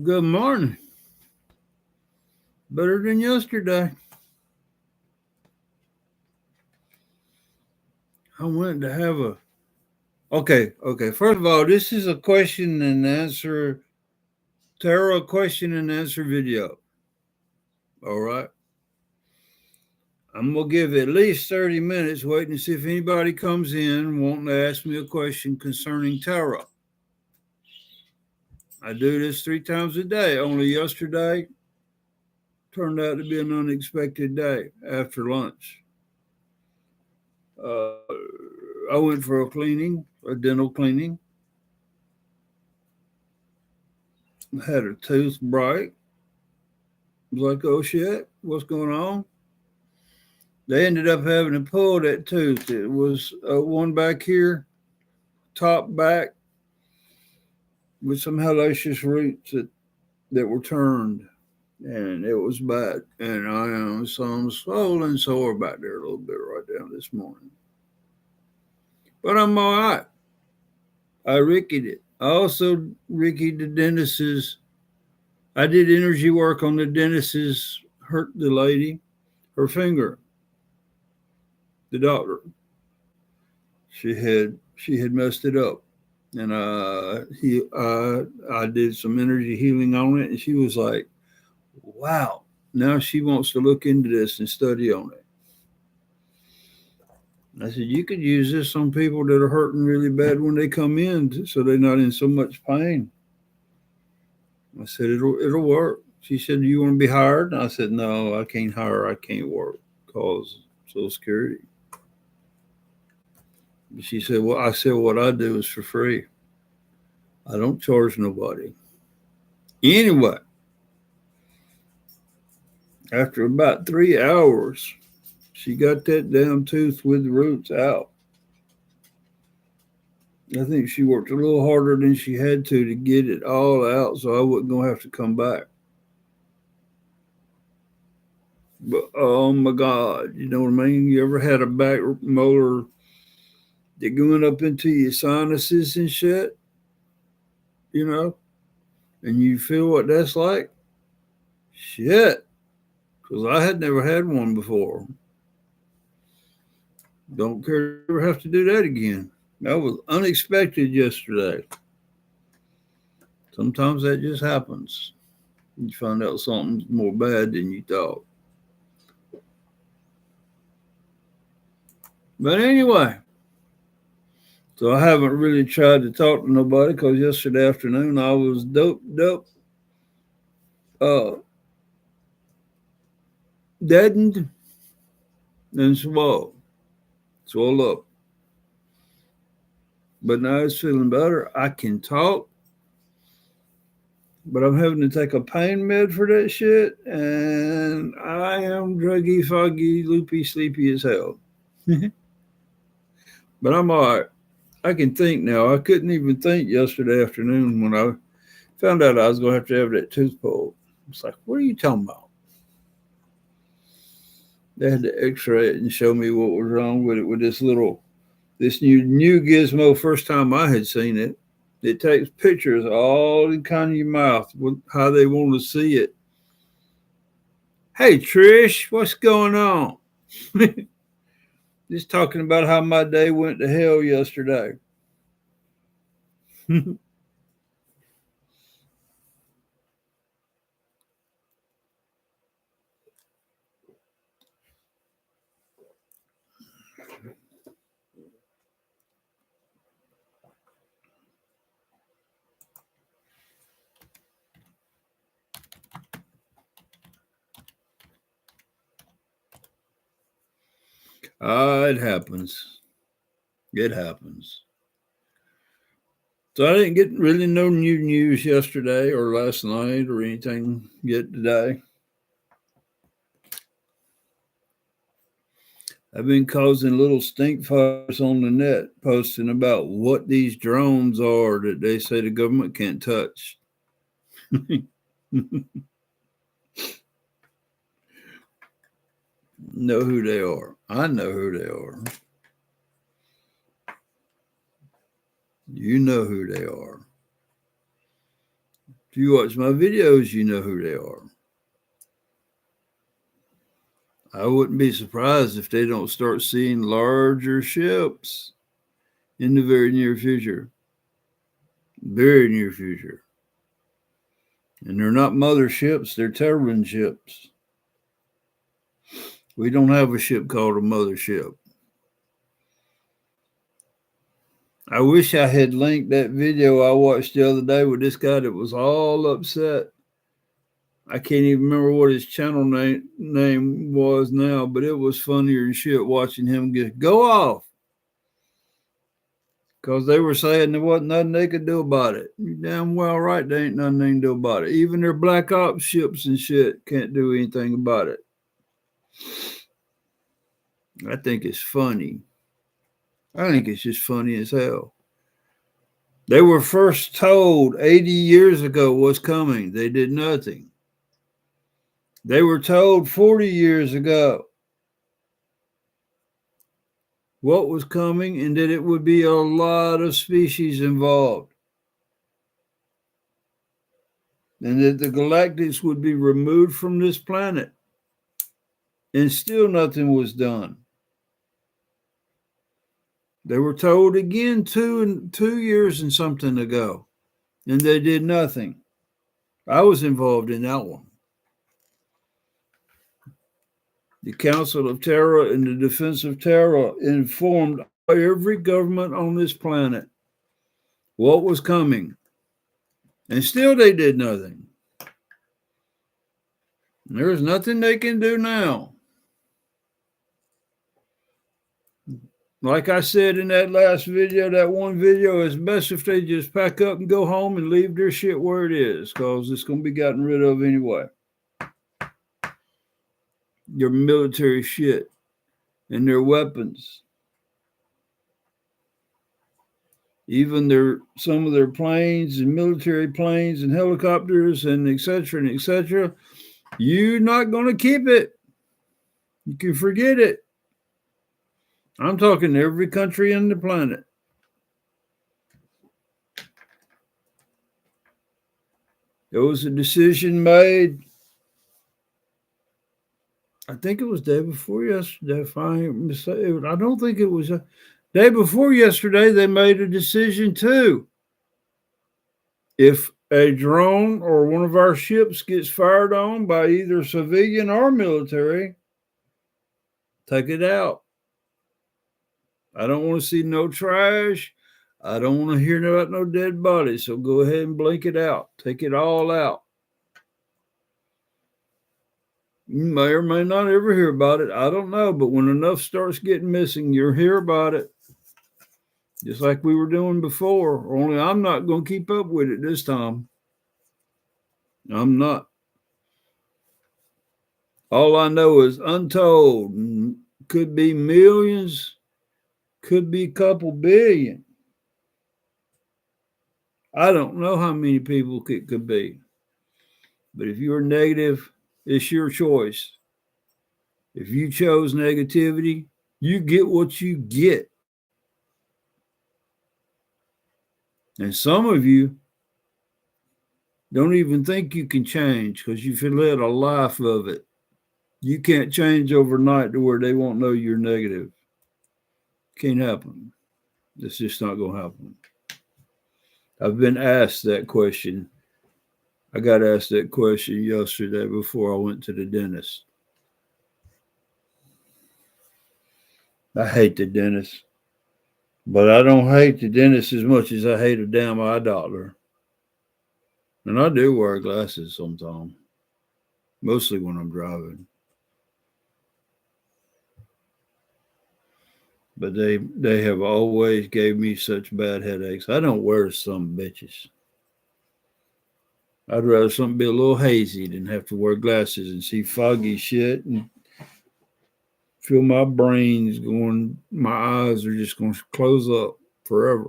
Good morning. Better than yesterday. I went to have a. Okay. First of all, this is a question and answer, Terra question and answer video. All right. I'm going to give at least 30 minutes waiting to see if anybody comes in wanting to ask me a question concerning Terra. I do this 3 times a day. Only yesterday turned out to be an unexpected day after lunch. Uh, I went for a dental cleaning. Had a tooth break. I was like, oh shit, what's going on? They ended up having to pull that tooth. It was one back here, top back, with some hellacious roots that were turned. And it was bad. And I am some swollen sore back there a little bit right down this morning. But I'm all right. I rickied it. I also rickied the dentist's. I did energy work on the dentist's, hurt the lady, her finger, the doctor. She had messed it up, and I did some energy healing on it, and she was like, "Wow!" Now she wants to look into this and study on it. I said, "You could use this on people that are hurting really bad when they come in, so they're not in so much pain." I said, "It'll work." She said, "Do you want to be hired?" And I said, "No, I can't hire. I can't work cause Social Security." She said, "Well," I said, "What I do is for free. I don't charge nobody." Anyway, after about 3 hours, she got that damn tooth with the roots out. I think she worked a little harder than she had to get it all out so I wasn't going to have to come back. But oh my God, you know what I mean? You ever had a back molar that going up into your sinuses and shit, you know? And you feel what that's like? Shit. Because I had never had one before. Don't care to ever have to do that again. That was unexpected yesterday. Sometimes that just happens. You find out something's more bad than you thought. But anyway, so I haven't really tried to talk to nobody because yesterday afternoon I was dope, uh, deadened and swole up. But now it's feeling better. I can talk, but I'm having to take a pain med for that shit, and I am druggy, foggy, loopy, sleepy as hell. But I'm all right. I can think now. I couldn't even think yesterday afternoon when I found out I was going to have that tooth pulled. It's like, what are you talking about? They had to X-ray it and show me what was wrong with it with this new gizmo. First time I had seen it, it takes pictures all in kind of your mouth with how they want to see it. Hey Trish, what's going on? Just talking about how my day went to hell yesterday. It happens. It happens. So I didn't get really no new news yesterday or last night or anything yet today. I've been causing little stink fires on the net, posting about what these drones are that they say the government can't touch. Know who they are. I know who they are. You know who they are. If you watch my videos, you know who they are. I wouldn't be surprised if they don't start seeing larger ships in the very near future. Very near future. And they're not mother ships, they're Terran ships. We don't have a ship called a mothership. I wish I had linked that video I watched the other day with this guy that was all upset. I can't even remember what his channel name was now, but it was funnier than shit watching him go off. Because they were saying there wasn't nothing they could do about it. You damn well right, there ain't nothing they can do about it. Even their Black Ops ships and shit can't do anything about it. I think it's funny. I think it's just funny as hell. They were first told 80 years ago what's coming. They did nothing. They were told 40 years ago what was coming and that it would be a lot of species involved. And that the galactics would be removed from this planet. And still nothing was done. They were told again 2 years and something ago. And they did nothing. I was involved in that one. The Council of Terra and the Defense of Terra informed every government on this planet what was coming. And still they did nothing. There's nothing they can do now. Like I said in that last video, that one video, it's best if they just pack up and go home and leave their shit where it is, because it's going to be gotten rid of anyway. Your military shit and their weapons. Even some of their planes and military planes and helicopters and et cetera, you're not going to keep it. You can forget it. I'm talking every country on the planet. There was a decision made, I think it was day before yesterday, if I ain't mistaken. I don't think it was day before yesterday, they made a decision too. If a drone or one of our ships gets fired on by either civilian or military, take it out. I don't want to see no trash. I don't want to hear about no dead bodies. So go ahead and blink it out. Take it all out. You may or may not ever hear about it. I don't know. But when enough starts getting missing, you'll hear about it. Just like we were doing before. Only I'm not going to keep up with it this time. I'm not. All I know is untold. Could be millions. Could be a couple billion. I don't know how many people it could be. But if you're negative, it's your choice. If you chose negativity, you get what you get. And some of you don't even think you can change because you've led a life of it. You can't change overnight to where they won't know you're negative. Can't happen. It's just not going to happen. I've been asked that question. I got asked that question yesterday before I went to the dentist. I hate the dentist. But I don't hate the dentist as much as I hate a damn eye doctor. And I do wear glasses sometimes. Mostly when I'm driving. But they have always gave me such bad headaches. I don't wear some bitches. I'd rather something be a little hazy than have to wear glasses and see foggy shit and feel my brains going, my eyes are just going to close up forever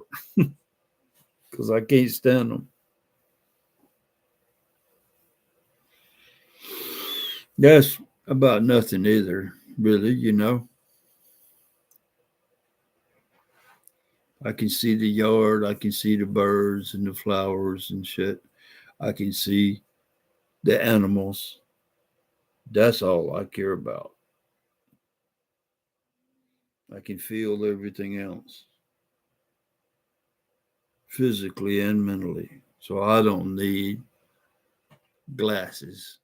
because I can't stand them. That's about nothing either, really, you know. I can see the yard, I can see the birds and the flowers and shit. I can see the animals. That's all I care about. I can feel everything else, physically and mentally. So I don't need glasses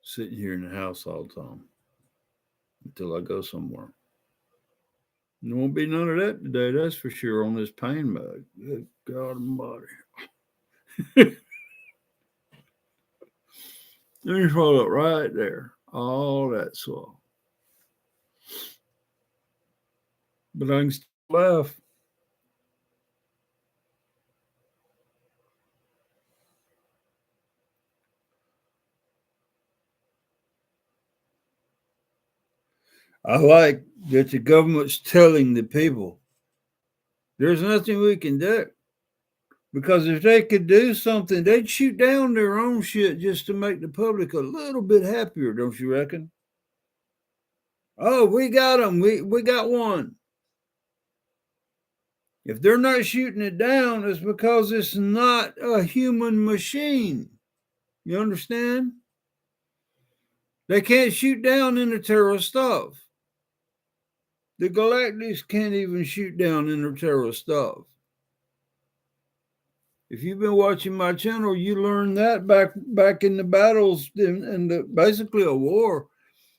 sitting here in the house all the time until I go somewhere. There won't be none of that today, that's for sure, on this pain mode. Good God Almighty. Let me follow it right there. All that swell. But I can still laugh. I like that the government's telling the people there's nothing we can do. Because if they could do something, they'd shoot down their own shit just to make the public a little bit happier, don't you reckon? Oh, we got them. We got one. If they're not shooting it down, it's because it's not a human machine. You understand? They can't shoot down Inner Terra stuff. The Galactics can't even shoot down Inner Terra stuff. If you've been watching my channel, you learned that back in the battles in the basically a war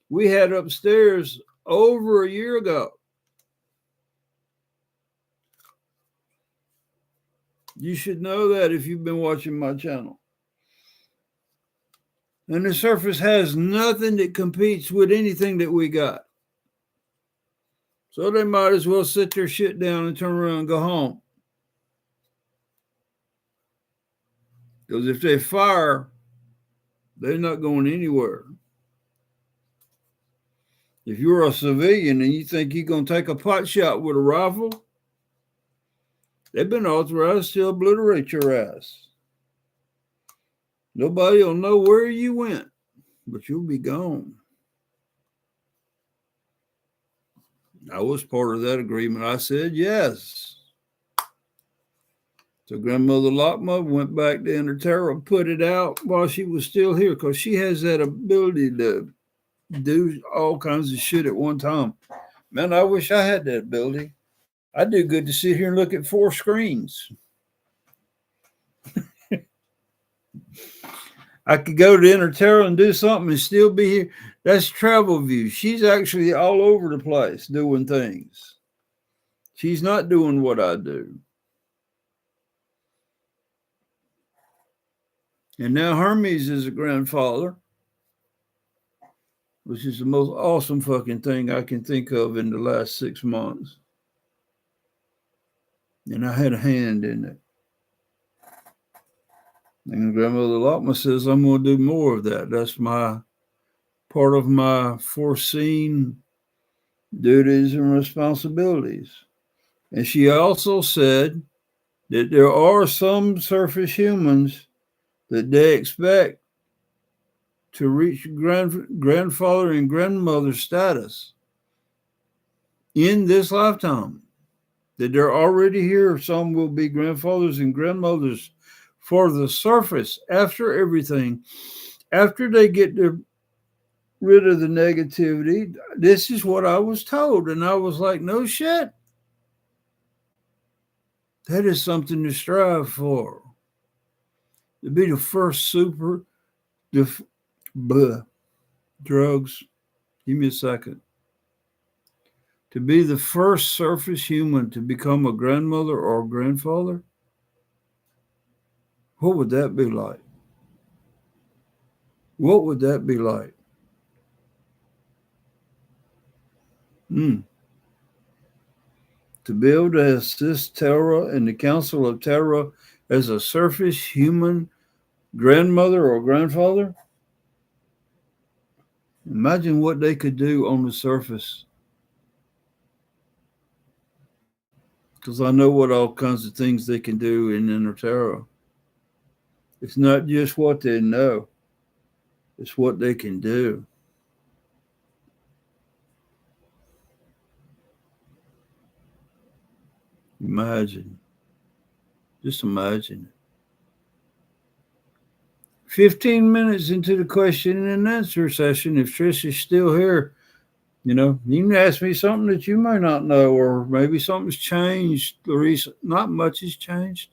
we had upstairs over a year ago. You should know that if you've been watching my channel. And the surface has nothing that competes with anything that we got. So they might as well sit their shit down and turn around and go home. Because if they fire, they're not going anywhere. If you're a civilian and you think you're going to take a pot shot with a rifle, they've been authorized to obliterate your ass. Nobody will know where you went, but you'll be gone. I was part of that agreement. I said yes. So Grandmother Lockma went back to Inner Terra, put it out while she was still here, because she has that ability to do all kinds of shit at one time. Man, I wish I had that ability. I'd do good to sit here and look at 4 screens. I could go to Inner Terra and do something and still be here. That's travel view. She's actually all over the place doing things. She's not doing what I do. And now Hermes is a grandfather, which is the most awesome fucking thing I can think of in the last 6 months. And I had a hand in it. And Grandmother Lockma says, I'm going to do more of that. That's my part of my foreseen duties and responsibilities. And she also said that there are some surface humans that they expect to reach grandfather and grandmother status in this lifetime. That they're already here. Some will be grandfathers and grandmothers for the surface after everything. After they get rid of the negativity, this is what I was told. And I was like, no shit. That is something to strive for. To be the first drugs. Give me a second. To be the first surface human to become a grandmother or a grandfather? What would that be like? What would that be like? To be able to assist Terra and the Council of Terra as a surface human grandmother or grandfather? Imagine what they could do on the surface. Because I know what all kinds of things they can do in Inner Terra. It's not just what they know, it's what they can do. Imagine. Just imagine. 15 minutes into the question and answer session, if Trish is still here, you can ask me something that you may not know, or maybe something's changed. Not much has changed,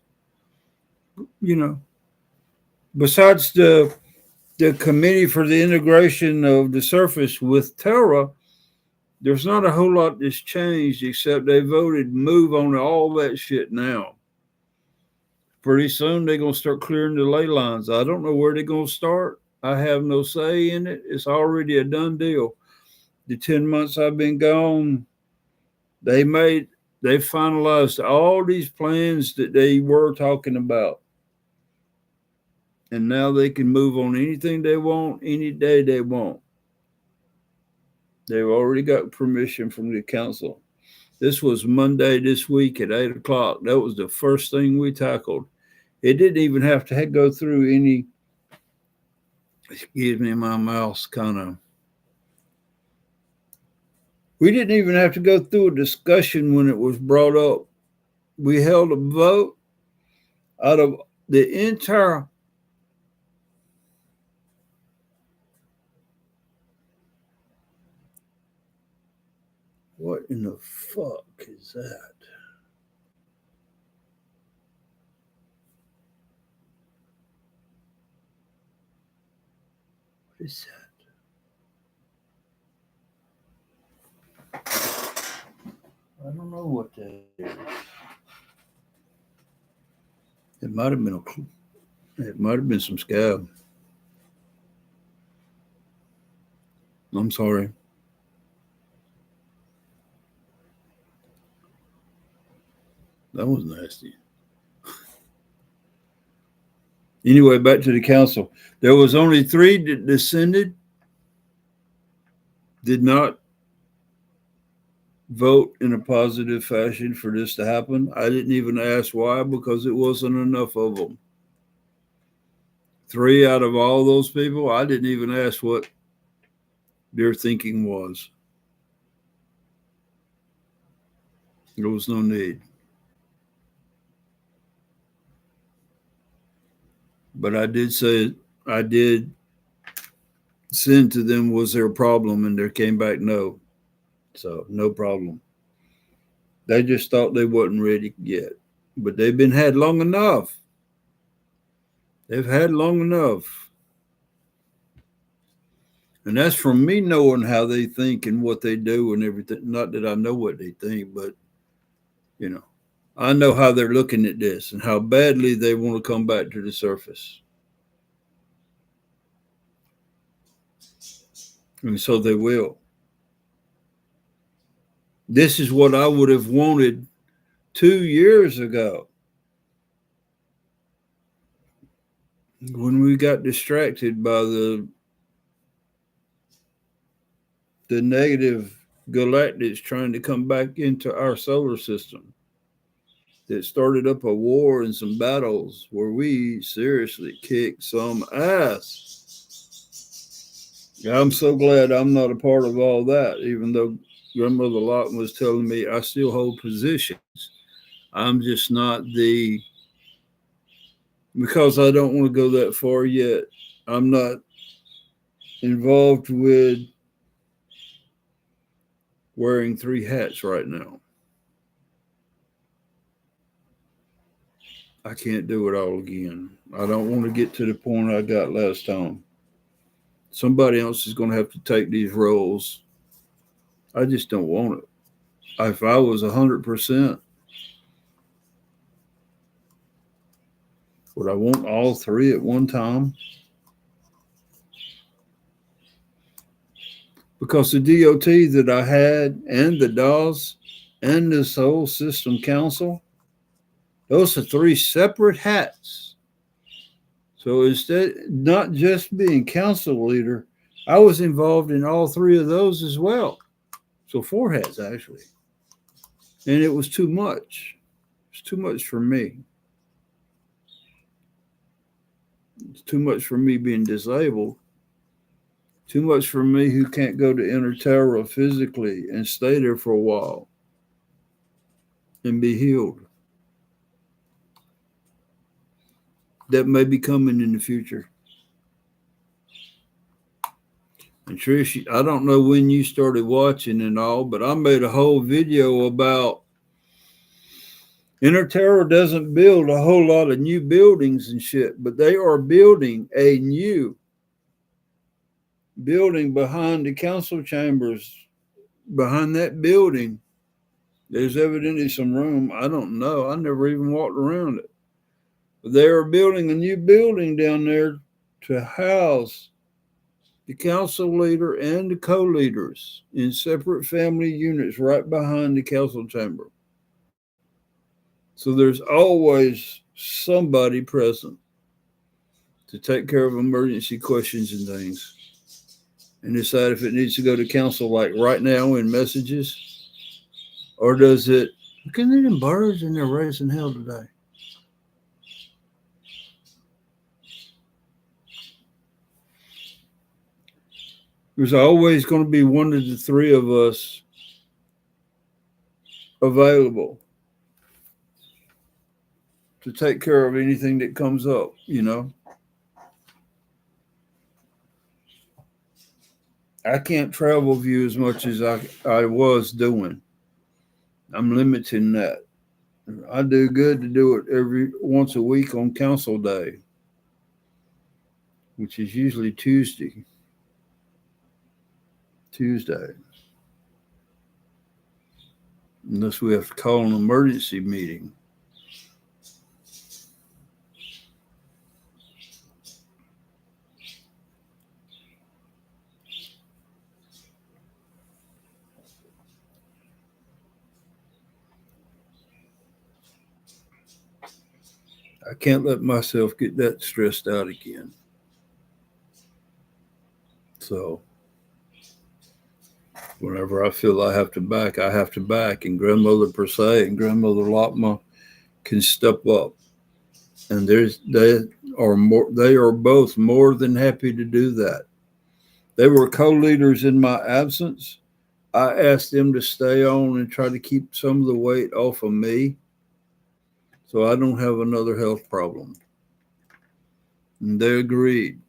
you know. Besides the committee for the integration of the surface with Terra, there's not a whole lot that's changed except they voted move on all that shit now. Pretty soon they're gonna start clearing the ley lines. I don't know where they're gonna start. I have no say in it. It's already a done deal. The 10 months I've been gone, they finalized all these plans that they were talking about. And now they can move on anything they want, any day they want. They've already got permission from the council. This was Monday this week at 8 o'clock. That was the first thing we tackled. It didn't even have to go through any, excuse me, my mouth's kind of, we didn't even have to go through a discussion when it was brought up. We held a vote out of the entire, what in the fuck is that? What is that? I don't know what that is. It might have been some scab. I'm sorry. That was nasty. Anyway, back to the council. There was only 3 that descended, did not vote in a positive fashion for this to happen. I didn't even ask why, because it wasn't enough of them. 3 out of all those people, I didn't even ask what their thinking was. There was no need. But I did send to them, was there a problem? And there came back no. So no problem. They just thought they wasn't ready yet. But they've been had long enough. They've had long enough. And that's from me knowing how they think and what they do and everything. Not that I know what they think, but, I know how they're looking at this and how badly they want to come back to the surface. And so they will. This is what I would have wanted 2 years ago, when we got distracted by the negative galactics trying to come back into our solar system. That started up a war and some battles where we seriously kicked some ass. I'm so glad I'm not a part of all that, even though Grandmother Lawton was telling me I still hold positions. I'm just not because I don't want to go that far yet. I'm not involved with wearing 3 hats right now. I can't do it all again. I don't want to get to the point I got last time. Somebody else is going to have to take these roles. I just don't want it. If I was 100%, would I want all 3 at one time? Because the DOT that I had and the DAWs and this whole system council, those are 3 separate hats. So instead, not just being council leader, I was involved in all 3 of those as well. So 4 hats, actually. And it was too much. It's too much for me. It's too much for me being disabled. Too much for me who can't go to Inner Terra physically and stay there for a while and be healed. That may be coming in the future. And Trish, I don't know when you started watching and all, but I made a whole video about Inner Terra doesn't build a whole lot of new buildings and shit, but they are building a new building behind the council chambers. Behind that building, there's evidently some room. I don't know. I never even walked around it. But they are building a new building down there to house the council leader and the co-leaders in separate family units right behind the council chamber. So there's always somebody present to take care of emergency questions and things and decide if it needs to go to council like right now in messages, or does it, look at them birds and they're raising hell today. There's always going to be one of the three of us available to take care of anything that comes up, you know. I can't travel view as much as I was doing. I'm limiting that. I do good to do it every once a week on council day, which is usually Tuesday. Unless we have to call an emergency meeting. I can't let myself get that stressed out again. So whenever I feel I have to back, I have to back. And Grandmother Per Se and Grandmother Lopma can step up. And they are both more than happy to do that. They were co-leaders in my absence. I asked them to stay on and try to keep some of the weight off of me so I don't have another health problem. And they agreed.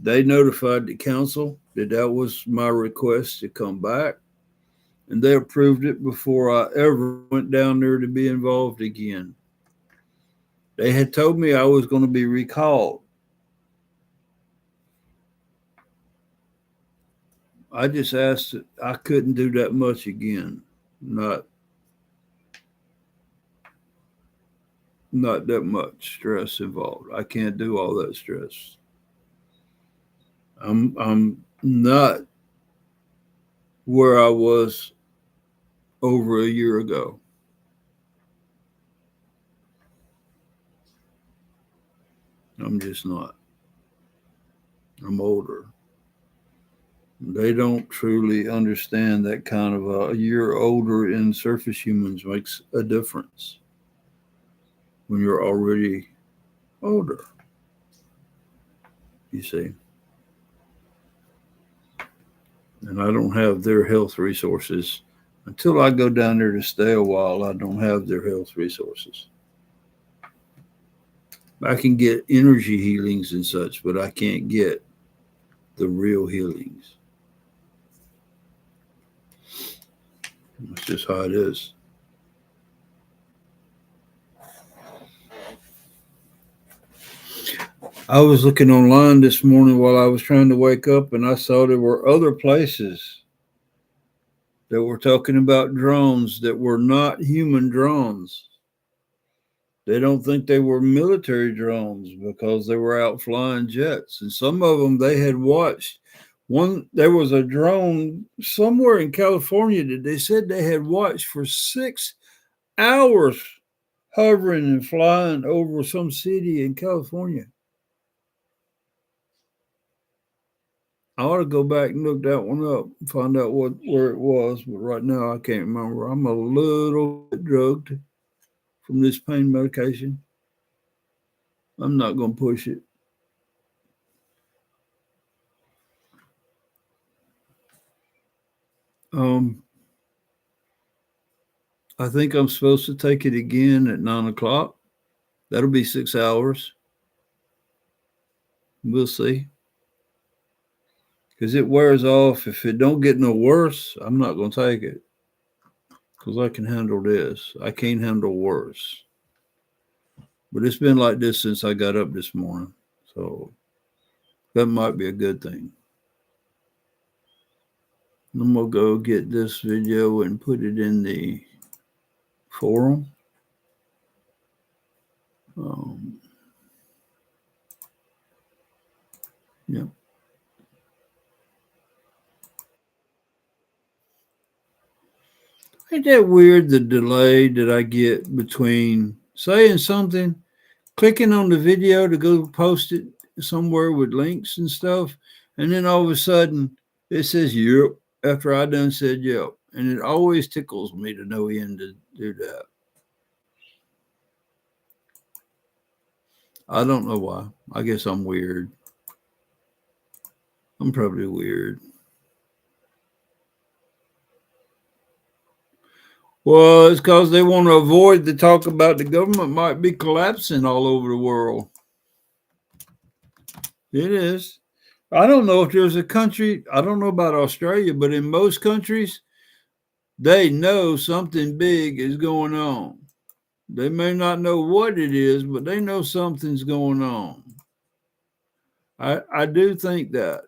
They notified the council that that was my request to come back, and they approved it before I ever went down there to be involved again. They had told me I was going to be recalled. I just asked that I couldn't do that much again. Not that much stress involved. I can't do all that stress. I'm not where I was over a year ago. I'm just not. I'm older. They don't truly understand that kind of a year older in surface humans makes a difference when you're already older, you see. And I don't have their health resources. Until I go down there to stay a while, I don't have their health resources. I can get energy healings and such, but I can't get the real healings. That's just how it is. I was looking online this morning while I was trying to wake up, and I saw there were other places that were talking about drones that were not human drones. They don't think they were military drones because they were out flying jets. And some of them they had watched. There was a drone somewhere in California that they said they had watched for 6 hours hovering and flying over some city in California. I ought to go back and look that one up and find out where it was, but right now I can't remember. I'm a little bit drugged from this pain medication. I'm not going to push it. I think I'm supposed to take it again at 9 o'clock. That'll be 6 hours. We'll see. because it wears off. If it don't get no worse, I'm not going to take it because I can handle this. I can't handle worse. But it's been like this since I got up this morning. So that might be a good thing. I'm going to go get this video and put it in the forum. Yeah. Ain't that weird, the delay that I get between saying something, clicking on the video to go post it somewhere with links and stuff, and then all of a sudden it says yep after I done said yep. And it always tickles me to no end to do that. I don't know why. I guess I'm weird. I'm probably weird. Well, it's because they want to avoid the talk about the government might be collapsing all over the world. It is. I don't know if there's a country, I don't know about Australia, but in most countries, they know something big is going on. They may not know what it is, but they know something's going on. I do think that.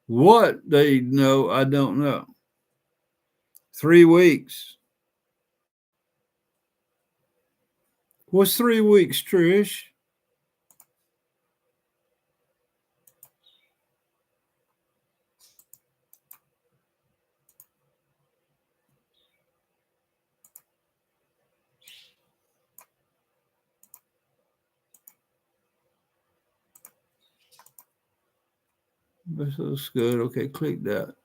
What they know, I don't know. 3 weeks. What's 3 weeks, Trish? This looks good. Okay, click that.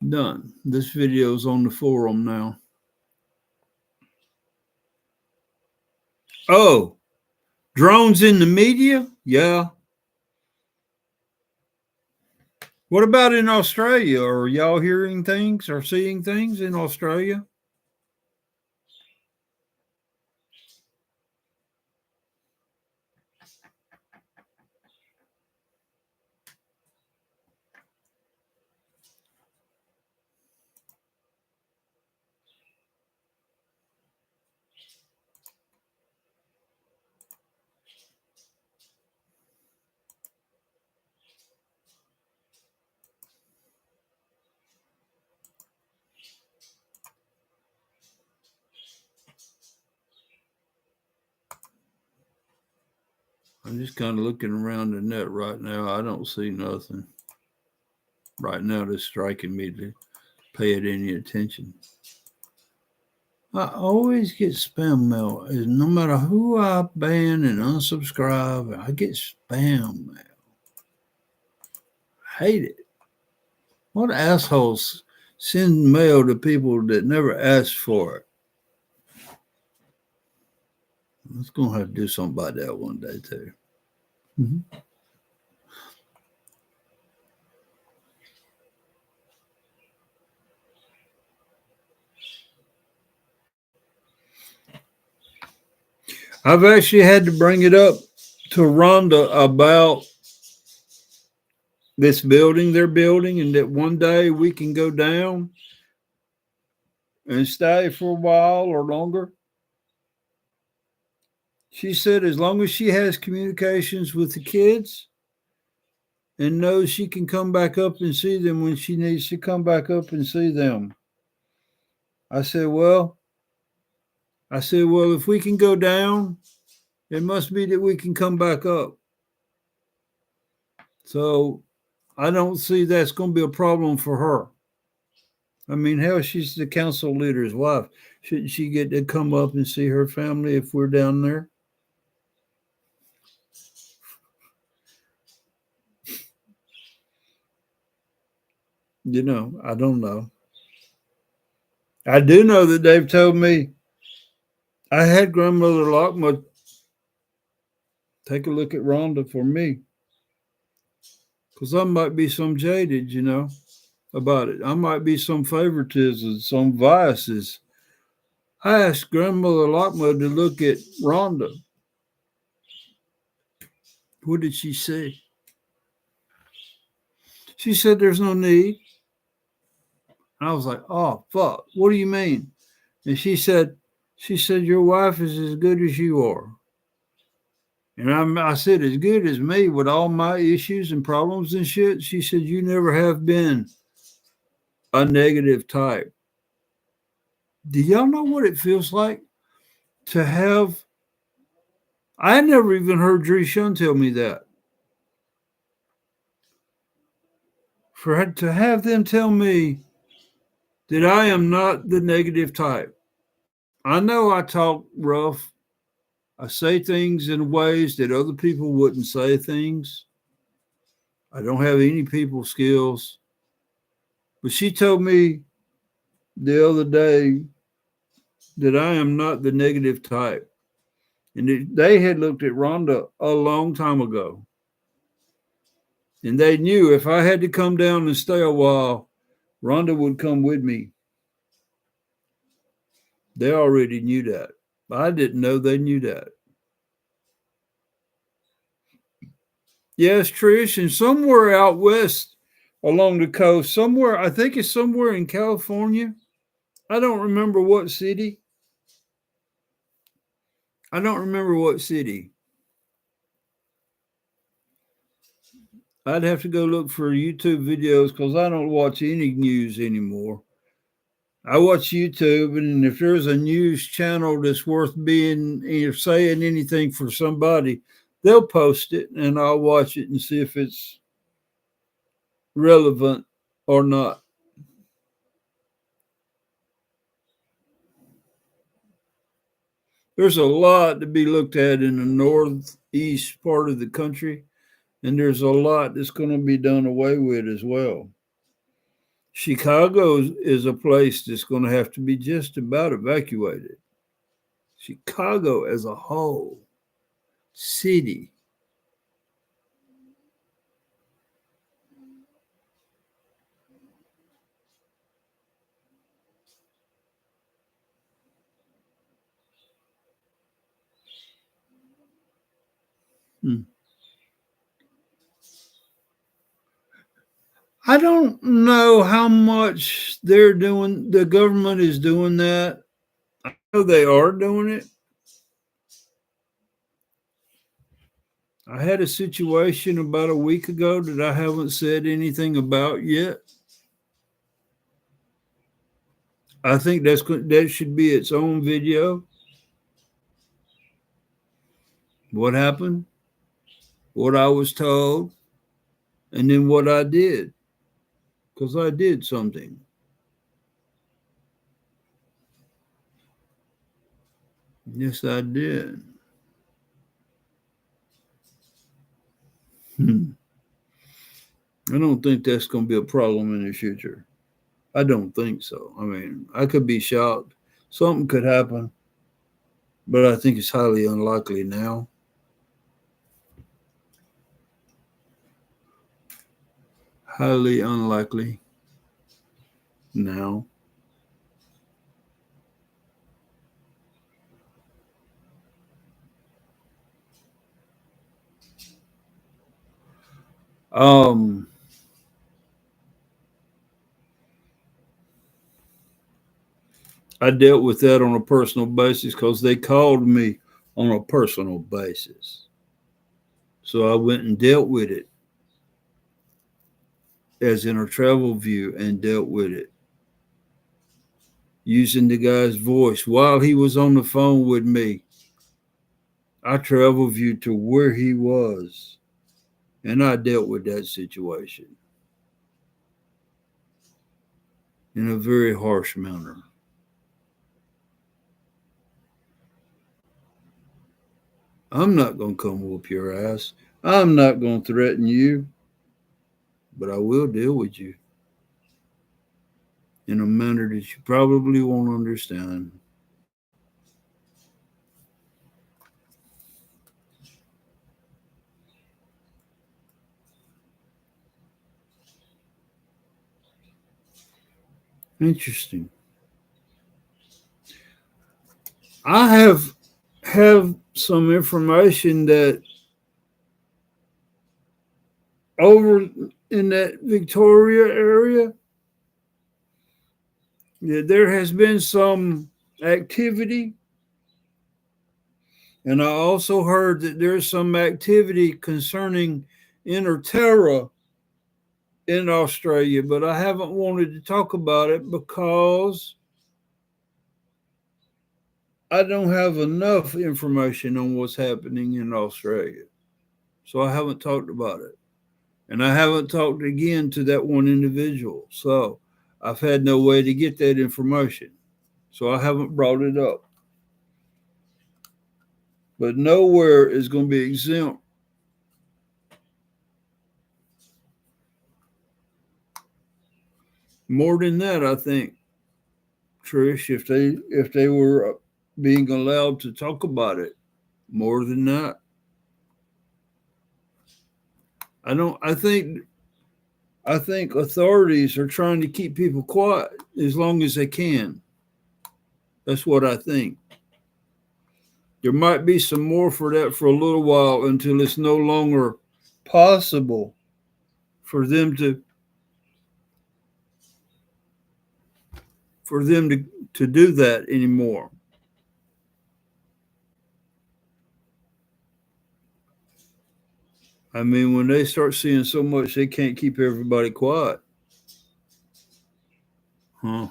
Done. This video is on the forum now. Oh, drones in the media? Yeah. What about in Australia? Are y'all hearing things or seeing things in Australia? I'm just kind of looking around the net right now. I don't see nothing right now that's striking me to pay it any attention. I always get spam mail. No matter who I ban and unsubscribe, I get spam mail. I hate it. What assholes send mail to people that never asked for it? I was going to have to do something about that one day, too. Mm-hmm. I've actually had to bring it up to Rhonda about this building they're building, and that one day we can go down and stay for a while or longer. She said as long as she has communications with the kids and knows she can come back up and see them when she needs to come back up and see them. I said, well, if we can go down, it must be that we can come back up. So I don't see that's going to be a problem for her. I mean, hell, she's the council leader's wife. Shouldn't she get to come up and see her family if we're down there? You know, I don't know. I do know that they've told me I had grandmother Lockma take a look at Rhonda for me. Because I might be some jaded, you know, about it. I might be some favoritism, some biases. I asked grandmother Lockma to look at Rhonda. What did she say? She said, there's no need. And I was like, oh, fuck. What do you mean? And she said, your wife is as good as you are. And I said, as good as me with all my issues and problems and shit. She said, you never have been a negative type. Do y'all know what it feels like to have? I never even heard Drew Shun tell me that. To have them tell me that I am not the negative type. I know I talk rough. I say things in ways that other people wouldn't say things. I don't have any people skills. But she told me the other day that I am not the negative type. And they had looked at Rhonda a long time ago. And they knew if I had to come down and stay a while, Rhonda would come with me. They already knew that. I didn't know they knew that. Yes, Trish, and somewhere out west along the coast, somewhere, I think it's somewhere in California. I don't remember what city. I don't remember what city. I'd have to go look for YouTube videos because I don't watch any news anymore. I watch YouTube, and if there's a news channel that's worth being saying anything for somebody, they'll post it, and I'll watch it and see if it's relevant or not. There's a lot to be looked at in the northeast part of the country, and there's a lot that's going to be done away with as well. Chicago is a place that's going to have to be just about evacuated. Chicago as a whole city. Hmm. I don't know how much they're doing. The government is doing that. I know they are doing it. I had a situation about a week ago that I haven't said anything about yet. I think that should be its own video. What happened, what I was told, and then what I did, because I did something. Yes, I did. I don't think that's going to be a problem in the future. I don't think so. I mean, I could be shocked. Something could happen, but I think it's highly unlikely now. Highly unlikely now. Um, I dealt with that on a personal basis because they called me on a personal basis. So I went and dealt with it as in a travel view and dealt with it using the guy's voice while he was on the phone with me. I travel viewed to where he was and I dealt with that situation in a very harsh manner. I'm not going to come whoop your ass. I'm not going to threaten you, but I will deal with you in a manner that you probably won't understand. Interesting. I have some information that over in that Victoria area, yeah, there has been some activity. And I also heard that there's some activity concerning Inner Terra in Australia, but I haven't wanted to talk about it because I don't have enough information on what's happening in Australia. So I haven't talked about it. And I haven't talked again to that one individual. So I've had no way to get that information. So I haven't brought it up. But nowhere is going to be exempt. More than that, I think, Trish, if they were being allowed to talk about it, more than that. I think authorities are trying to keep people quiet as long as they can. That's what I think. There might be some more for that for a little while until it's no longer possible for them to do that anymore. I mean, when they start seeing so much, they can't keep everybody quiet. Huh.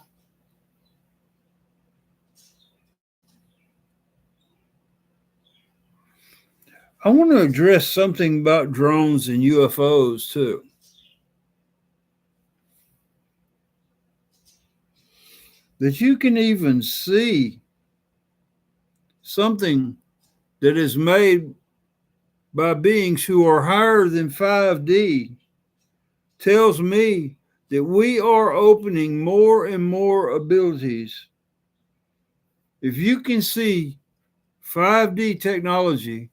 I want to address something about drones and UFOs too. That you can even see something that is made by beings who are higher than 5D tells me that we are opening more and more abilities. If you can see 5D technology,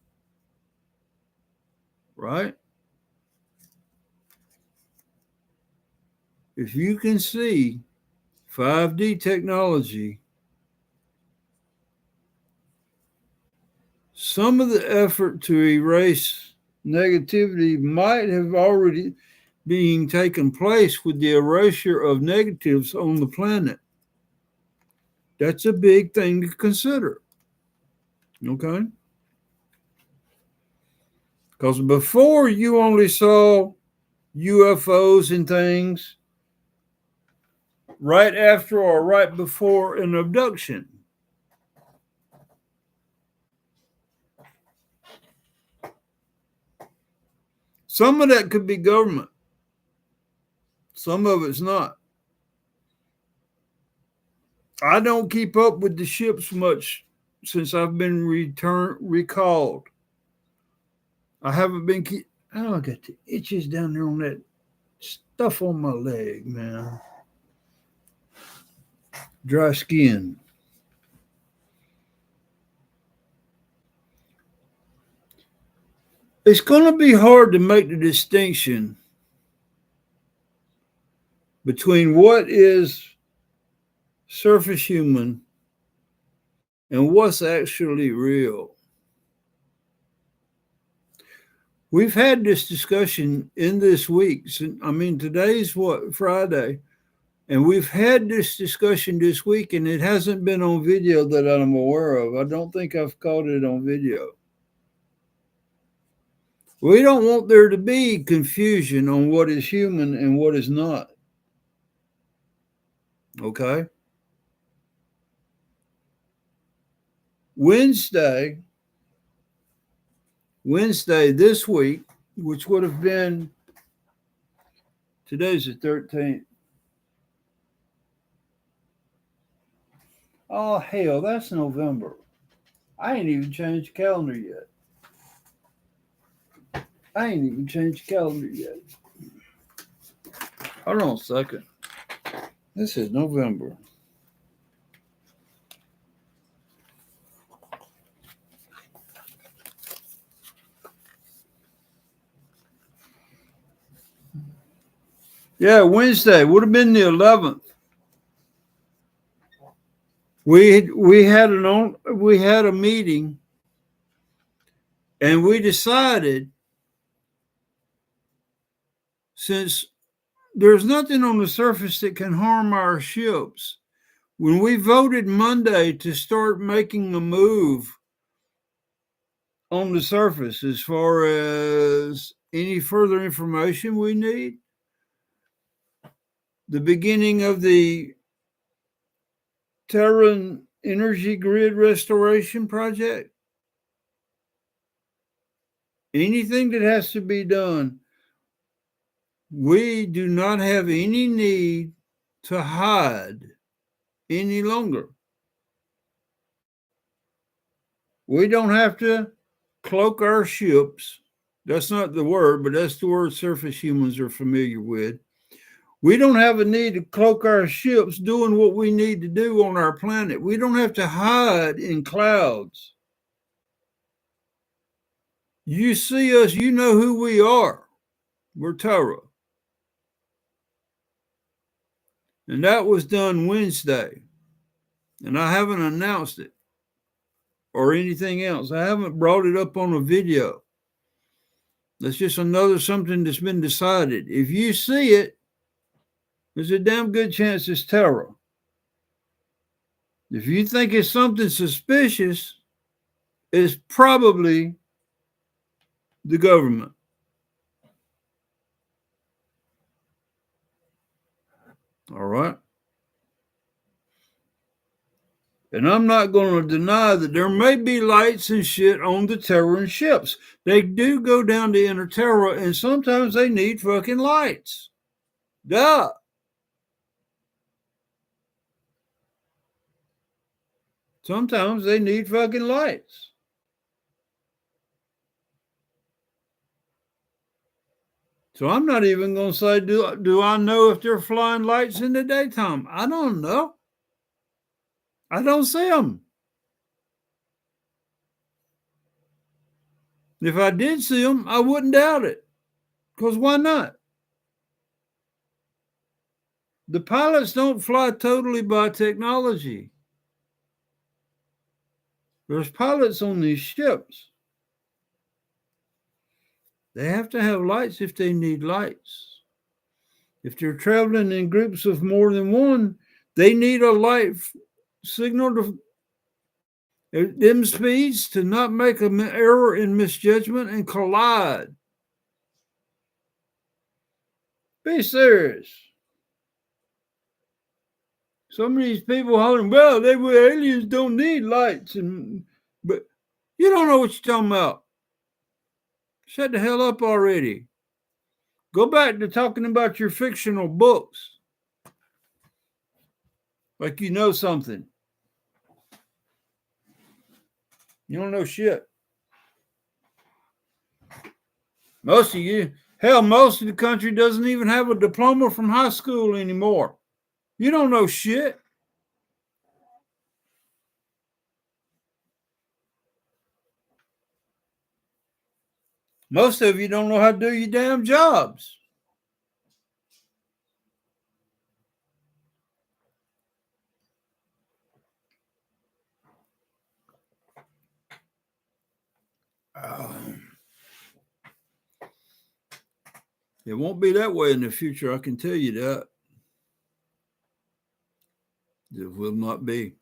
right? If you can see 5D technology, some of the effort to erase negativity might have already been taken place with the erasure of negatives on the planet. That's a big thing to consider. Okay? Because before you only saw UFOs and things right after or right before an abduction. Some of that could be government. Some of it's not. I don't keep up with the ships much since I've been recalled. I haven't been oh, I got the itches down there on that stuff on my leg, man. Dry skin. It's going to be hard to make the distinction between what is surface human and what's actually real. We've had this discussion in this week. I mean, today's what, Friday? And we've had this discussion this week, and it hasn't been on video that I'm aware of. I don't think I've caught it on video. We don't want there to be confusion on what is human and what is not. Okay? Wednesday this week, which would have been, today's the 13th. Oh, hell, that's November. I ain't even changed the calendar yet. Hold on a second. This is November. Yeah, Wednesday would have been the 11th. We had a meeting, and we decided since there's nothing on the surface that can harm our ships, when we voted Monday to start making a move on the surface as far as any further information we need, the beginning of the Terra energy grid restoration project, anything that has to be done, we do not have any need to hide any longer. We don't have to cloak our ships. That's not the word, but that's the word surface humans are familiar with. We don't have a need to cloak our ships doing what we need to do on our planet. We don't have to hide in clouds. You see us, you know who we are. We're Terra. And that was done Wednesday. And I haven't announced it or anything else. I haven't brought it up on a video. That's just another something that's been decided. If you see it, there's a damn good chance it's Terra. If you think it's something suspicious, it's probably the government. All right. And I'm not going to deny that there may be lights and shit on the Terran ships. They do go down to Inner Terra, and sometimes they need fucking lights. Duh. Sometimes they need fucking lights. So I'm not even going to say, do I know if they're flying lights in the daytime? I don't know. I don't see them. If I did see them, I wouldn't doubt it. Because why not? The pilots don't fly totally by technology. There's pilots on these ships. They have to have lights if they need lights. If they're traveling in groups of more than one, they need a light signal to them speeds to not make an error in misjudgment and collide. Be serious. Some of these people hollering, well, aliens don't need lights, but you don't know what you're talking about. Shut the hell up already. Go back to talking about your fictional books. Like you know something. You don't know shit. Most of you, hell, most of the country doesn't even have a diploma from high school anymore. You don't know shit. Most of you don't know how to do your damn jobs. It won't be that way in the future, I can tell you that. It will not be.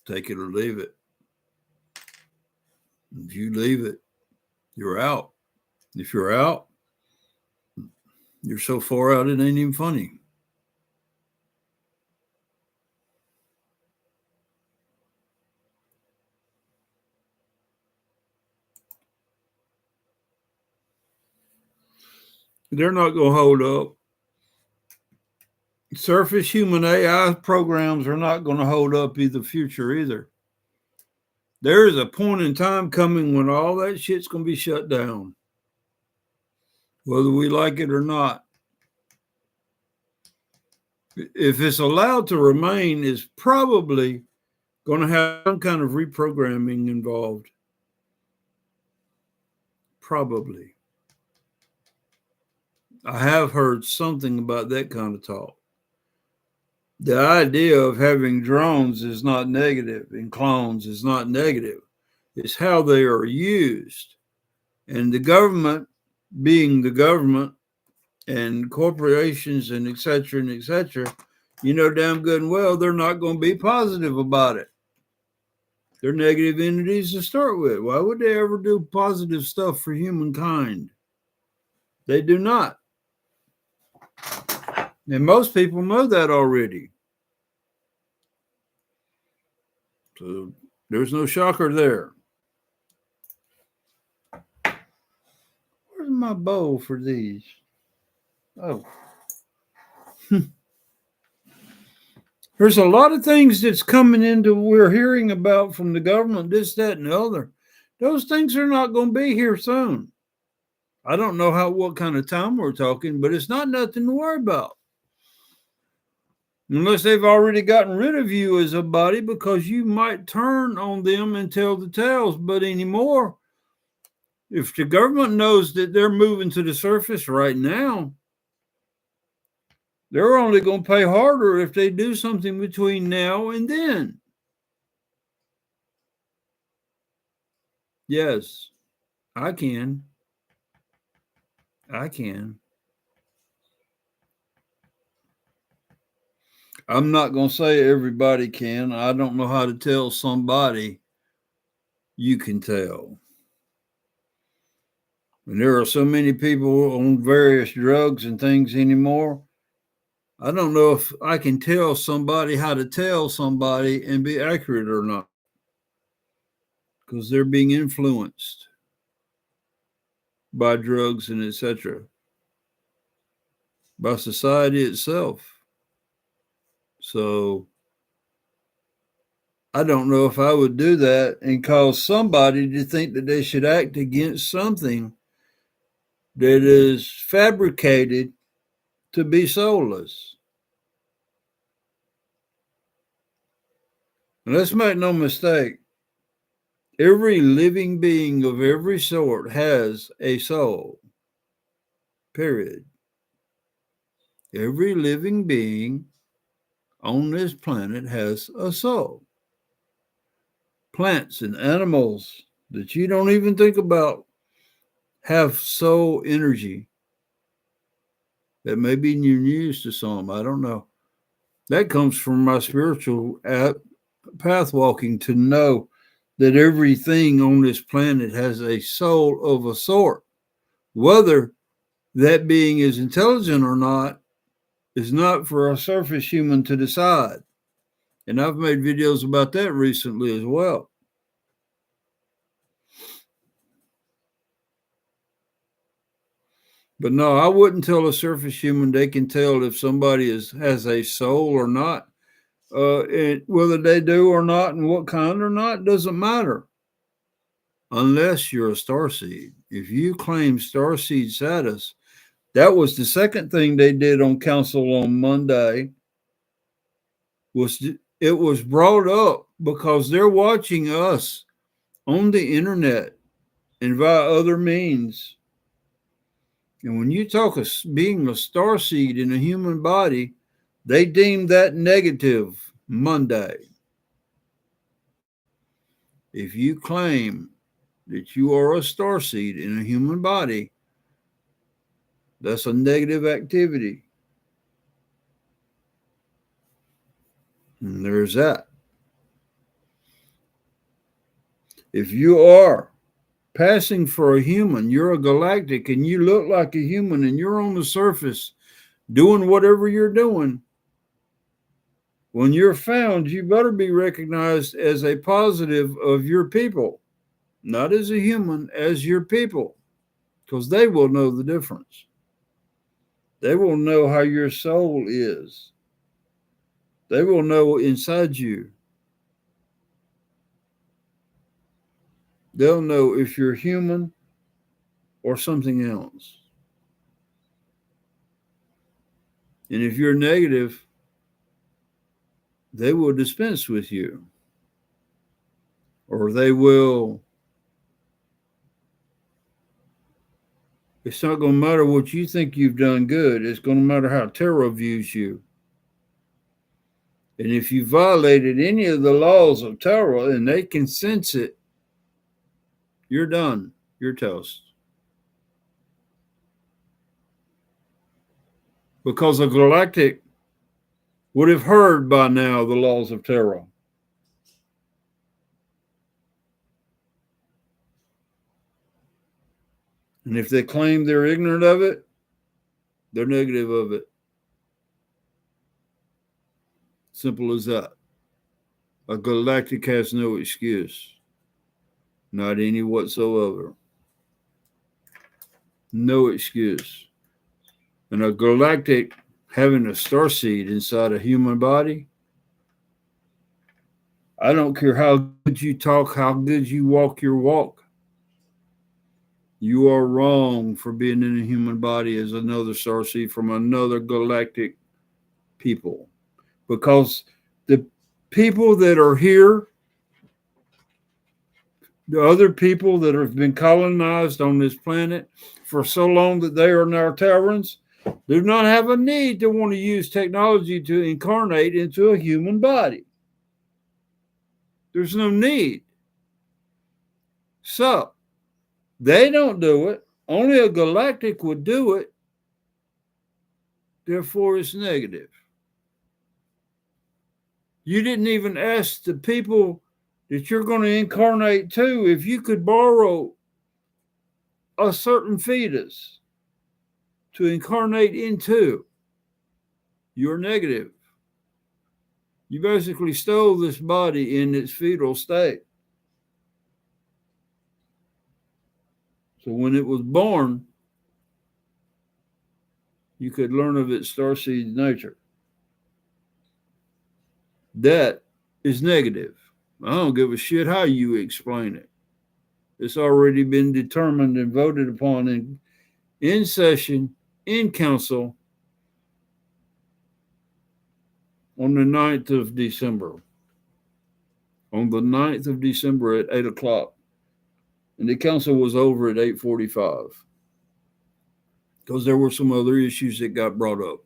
Take it or leave it. If you leave it, you're out. If you're out, you're so far out it ain't even funny. They're not going to hold up. Surface human AI programs are not going to hold up in the future either. There is a point in time coming when all that shit's going to be shut down, whether we like it or not. If it's allowed to remain, it's probably going to have some kind of reprogramming involved. Probably. I have heard something about that kind of talk. The idea of having drones is not negative and clones is not negative. It's how they are used. And the government, being the government, and corporations and et cetera, you know damn good and well they're not going to be positive about it. They're negative entities to start with. Why would they ever do positive stuff for humankind? They do not. And most people know that already. So there's no shocker there. Where's my bowl for these? Oh. There's a lot of things that's coming into we're hearing about from the government, this, that, and the other. Those things are not going to be here soon. I don't know what kind of time we're talking, but it's not nothing to worry about. Unless they've already gotten rid of you as a body, because you might turn on them and tell the tales. But anymore, if the government knows that they're moving to the surface right now, they're only going to pay harder if they do something between now and then. Yes, I can. I'm not going to say everybody can. I don't know how to tell somebody you can tell. And there are so many people on various drugs and things anymore. I don't know if I can tell somebody how to tell somebody and be accurate or not, because they're being influenced by drugs and etc., by society itself. So I don't know if I would do that and cause somebody to think that they should act against something that is fabricated to be soulless. And let's make no mistake, every living being of every sort has a soul. Period. Every living being on this planet has a soul. Plants and animals that you don't even think about have soul energy. That may be new news to some. I don't know. That comes from my spiritual path walking, to know that everything on this planet has a soul of a sort. Whether that being is intelligent or not is not for a surface human to decide. And I've made videos about that recently as well. But no, I wouldn't tell a surface human they can tell if somebody has a soul or not. Whether they do or not and what kind or not doesn't matter. Unless you're a starseed. If you claim starseed status, that was the second thing they did on Council on Monday. It was brought up because they're watching us on the internet and via other means. And when you talk of being a starseed in a human body, they deem that negative Monday. If you claim that you are a starseed in a human body, that's a negative activity. And there's that. If you are passing for a human, you're a galactic and you look like a human and you're on the surface doing whatever you're doing, when you're found, you better be recognized as a positive of your people, not as a human, as your people, because they will know the difference. They will know how your soul is. They will know inside you. They'll know if you're human or something else. And if you're negative, they will dispense with you. Or they will. It's not going to matter what you think you've done good. It's going to matter how Terra views you. And if you violated any of the laws of Terra and they can sense it, you're done. You're toast. because a galactic would have heard by now the laws of Terra. And if they claim they're ignorant of it, they're negative of it. Simple as that. A galactic has no excuse. Not any whatsoever. No excuse. And a galactic having a starseed inside a human body, I don't care how good you talk, how good you walk your walk. You are wrong for being in a human body as another starseed from another galactic people. Because the people that are here, the other people that have been colonized on this planet for so long that they are now Terrans, do not have a need to want to use technology to incarnate into a human body. There's no need. So, they don't do it. Only a galactic would do it. Therefore, it's negative. You didn't even ask the people that you're going to incarnate to if you could borrow a certain fetus to incarnate into. You're negative. You basically stole this body in its fetal state. So when it was born, you could learn of its starseed nature. That is negative. I don't give a shit how you explain it. It's already been determined and voted upon in session, in council, on the 9th of December. On the 9th of December at 8 o'clock. And the council was over at 8:45. Because there were some other issues that got brought up.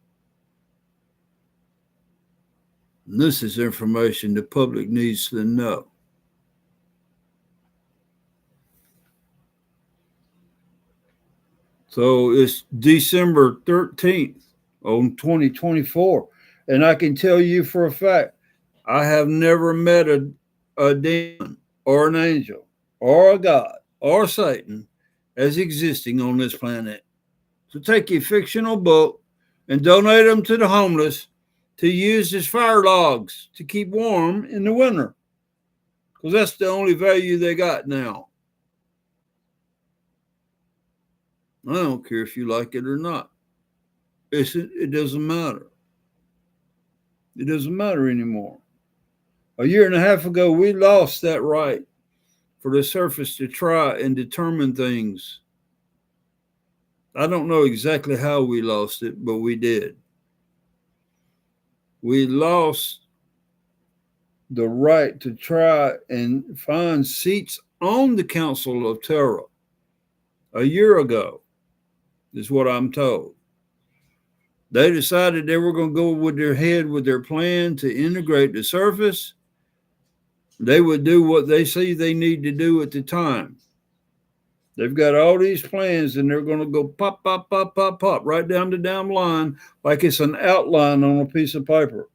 And this is information the public needs to know. So it's December 13th on 2024. And I can tell you for a fact, I have never met a demon or an angel or a god or Satan as existing on this planet. So take your fictional book and donate them to the homeless to use as fire logs to keep warm in the winter. Because that's the only value they got now. I don't care if you like it or not. It doesn't matter. It doesn't matter anymore. A year and a half ago, we lost that right for the surface to try and determine things. I don't know exactly how we lost it, but we did. We lost the right to try and find seats on the Council of Terra a year ago, is what I'm told. They decided they were going to go with their head with their plan to integrate the surface. They would do what they see they need to do at the time. They've got all these plans and they're going to go pop, pop, pop, pop, pop, right down the damn line like it's an outline on a piece of paper.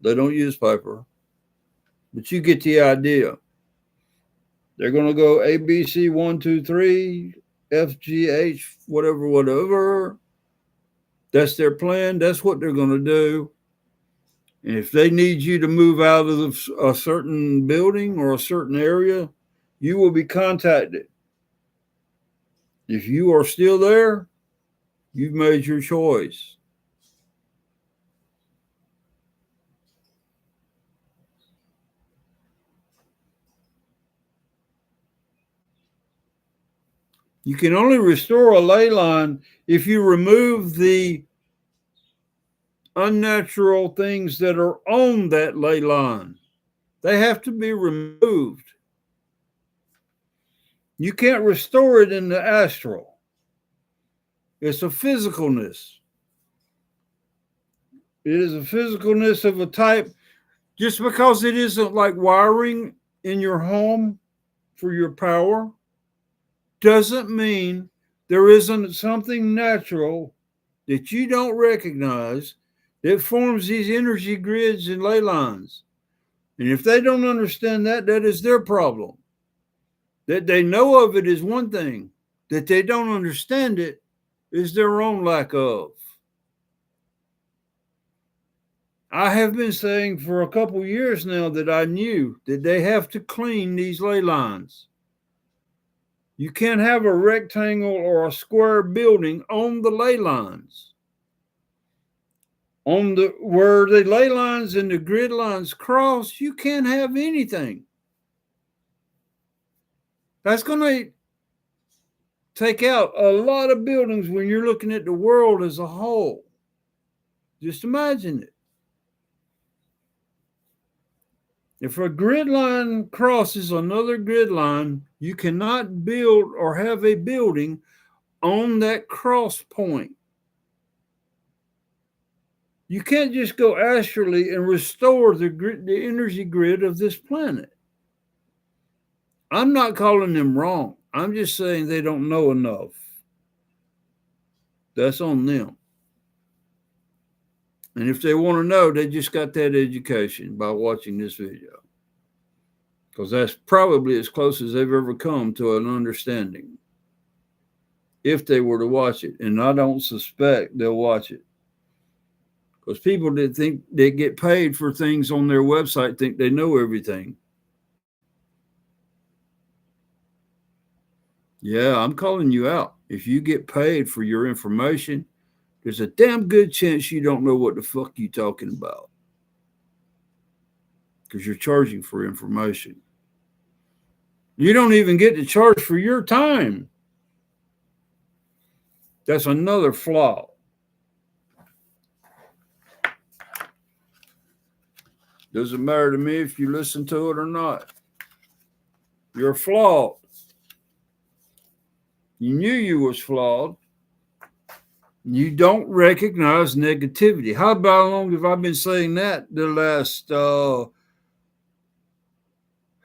They don't use paper, but you get the idea. They're going to go A, B, C, 1, 2, 3, F, G, H, whatever, whatever. That's their plan. That's what they're going to do. And if they need you to move out of a certain building or a certain area, you will be contacted. If you are still there, you've made your choice. You can only restore a ley line if you remove the unnatural things that are on that ley line. They have to be removed. You can't restore it in the astral. It's a physicalness. It is a physicalness of a type. Just because it isn't like wiring in your home for your power doesn't mean there isn't something natural that you don't recognize that forms these energy grids and ley lines. And if they don't understand that, that is their problem. That they know of it is one thing, that they don't understand it is their own lack of. I have been saying for a couple years now that I knew that they have to clean these ley lines. You can't have a rectangle or a square building on the ley lines. Where the ley lines and the grid lines cross, you can't have anything. That's going to take out a lot of buildings when you're looking at the world as a whole. Just imagine it. If a grid line crosses another grid line, you cannot build or have a building on that cross point. You can't just go astrally and restore the energy grid of this planet. I'm not calling them wrong. I'm just saying they don't know enough. That's on them. And if they want to know, they just got that education by watching this video. Because that's probably as close as they've ever come to an understanding. If they were to watch it. And I don't suspect they'll watch it. Because people that think they get paid for things on their website think they know everything. Yeah, I'm calling you out. If you get paid for your information, there's a damn good chance you don't know what the fuck you're talking about. Because you're charging for information. You don't even get to charge for your time. That's another flaw. Doesn't matter to me if you listen to it or not. You're flawed. You knew you was flawed. You don't recognize negativity. How long have I been saying that the last, how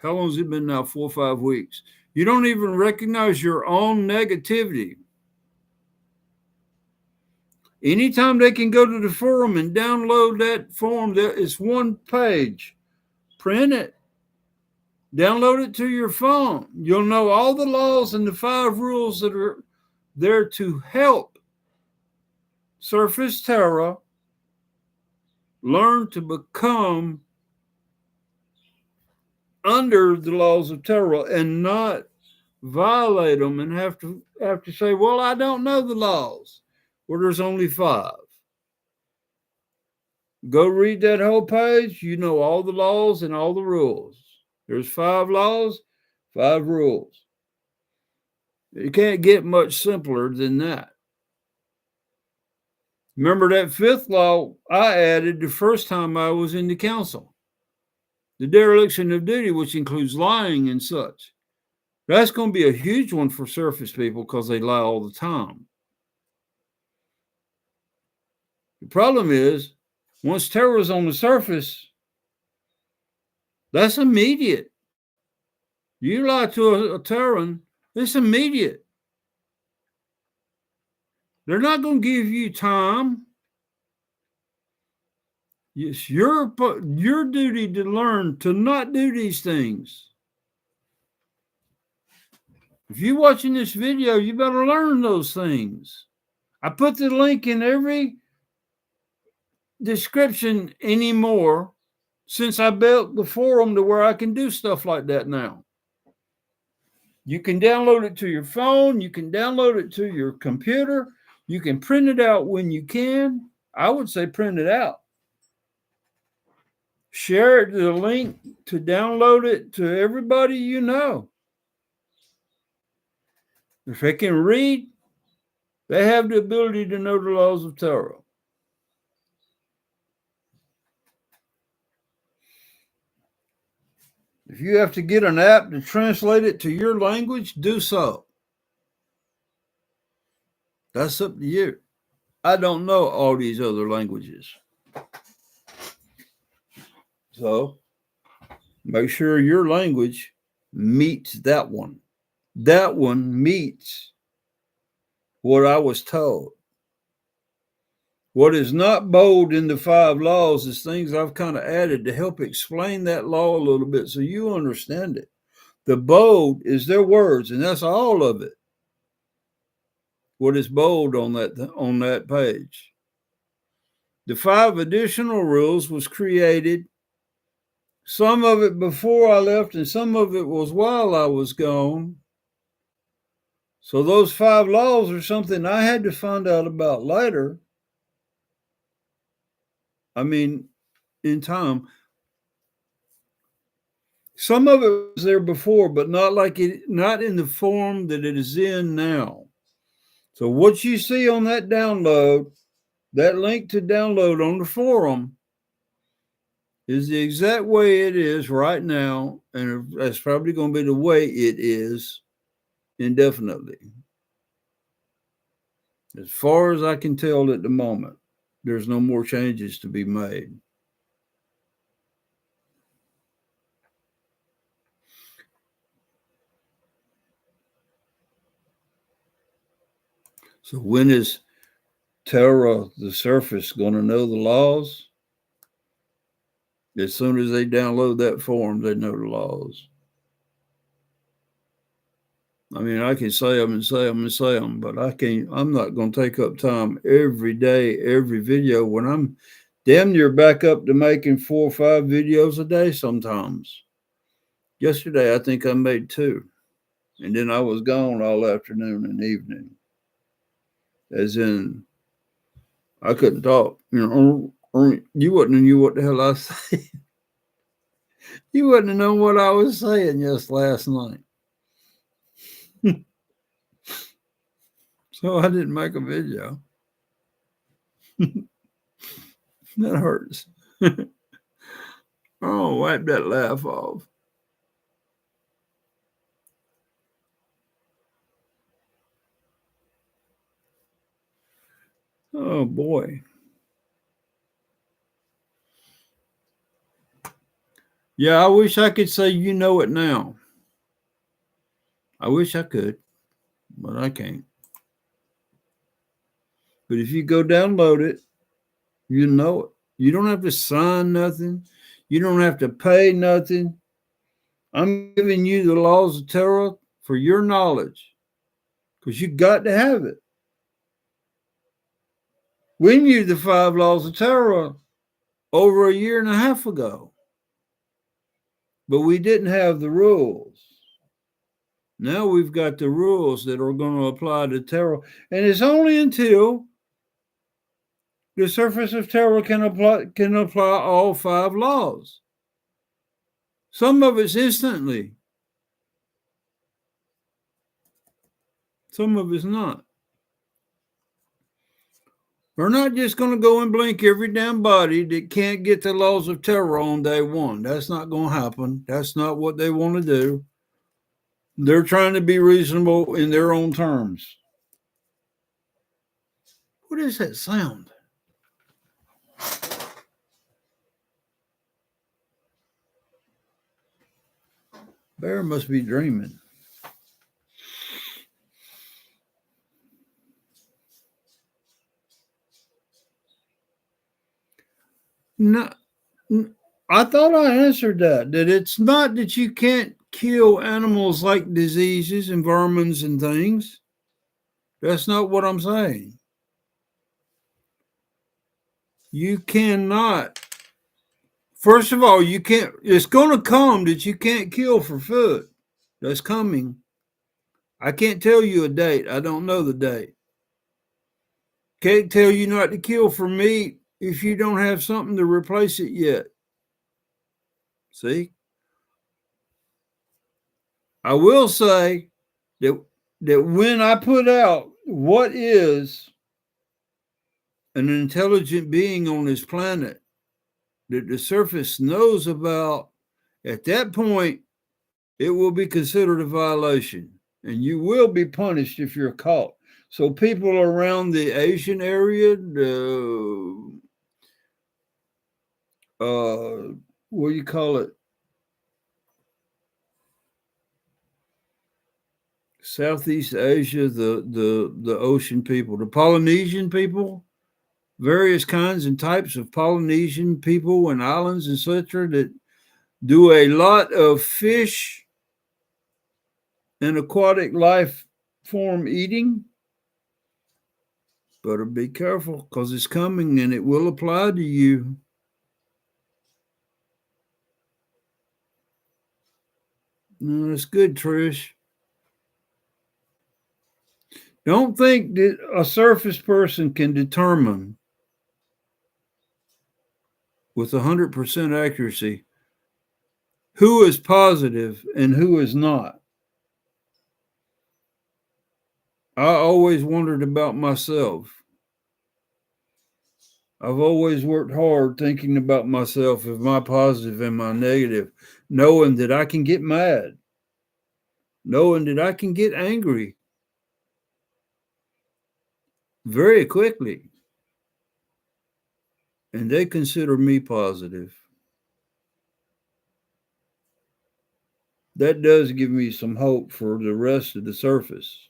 long has it been now? 4 or 5 weeks. You don't even recognize your own negativity. Anytime they can go to the forum and download that form, it's one page. Print it. Download it to your phone. You'll know all the laws and the 5 rules that are there to help Surface Terra learn to become under the laws of Terra and not violate them and have to say, well, I don't know the laws. Well, there's only 5. Go read that whole page. You know all the laws and all the rules. There's 5 laws, 5 rules. You can't get much simpler than that. Remember that 5th law I added the first time I was in the council. The dereliction of duty, which includes lying and such. That's going to be a huge one for surface people because they lie all the time. The problem is, once Terra's on the surface, that's immediate. You lie to a Terran, it's immediate. They're not going to give you time. It's your duty to learn to not do these things. If you're watching this video, you better learn those things. I put the link in every description anymore since I built the forum to where I can do stuff like that now. You can download it to your phone. You can download it to your computer. You can print it out when you can. I would say print it out. Share the link to download it to everybody you know. If they can read, they have the ability to know the laws of Terra. If you have to get an app to translate it to your language, do so. That's up to you. I don't know all these other languages. So make sure your language meets that one. That one meets what I was told. What is not bold in the 5 laws is things I've kind of added to help explain that law a little bit so you understand it. The bold is their words, and that's all of it. What is bold on that page? The 5 additional rules was created, some of it before I left and some of it was while I was gone. So those 5 laws are something I had to find out about later. I mean, in time. Some of it was there before, but not in the form that it is in now. So what you see on that download, that link to download on the forum, is the exact way it is right now, and that's probably going to be the way it is indefinitely. As far as I can tell at the moment, there's no more changes to be made. So when is Terra, the surface, going to know the laws? As soon as they download that form, they know the laws. I mean, I can say them and say them and say them, but I'm not going to take up time every day, every video, when I'm damn near back up to making 4 or 5 videos a day sometimes. Yesterday, I think I made 2. And then I was gone all afternoon and evening. As in, I couldn't talk. You wouldn't know what the hell I was saying. You wouldn't know what I was saying just last night. So I didn't make a video. That hurts. Oh, wipe that laugh off. Oh, boy. Yeah, I wish I could say you know it now. I wish I could, but I can't. But if you go download it, you know it. You don't have to sign nothing. You don't have to pay nothing. I'm giving you the laws of Terra for your knowledge, because you got to have it. We knew the 5 laws of Terra over a year and a half ago, but we didn't have the rules. Now we've got the rules that are going to apply to Terra, and it's only until the surface of Terra can apply all 5 laws. Some of it's instantly, some of it's not. We're not just going to go and blink every damn body that can't get the laws of Terra on day 1. That's not going to happen. That's not what they want to do. They're trying to be reasonable in their own terms. What is that sound? Bear must be dreaming. No, I thought I answered that it's not that you can't kill animals like diseases and vermins and things. That's not what I'm saying. You cannot. First of all, you can't. It's going to come that you can't kill for food. That's coming. I can't tell you a date. I don't know the date. Can't tell you not to kill for meat if you don't have something to replace it yet. See? I will say that when I put out what is an intelligent being on this planet that the surface knows about, at that point, it will be considered a violation and you will be punished if you're caught. So people around the Asian area, what do you call it? Southeast Asia, the ocean people, the Polynesian people, various kinds and types of Polynesian people and islands, etc., that do a lot of fish and aquatic life form eating. Better be careful, because it's coming and it will apply to you. That's good, Trish. Don't think that a surface person can determine with 100% accuracy who is positive and who is not. I always wondered about myself. I've always worked hard thinking about myself, am I positive, am I negative, knowing that I can get mad, knowing that I can get angry very quickly. And they consider me positive. That does give me some hope for the rest of the surface.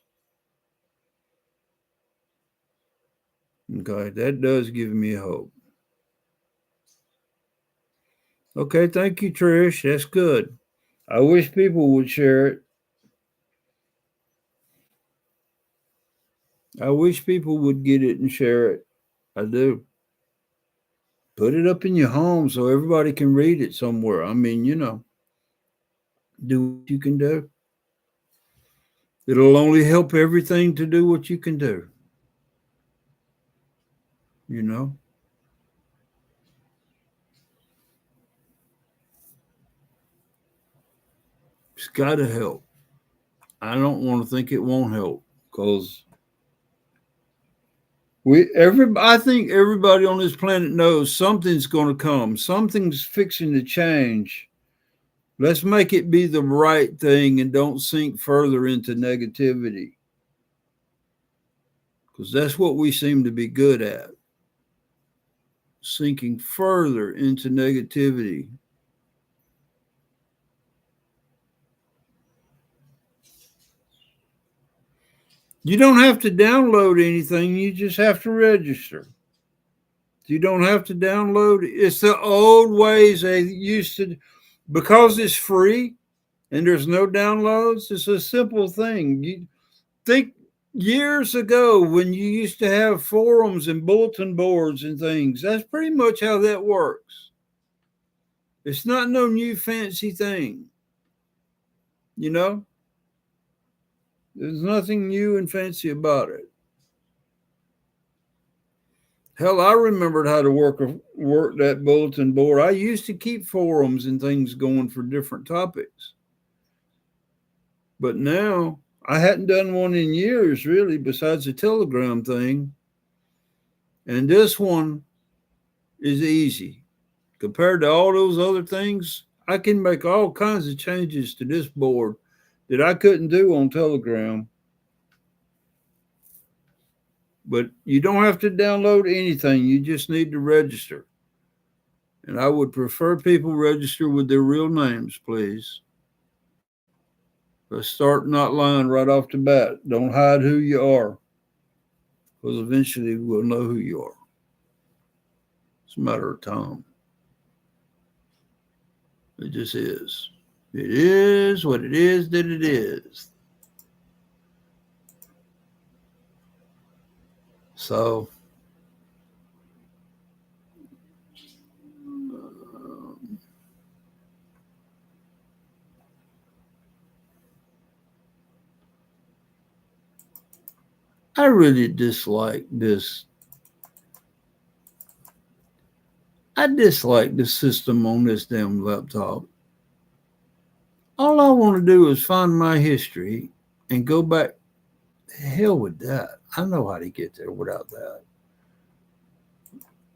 Okay, that does give me hope. Okay, thank you, Trish. That's good. I wish people would share it. I wish people would get it and share it. I do. Put it up in your home so everybody can read it somewhere. I mean, do what you can do. It'll only help everything to do what you can do. You know? It's got to help. I don't want to think it won't help, because I think everybody on this planet knows something's going to come. Something's fixing to change. Let's make it be the right thing and don't sink further into negativity, because that's what we seem to be good at. Sinking further into negativity. You don't have to download anything. You just have to register. You don't have to download it. It's the old ways they used to, because it's free and there's no downloads. It's a simple thing. You think years ago when you used to have forums and bulletin boards and things, that's pretty much how that works. It's not no new fancy thing. There's nothing new and fancy about it. Hell, I remembered how to work that bulletin board. I used to keep forums and things going for different topics. But now I hadn't done one in years, really, besides the Telegram thing. And this one is easy. Compared to all those other things, I can make all kinds of changes to this board that I couldn't do on Telegram. But you don't have to download anything. You just need to register. And I would prefer people register with their real names, please. Let's start not lying right off the bat. Don't hide who you are, because eventually we'll know who you are. It's a matter of time. It just is. It is what it is that it is. So, I really dislike this. I dislike the system on this damn laptop. All I want to do is find my history and go back. The hell with that. I know how to get there without that.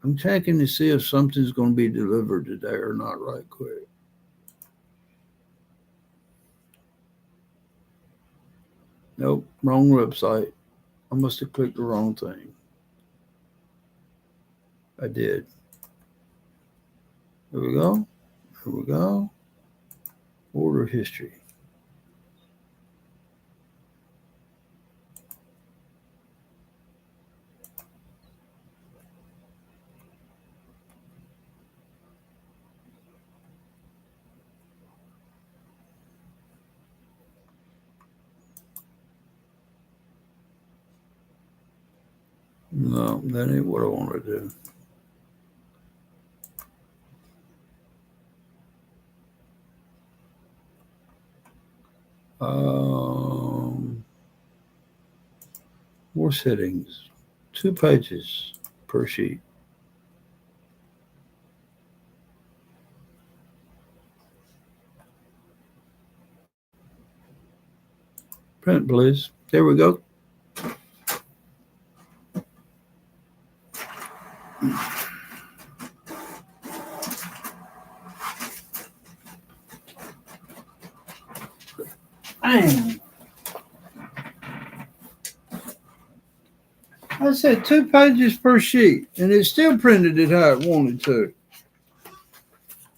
I'm checking to see if something's going to be delivered today or not right quick. Nope, wrong website. I must have clicked the wrong thing. I did. There we go. Here we go. Order history. No, that ain't what I want to do. More settings. 2 pages per sheet. Print, please. There we go. Bang. I said 2 pages per sheet, and it still printed it how it wanted to.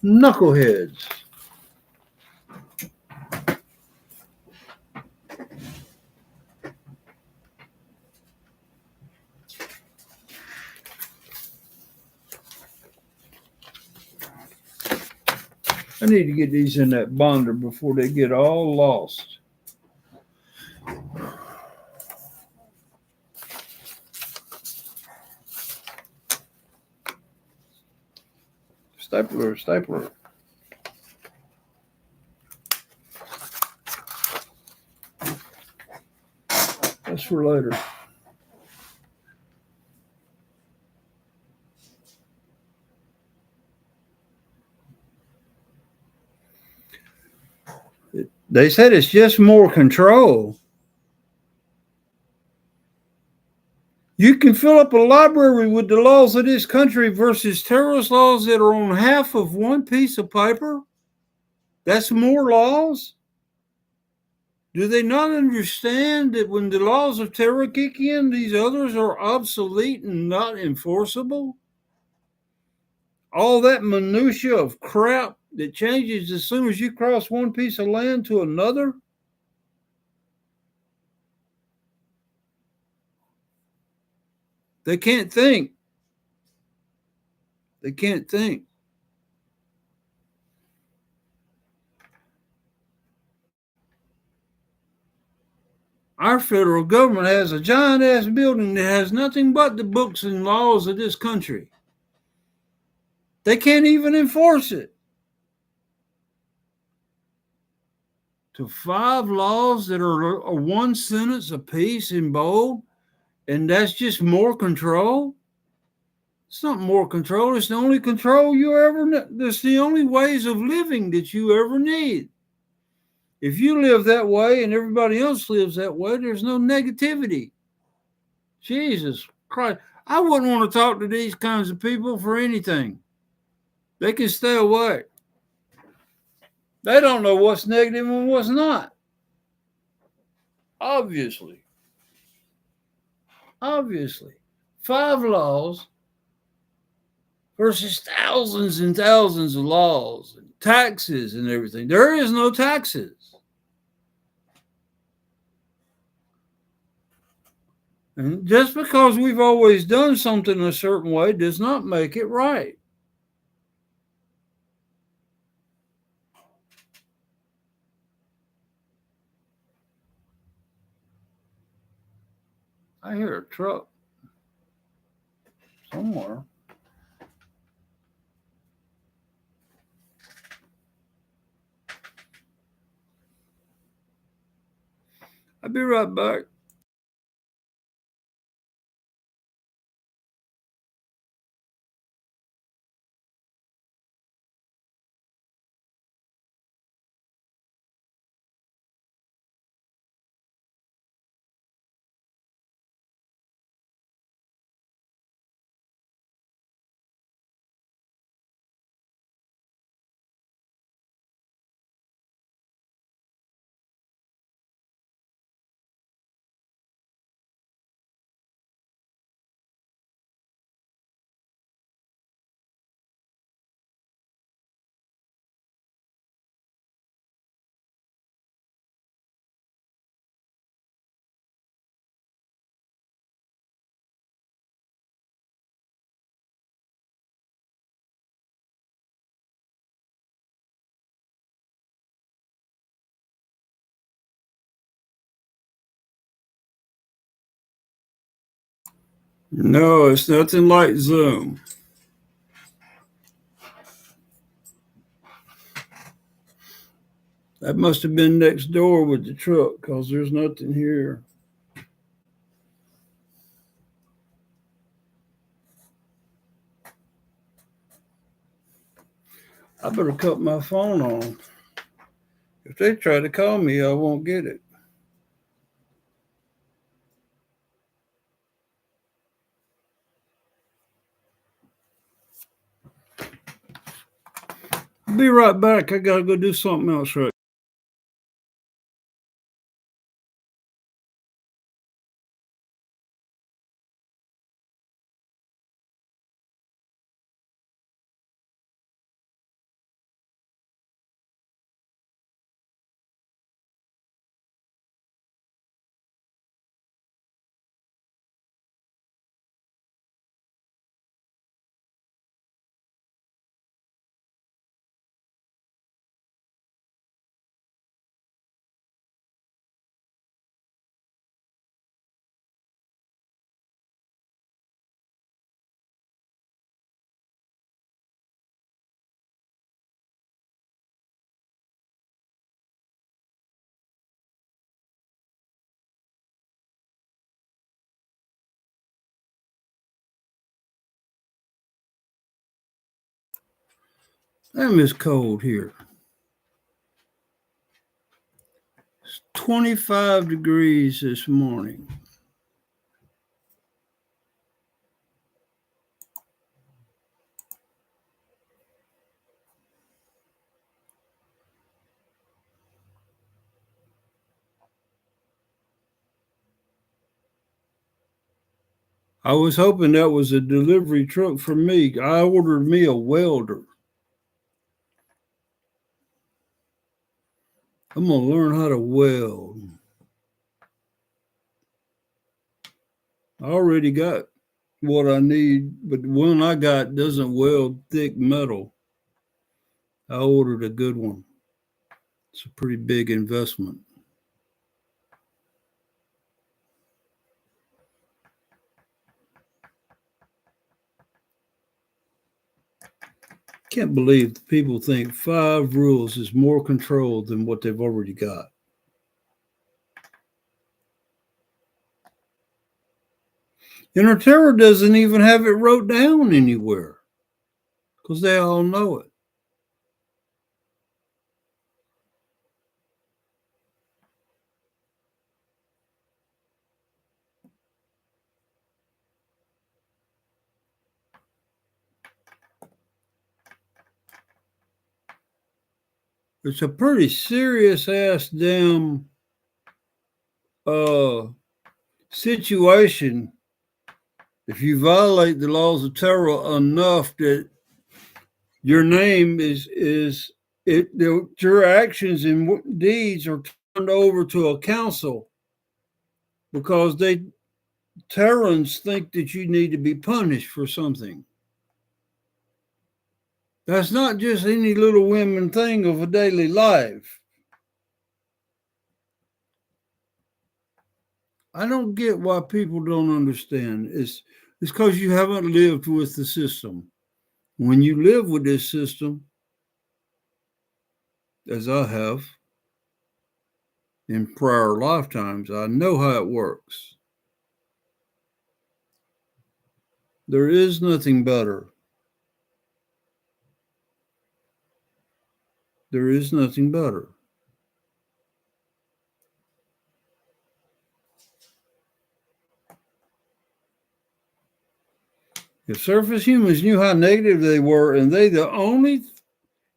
Knuckleheads. I need to get these in that bonder before they get all lost. Stapler, stapler. That's for later. They said it's just more control. You can fill up a library with the laws of this country versus terrorist laws that are on half of one piece of paper. That's more laws. Do they not understand that when the laws of Terra kick in, these others are obsolete and not enforceable? All that minutia of crap that changes as soon as you cross one piece of land to another? They can't think. They can't think. Our federal government has a giant ass building that has nothing but the books and laws of this country. They can't even enforce it. To 5 laws that are a 1 sentence apiece in bold, and that's just more control. It's not more control. It's the only control you ever need. It's the only ways of living that you ever need. If you live that way and everybody else lives that way, there's no negativity. Jesus Christ. I wouldn't want to talk to these kinds of people for anything. They can stay away. They don't know what's negative and what's not. Obviously. 5 laws versus thousands and thousands of laws and taxes and everything. There is no taxes. And just because we've always done something a certain way does not make it right. I hear a truck somewhere. I'll be right back. No, it's nothing like Zoom. That must have been next door with the truck, because there's nothing here. I better cut my phone on. If they try to call me, I won't get it. I'll be right back. I gotta go do something else right. Damn, it's cold here. It's 25 degrees this morning. I was hoping that was a delivery truck for me. I ordered me a welder. I'm going to learn how to weld. I already got what I need, but the one I got doesn't weld thick metal. I ordered a good one. It's a pretty big investment. Can't believe people think 5 rules is more control than what they've already got. Inner Terra doesn't even have it wrote down anywhere because they all know it. It's a pretty serious ass damn situation if you violate the laws of Terra enough that your name is your actions and deeds are turned over to a council because Terrans think that you need to be punished for something. That's not just any little women thing of a daily life. I don't get why people don't understand. It's because you haven't lived with the system. When you live with this system, as I have in prior lifetimes, I know how it works. There is nothing better. There is nothing better. If surface humans knew how negative they were, and they the only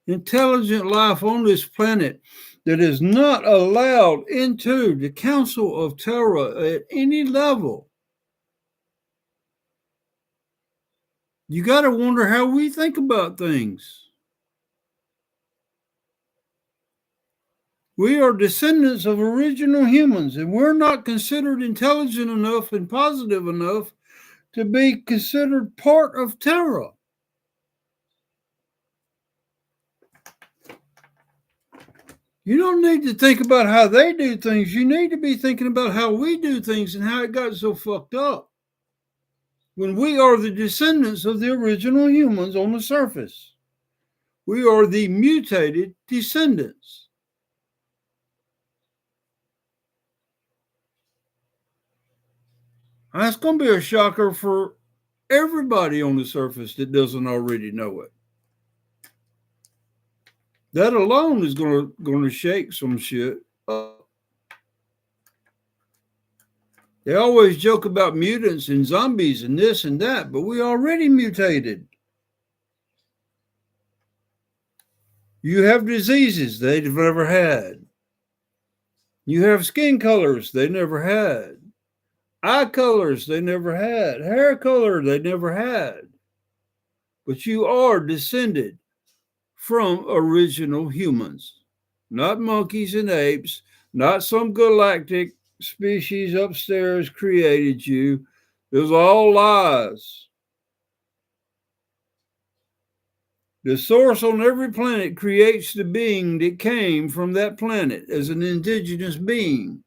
intelligent life on this planet that is not allowed into the Council of Terra at any level, you got to wonder how we think about things. We are descendants of original humans, and we're not considered intelligent enough and positive enough to be considered part of Terra. You don't need to think about how they do things. You need to be thinking about how we do things and how it got so fucked up. when we are the descendants of the original humans on the surface. We are the mutated descendants. That's going to be a shocker for everybody on the surface that doesn't already know it. That alone is going to shake some shit up. They always joke about mutants and zombies and this and that, but we already mutated. You have diseases they've never had. You have skin colors they never had. Eye colors they never had. Hair color they never had. But you are descended from original humans, not monkeys and apes, not some galactic species upstairs created you. Those are all lies. The source on every planet creates the being that came from that planet as an indigenous being.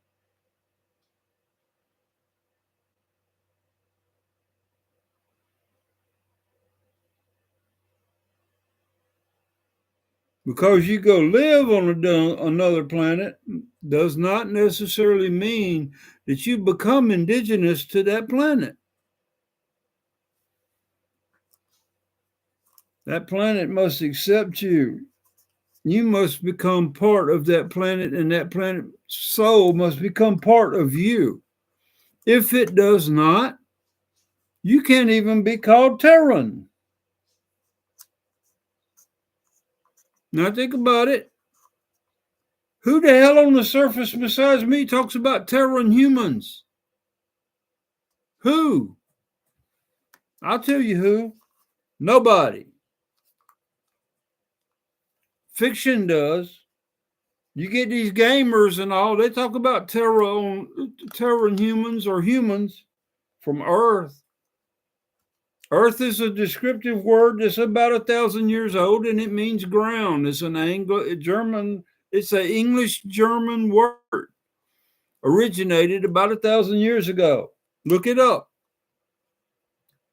Because you go live on another planet does not necessarily mean that you become indigenous to that planet. That planet must accept you. You must become part of that planet, and that planet's soul must become part of you. If it does not, you can't even be called Terran. Now think about it. Who the hell on the surface besides me talks about Terran humans? Who? I'll tell you who. Nobody. Fiction does. You get these gamers and all, they talk about Terran humans or humans from Earth. Earth is a descriptive word that's about 1,000 years old, and it means ground. It's an Anglo-German, it's an English-German word. Originated about 1,000 years ago. Look it up.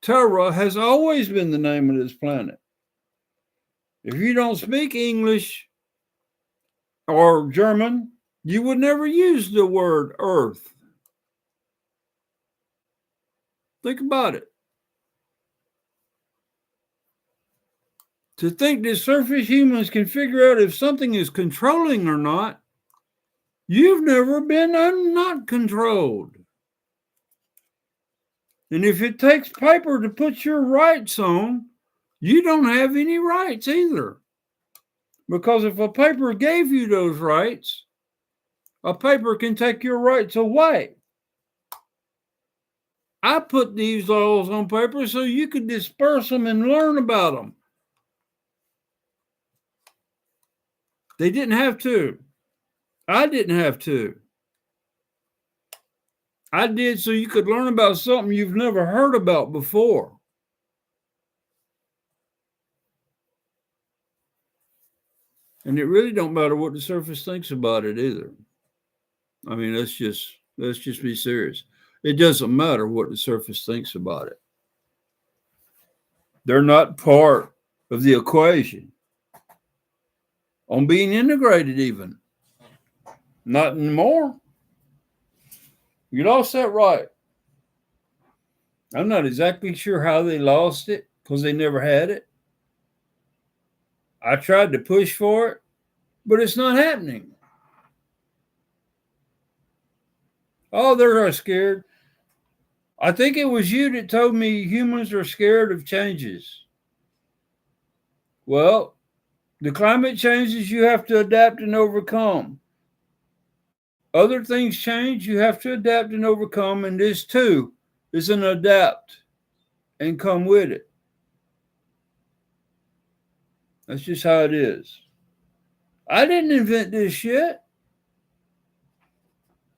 Terra has always been the name of this planet. If you don't speak English or German, you would never use the word Earth. Think about it. To think that surface humans can figure out if something is controlling or not, you've never been not controlled. And if it takes paper to put your rights on, you don't have any rights either. Because if a paper gave you those rights, a paper can take your rights away. I put these laws on paper so you could disperse them and learn about them. They didn't have to. I didn't have to. I did so you could learn about something you've never heard about before. And it really don't matter what the surface thinks about it either. I mean, let's just be serious. It doesn't matter what the surface thinks about it. They're not part of the equation on being integrated even. Not anymore. You lost that right. I'm not exactly sure how they lost it because they never had it. I tried to push for it, but it's not happening. Oh, they're scared. I think it was you that told me humans are scared of changes. Well, the climate changes you have to adapt and overcome. Other things change, you have to adapt and overcome, and this too is an adapt and come with it. That's just how it is. I didn't invent this shit.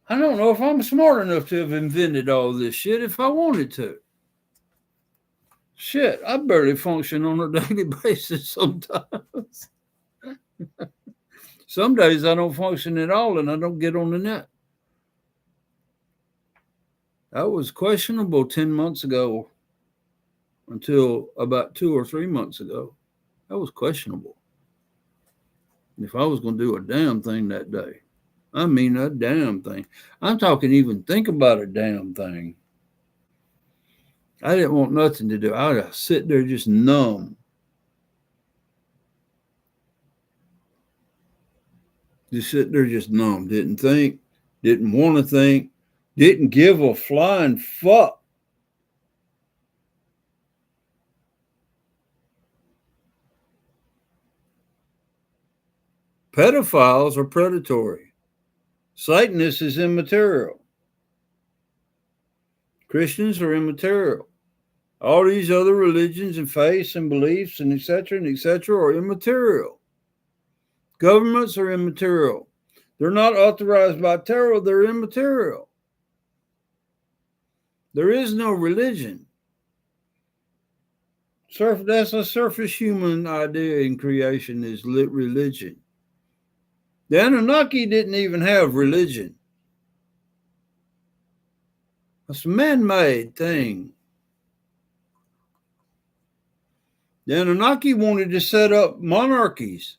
I don't know if I'm smart enough to have invented all this shit if I wanted to. Shit, I barely function on a daily basis sometimes. Some days I don't function at all and I don't get on the net. That was questionable 10 months ago. until about 2 or 3 months ago. That was questionable. If I was going to do a damn thing that day, I mean a damn thing. I'm talking even think about a damn thing. I didn't want nothing to do. I would sit there just numb. Just sit there just numb. Didn't think, didn't want to think, didn't give a flying fuck. Pedophiles are predatory. Satanists is immaterial. Christians are immaterial. All these other religions and faiths and beliefs and etc. are immaterial. Governments are immaterial. They're not authorized by Terra. They're immaterial. There is no religion. That's a surface human idea in creation is religion. The Anunnaki didn't even have religion. It's a man-made thing. The Anunnaki wanted to set up monarchies.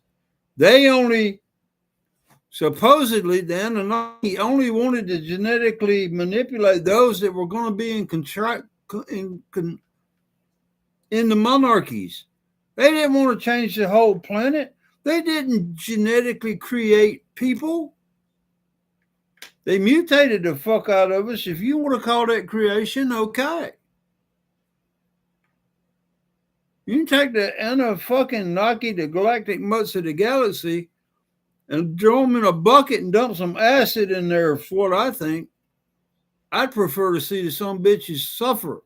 Supposedly, the Anunnaki only wanted to genetically manipulate those that were going to be in the monarchies. They didn't want to change the whole planet. They didn't genetically create people. They mutated the fuck out of us. If you want to call that creation, okay. You can take the Anunnaki, the galactic mutts of the galaxy, and throw them in a bucket and dump some acid in there for what I think. I'd prefer to see the some bitches suffer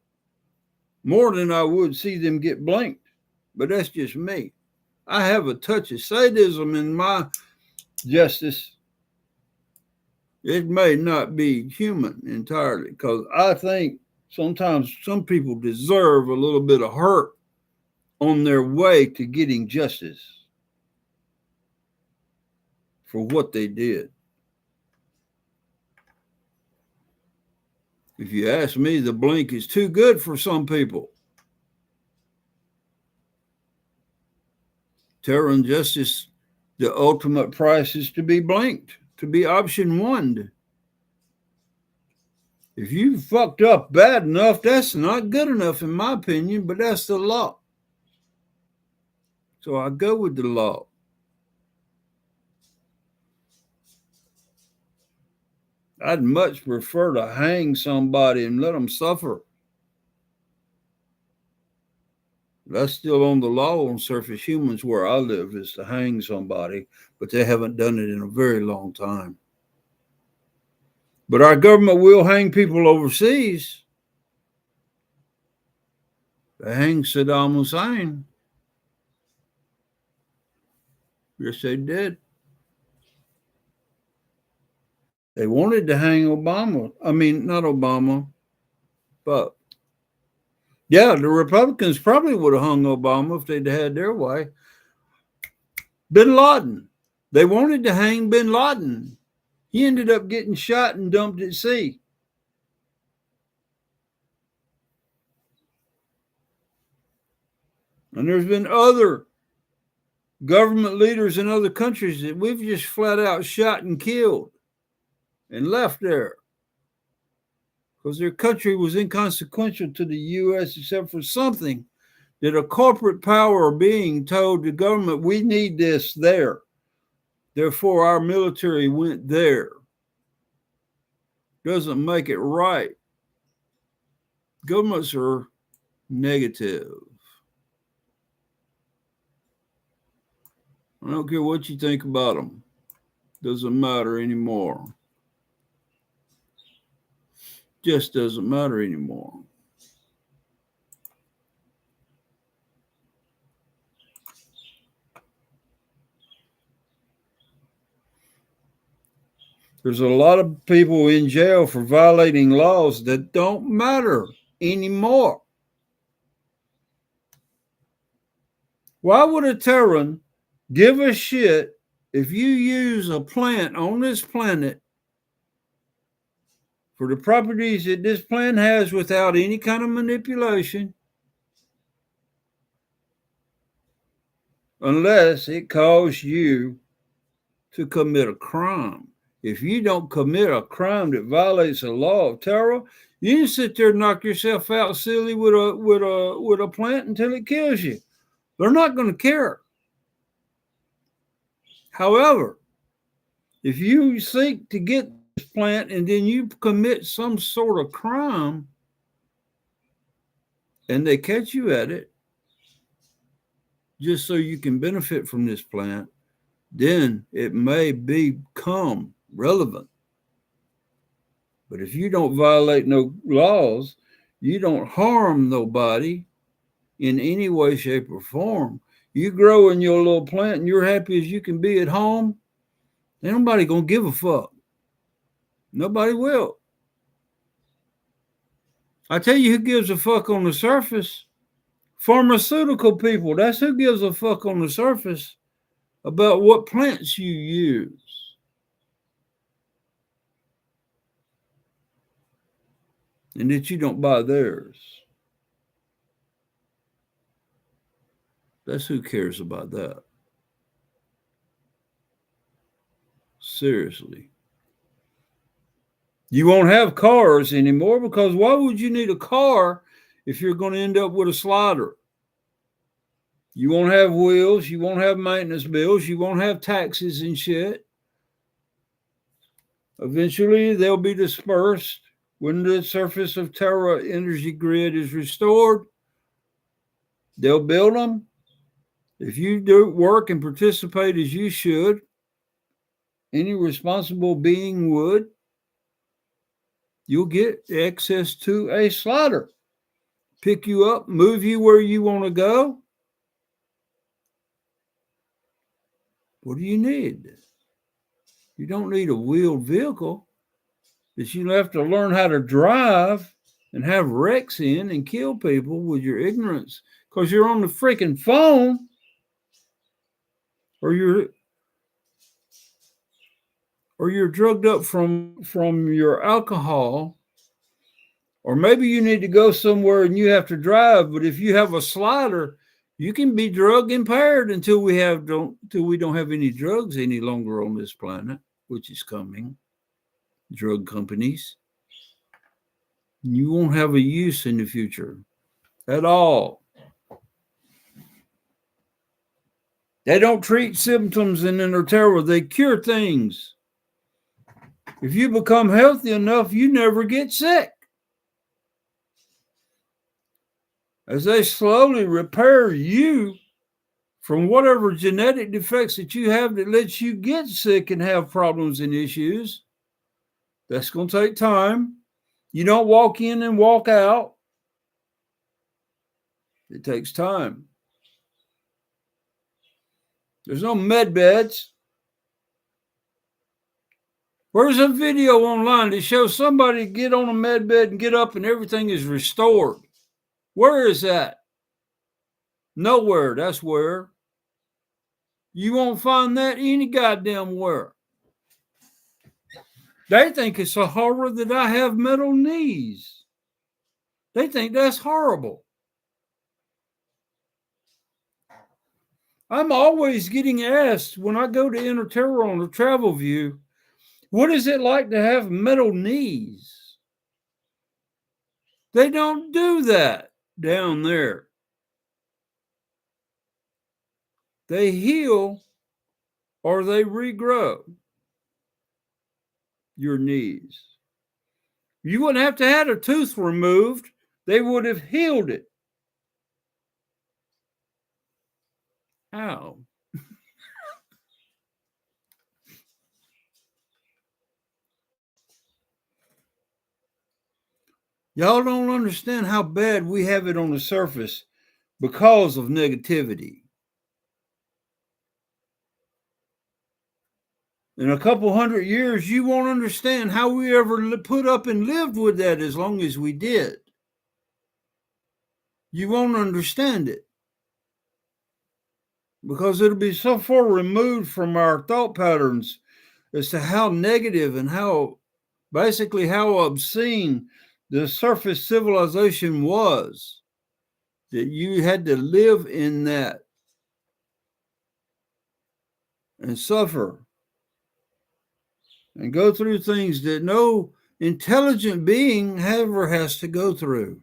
more than I would see them get blinked. But that's just me. I have a touch of sadism in my justice. It may not be human entirely, because I think sometimes some people deserve a little bit of hurt on their way to getting justice for what they did. If you ask me, the blink is too good for some people. Terra and justice, the ultimate price is to be blinked, to be option one. If you fucked up bad enough, that's not good enough in my opinion, but that's the law. So I go with the law. I'd much prefer to hang somebody and let them suffer. That's still on the law on surface humans where I live, is to hang somebody, but they haven't done it in a very long time. But our government will hang people overseas. They hanged Saddam Hussein. Yes, they did. They wanted to hang Obama. I mean, not Obama, but yeah, the Republicans probably would have hung Obama if they'd had their way. Bin Laden. They wanted to hang Bin Laden. He ended up getting shot and dumped at sea. And there's been other government leaders in other countries that we've just flat out shot and killed and left there because their country was inconsequential to the U.S. except for something that a corporate power being told the government, we need this there. Therefore, our military went there. Doesn't make it right. Governments are negative. I don't care what you think about them. Doesn't matter anymore. Just doesn't matter anymore. There's a lot of people in jail for violating laws that don't matter anymore. Why would a Terran give a shit if you use a plant on this planet for the properties that this plant has without any kind of manipulation? unless it caused you to commit a crime. If you don't commit a crime that violates the law of Terra, you can sit there and knock yourself out silly with a plant until it kills you. They're not going to care. However, if you seek to get this plant and then you commit some sort of crime and they catch you at it, just so you can benefit from this plant, then it may become relevant. But if you don't violate no laws, you don't harm nobody in any way, shape, or form. You grow in your little plant and you're happy as you can be at home, ain't nobody gonna give a fuck. Nobody will. I tell you who gives a fuck on the surface. Pharmaceutical people. That's who gives a fuck on the surface about what plants you use. And that you don't buy theirs. That's who cares about that. Seriously. You won't have cars anymore because why would you need a car if you're going to end up with a slider? You won't have wheels. You won't have maintenance bills. You won't have taxes and shit. Eventually, they'll be dispersed when the surface of Terra energy grid is restored. They'll build them. If you do work and participate as you should, any responsible being would, you'll get access to a slider. Pick you up, move you where you want to go. What do you need? You don't need a wheeled vehicle that you have to learn how to drive and have wrecks in and kill people with your ignorance because you're on the freaking phone or you're drugged up from your alcohol, or maybe you need to go somewhere and you have to drive. But if you have a slider, you can be drug impaired until we don't have any drugs any longer on this planet, which is coming. Drug companies. You won't have a use in the future at all. They don't treat symptoms in Inner Terra. They cure things. If you become healthy enough, you never get sick. As they slowly repair you from whatever genetic defects that you have that lets you get sick and have problems and issues, that's going to take time. You don't walk in and walk out. It takes time. There's no med beds. Where's a video online that shows somebody get on a med bed and get up and everything is restored? Where is that? Nowhere. That's where. You won't find that any goddamn where. They think it's a horror that I have metal knees. They think that's horrible. I'm always getting asked when I go to Inner Terra on a travel view, what is it like to have metal knees? They don't do that down there. They heal or they regrow your knees. You wouldn't have to have a tooth removed. They would have healed it. Ow. Y'all don't understand how bad we have it on the surface because of negativity. In a couple hundred years, you won't understand how we ever put up and lived with that as long as we did. You won't understand it because it'll be so far removed from our thought patterns as to how negative and how obscene the surface civilization was, that you had to live in that and suffer and go through things that no intelligent being ever has to go through,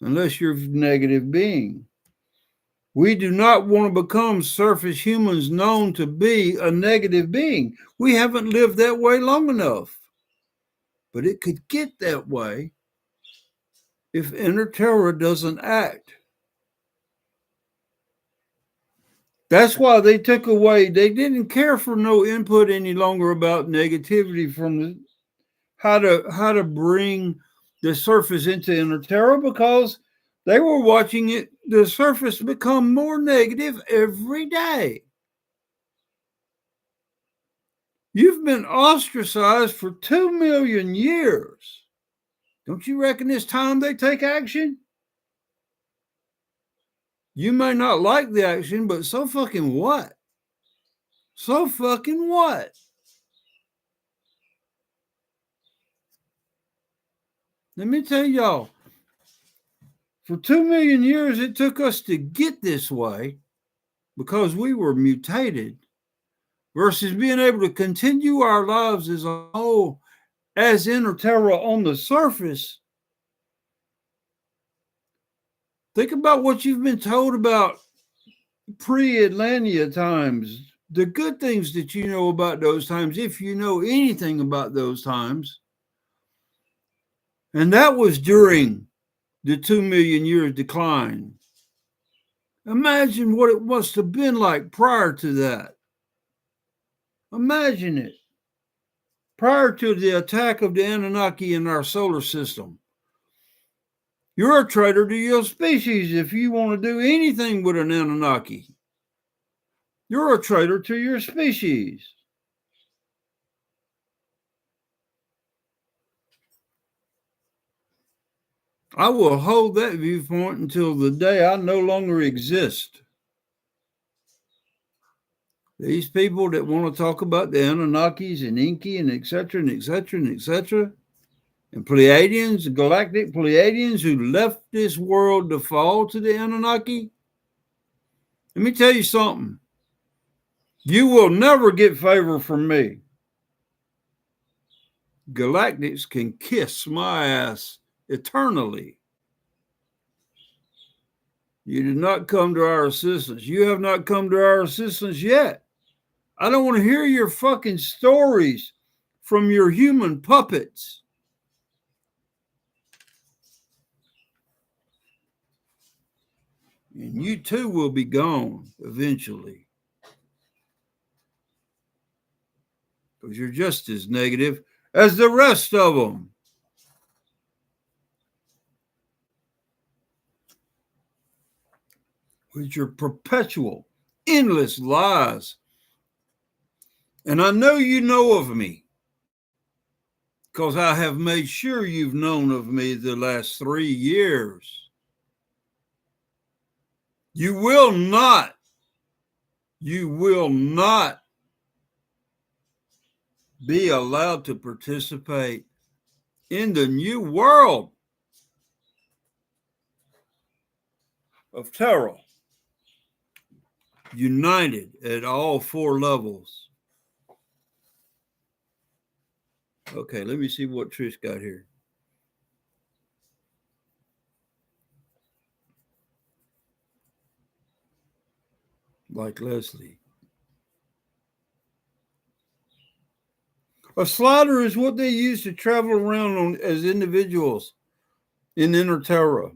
unless you're a negative being. We do not want to become surface humans known to be a negative being. We haven't lived that way long enough. But it could get that way if Inner Terra doesn't act. That's why they took away, they didn't care for no input any longer about negativity from how to bring the surface into Inner Terra, because they were watching it, the surface become more negative every day. You've been ostracized for 2 million years. Don't you reckon it's time they take action? You may not like the action, but so fucking what? So fucking what? Let me tell y'all, for 2 million years, it took us to get this way because we were mutated, versus being able to continue our lives as a whole, as Inner Terra on the surface. Think about what you've been told about pre-Atlantea times, the good things that you know about those times, if you know anything about those times. And that was during the 2 million years decline. Imagine what it must have been like prior to that. Imagine it. Prior to the attack of the Anunnaki in our solar system. You're a traitor to your species if you want to do anything with an Anunnaki. You're a traitor to your species. I will hold that viewpoint until the day I no longer exist. These people that want to talk about the Anunnakis and Inky and etc. and etc. and etc. and Pleiadians, galactic Pleiadians who left this world to fall to the Anunnaki. Let me tell you something. You will never get favor from me. Galactics can kiss my ass eternally. You did not come to our assistance. You have not come to our assistance yet. I don't want to hear your fucking stories from your human puppets. And you too will be gone eventually. Because you're just as negative as the rest of them. With your perpetual, endless lies. And I know you know of me, because I have made sure you've known of me the last 3 years. You will not be allowed to participate in the new world of Terra, united at all 4 levels. Okay, let me see what Trish got here. Like Leslie. A slider is what they use to travel around on as individuals in Inner Terra.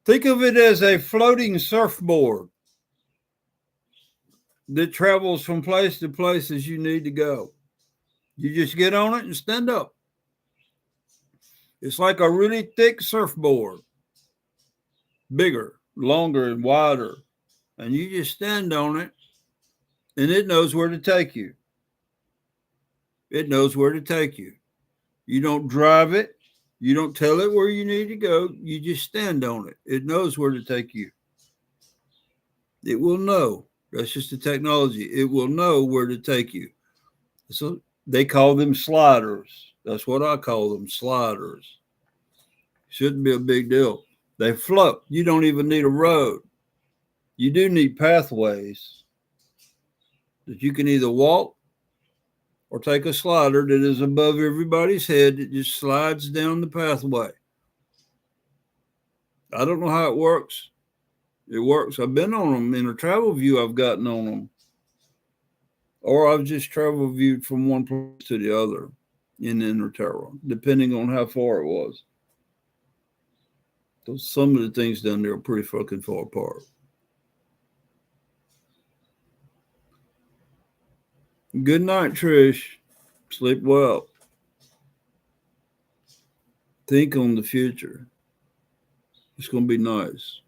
Think of it as a floating surfboard that travels from place to place as you need to go. You just get on it and stand up. It's like a really thick surfboard, bigger, longer, and wider. And you just stand on it, and it knows where to take you. It knows where to take you. You don't drive it. You don't tell it where you need to go. You just stand on it. It knows where to take you. It will know. That's just the technology. It will know where to take you. So they call them sliders. That's what I call them, sliders. Shouldn't be a big deal. They float. You don't even need a road. You do need pathways, that you can either walk or take a slider that is above everybody's head that just slides down the pathway. I don't know how it works. It works. I've been on them in a travel view. I've gotten on them, or I've just travel viewed from one place to the other in Inner Terra, depending on how far it was. So some of the things down there are pretty fucking far apart. Good night, Trish. Sleep well. Think on the future. It's going to be nice.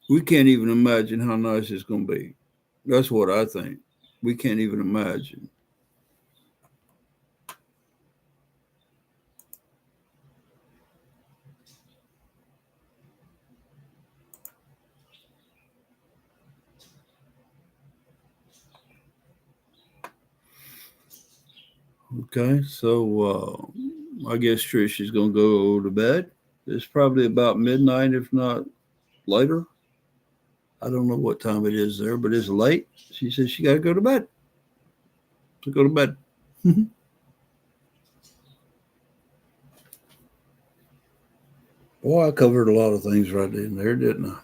We can't even imagine how nice it's going to be. That's what I think. We can't even imagine. Okay, so I guess Trish is going to go to bed. It's probably about midnight, if not later. I don't know what time it is there, but it's late. She says she got to go to bed. So go to bed. Boy, I covered a lot of things right in there, didn't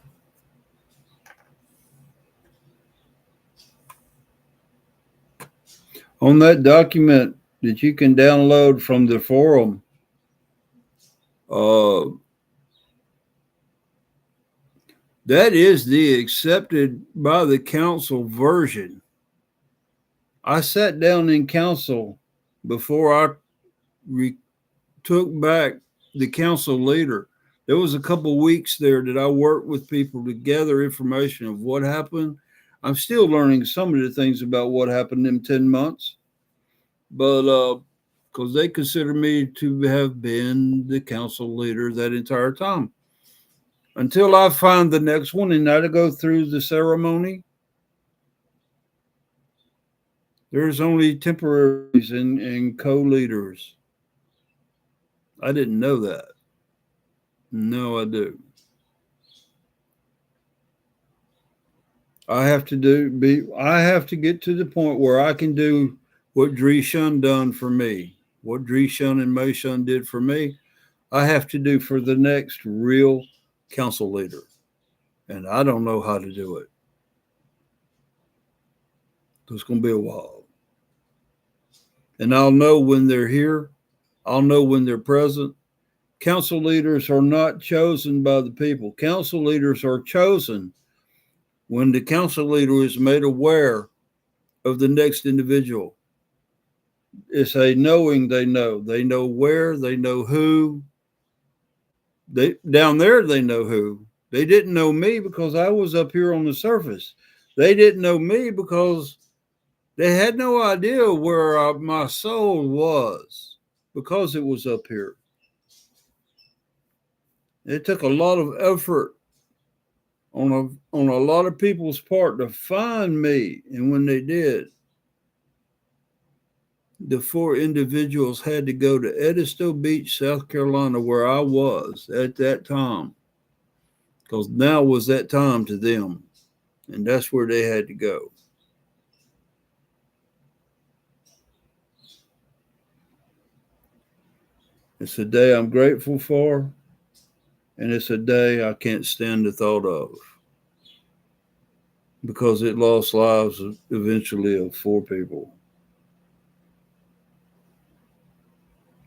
I? On that document that you can download from the forum, that is the accepted by the council version. I sat down in council before I took back the council leader. There was a couple weeks there that I worked with people to gather information of what happened. I'm still learning some of the things about what happened in 10 months, but because they consider me to have been the council leader that entire time. Until I find the next one and now to go through the ceremony, there's only temporaries and co-leaders. I didn't know that. No, I do. I have to get to the point where I can do what Dree Shun done for me, what Dree Shun and Mei Shun did for me. I have to do for the next real council leader. And I don't know how to do it. So it's going to be a while. And I'll know when they're here. I'll know when they're present. Council leaders are not chosen by the people. Council leaders are chosen when the council leader is made aware of the next individual. It's a knowing they know. They know where, they know who. Down there, they know who. They didn't know me because I was up here on the surface. They didn't know me because they had no idea where my soul was because it was up here. It took a lot of effort on a lot of people's part to find me. And when they did, the 4 individuals had to go to Edisto Beach, South Carolina, where I was at that time. Because now was that time to them. And that's where they had to go. It's a day I'm grateful for. And it's a day I can't stand the thought of. Because it lost lives eventually of 4 people.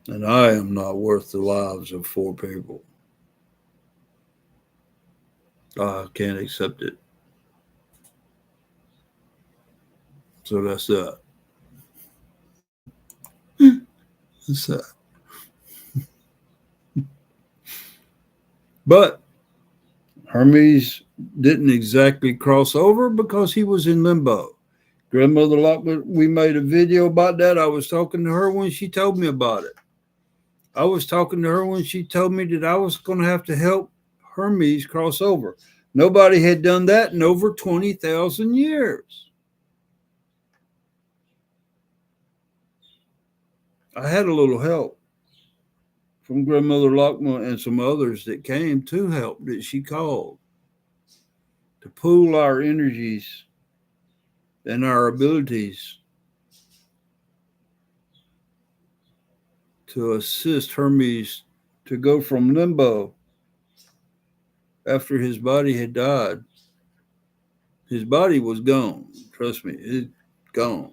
And I am not worth the lives of 4 people. I can't accept it. So that's that. That's that. But Hermes didn't exactly cross over because he was in limbo. Grandmother Lockwood, we made a video about that. I was talking to her when she told me about it. I was talking to her when she told me that I was going to have to help Hermes cross over. Nobody had done that in over 20,000 years. I had a little help from Grandmother Lockwood and some others that came to help that she called to pool our energies and our abilities to assist Hermes to go from limbo after his body had died. His body was gone. Trust me, it's gone.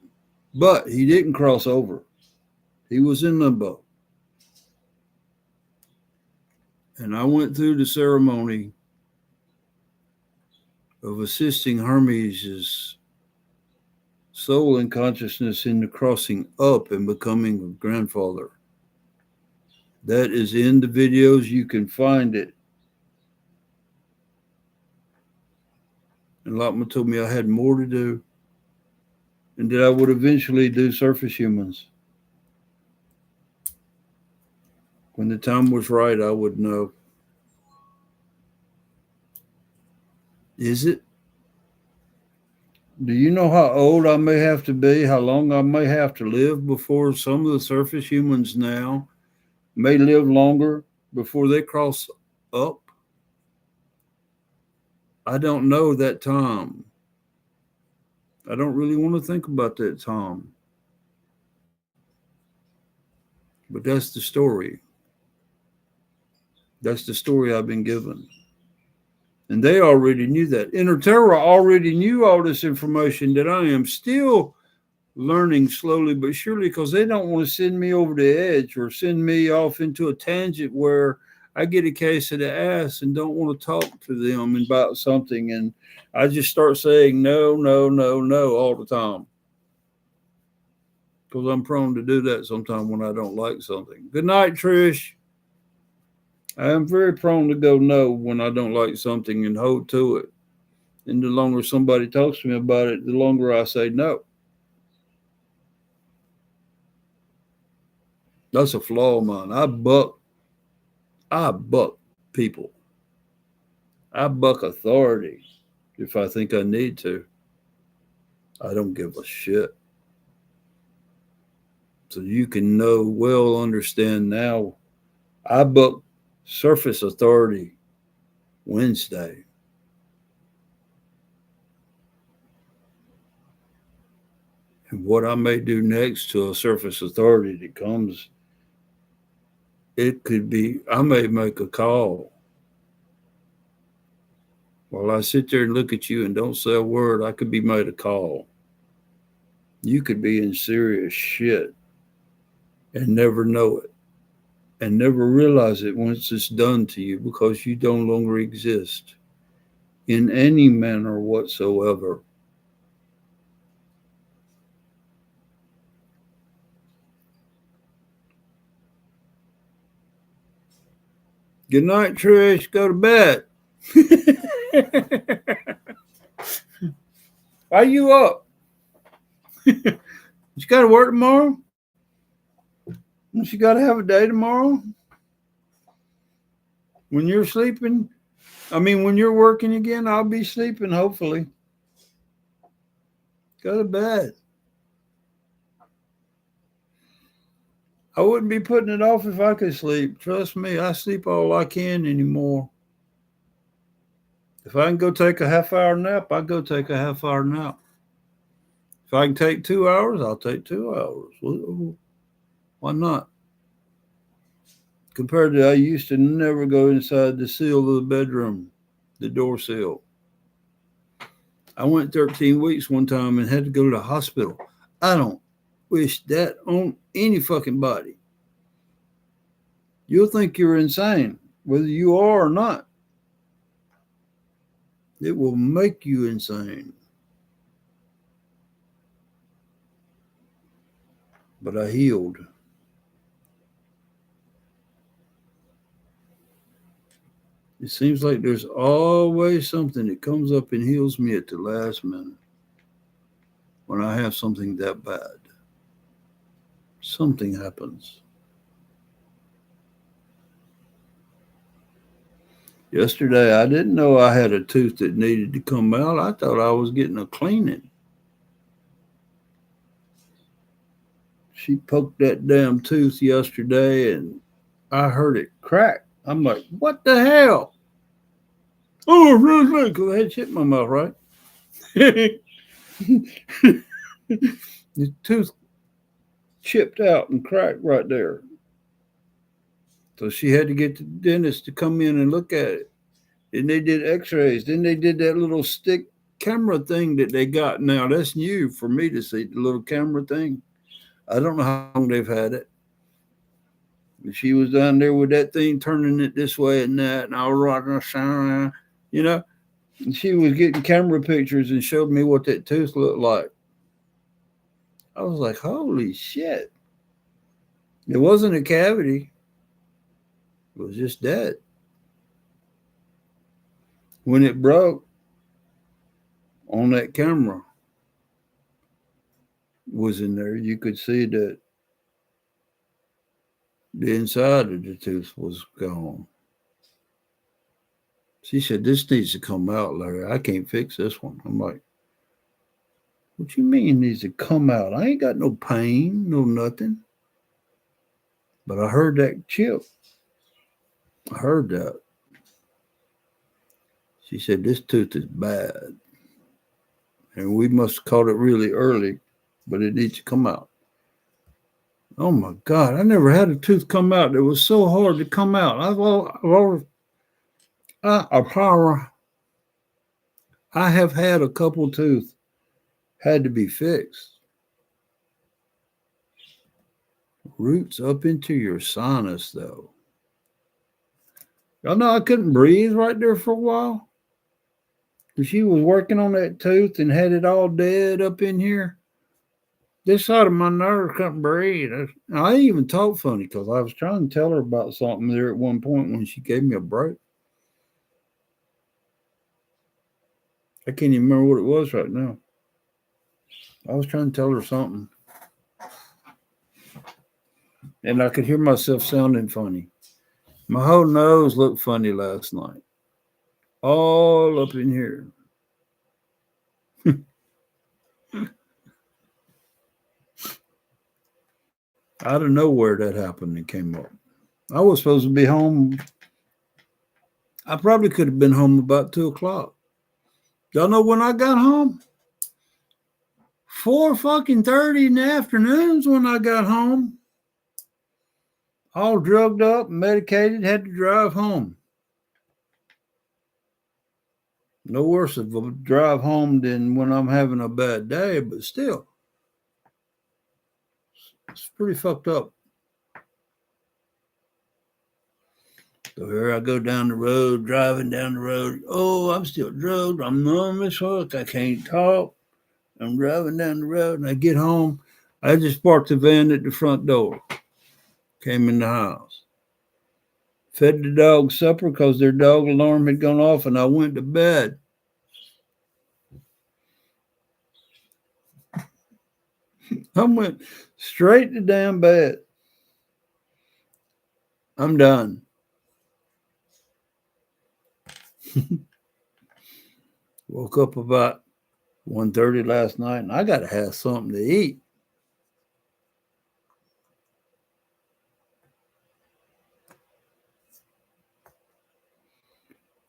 But he didn't cross over. He was in limbo. And I went through the ceremony of assisting Hermes' soul and consciousness in the crossing up and becoming a grandfather. That is in the videos. You can find it. And Lotman told me I had more to do and that I would eventually do surface humans. When the time was right, I would know. Is it? Do you know how old I may have to be, how long I may have to live before some of the surface humans now may live longer before they cross up? I don't know that time. I don't really want to think about that time. But that's the story. That's the story I've been given. And they already knew that. Inner Terra already knew all this information that I am still learning slowly but surely, because they don't want to send me over the edge or send me off into a tangent where I get a case of the ass and don't want to talk to them about something. And I just start saying no, no, no, no all the time. Because I'm prone to do that sometimes when I don't like something. Good night, Trish. I am very prone to go no when I don't like something and hold to it. And the longer somebody talks to me about it, the longer I say no. That's a flaw of mine. I buck people. I buck authority if I think I need to. I don't give a shit. So you can understand now. I buck surface authority Wednesday. And what I may do next to a surface authority that comes, it could be, I may make a call. While I sit there and look at you and don't say a word, I could be made a call. You could be in serious shit and never know it and never realize it once it's done to you, because you no longer exist in any manner whatsoever. Good night, Trish. Go to bed. Why are you up? You got to work tomorrow? Don't you got to have a day tomorrow? When you're sleeping, when you're working again, I'll be sleeping, hopefully. Go to bed. I wouldn't be putting it off if I could sleep. Trust me, I sleep all I can anymore. If I can go take a half-hour nap, I go take a half-hour nap. If I can take 2 hours, I'll take 2 hours. Why not? Compared to I used to never go inside the seal of the bedroom, the door seal. I went 13 weeks one time and had to go to the hospital. I don't wish that on any fucking body. You'll think you're insane, whether you are or not. It will make you insane. But I healed. It seems like there's always something that comes up and heals me at the last minute when I have something that bad. Something happens. Yesterday, I didn't know I had a tooth that needed to come out. I thought I was getting a cleaning. She poked that damn tooth yesterday and I heard it crack. I'm like, what the hell? Oh, really? Because I had shit in my mouth, right? The tooth chipped out and cracked right there. So she had to get the dentist to come in and look at it. And they did x-rays. Then they did that little stick camera thing that they got now. That's new for me to see, the little camera thing. I don't know how long they've had it. She was down there with that thing, turning it this way and that, and I was rocking, you know. And she was getting camera pictures and showed me what that tooth looked like. I was like, holy shit. It wasn't a cavity. It was just dead. When it broke on that camera was in there, you could see that the inside of the tooth was gone. She said, this needs to come out, Larry. I can't fix this one. I'm like, what you mean needs to come out? I ain't got no pain, no nothing. But I heard that chip. I heard that. She said, this tooth is bad. And we must have caught it really early, but it needs to come out. Oh my God, I never had a tooth come out. It was so hard to come out. I have had a couple tooth had to be fixed. Roots up into your sinus, though. Y'all know I couldn't breathe right there for a while. She was working on that tooth and had it all dead up in here. This side of my nerve couldn't breathe. I didn't even talk funny because I was trying to tell her about something there at one point when she gave me a break. I can't even remember what it was right now. I was trying to tell her something. And I could hear myself sounding funny. My whole nose looked funny last night. All up in here. Out of nowhere that happened and came up. I was supposed to be home. I probably could have been home about 2 o'clock. Y'all know when I got home? 4:30 in the afternoons when I got home. All drugged up, medicated, had to drive home. No worse of a drive home than when I'm having a bad day, but still. It's pretty fucked up. So here I go down the road, driving down the road. Oh, I'm still drugged. I'm numb as fuck. I can't talk. I'm driving down the road, and I get home. I just parked the van at the front door. Came in the house. Fed the dog supper because their dog alarm had gone off, and I went to bed. I went straight to damn bed. I'm done. Woke up about 1:30 last night, and I got to have something to eat.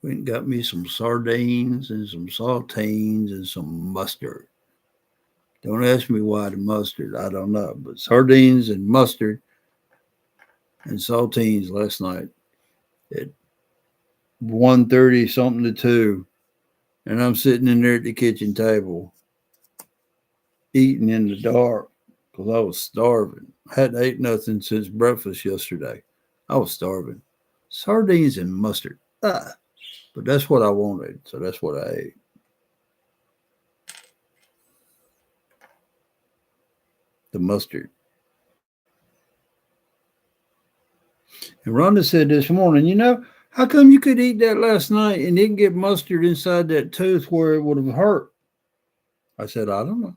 Went and got me some sardines and some saltines and some mustard. Don't ask me why the mustard. I don't know. But sardines and mustard and saltines last night at 1:30 something to 2. And I'm sitting in there at the kitchen table eating in the dark because I was starving. I hadn't ate nothing since breakfast yesterday. I was starving. Sardines and mustard. But that's what I wanted, so that's what I ate. The mustard. And Rhonda said this morning, how come you could eat that last night and didn't get mustard inside that tooth where it would have hurt? I said, I don't know.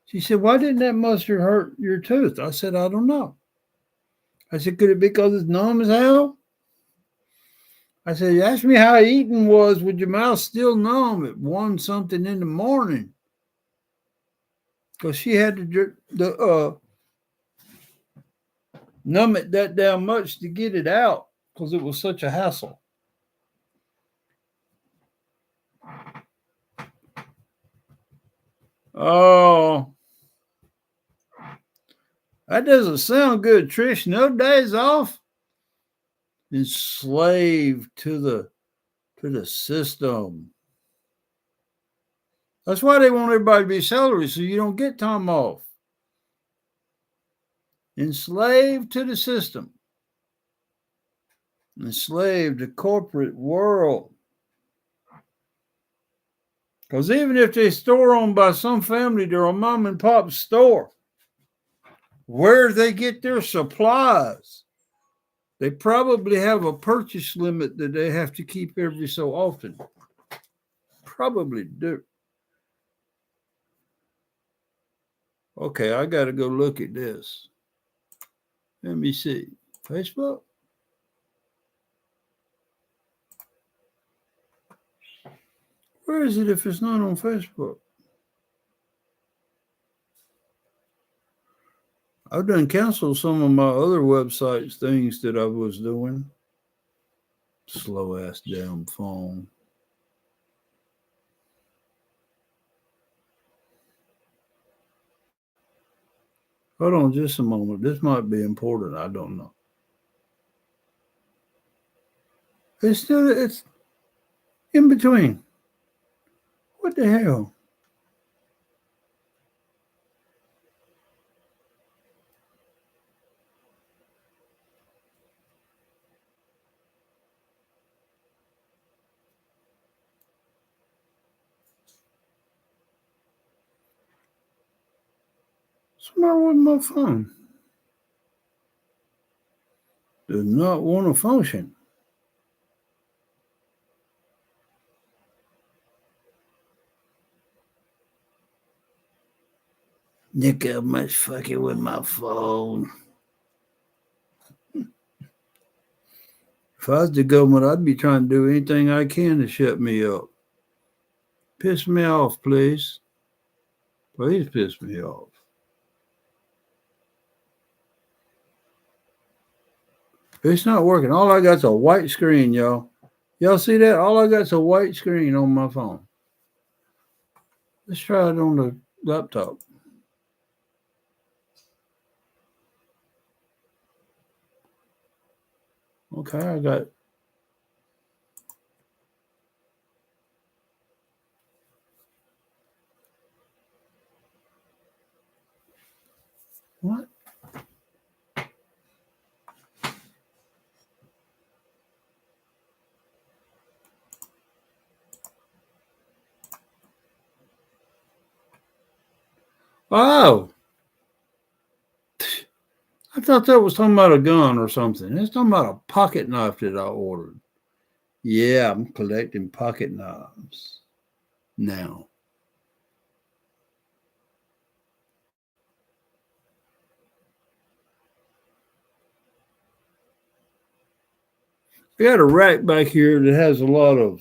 She said, why didn't that mustard hurt your tooth? I said, I don't know. I said, could it be because it's numb as hell? I said, you asked me how eating was with your mouth still numb at 1 something in the morning. Because she had to numb it that damn much to get it out because it was such a hassle. Oh, that doesn't sound good, Trish. No days off. Enslaved to the system. That's why they want everybody to be salary, so you don't get time off. Enslaved to the system. Enslaved to corporate world. Because even if they're store owned by some family, they're a mom and pop store. Where they get their supplies? They probably have a purchase limit that they have to keep every so often. Probably do. Okay, I got to go look at this. Let me see. Facebook? Where is it if it's not on Facebook? I've done canceled some of my other websites, things that I was doing. Slow ass damn phone. Hold on just a moment. This might be important. I don't know. It's in between. What the hell? What's the matter with my phone? Does not want to function. Look how much fucking with my phone. If I was the government, I'd be trying to do anything I can to shut me up. Piss me off, please. Please piss me off. It's not working. All I got's a white screen, y'all. Y'all see that? All I got's a white screen on my phone. Let's try it on the laptop. Okay, I got. What? Oh! I thought that was talking about a gun or something. It's talking about a pocket knife that I ordered. Yeah, I'm collecting pocket knives now. I got a rack back here that has a lot of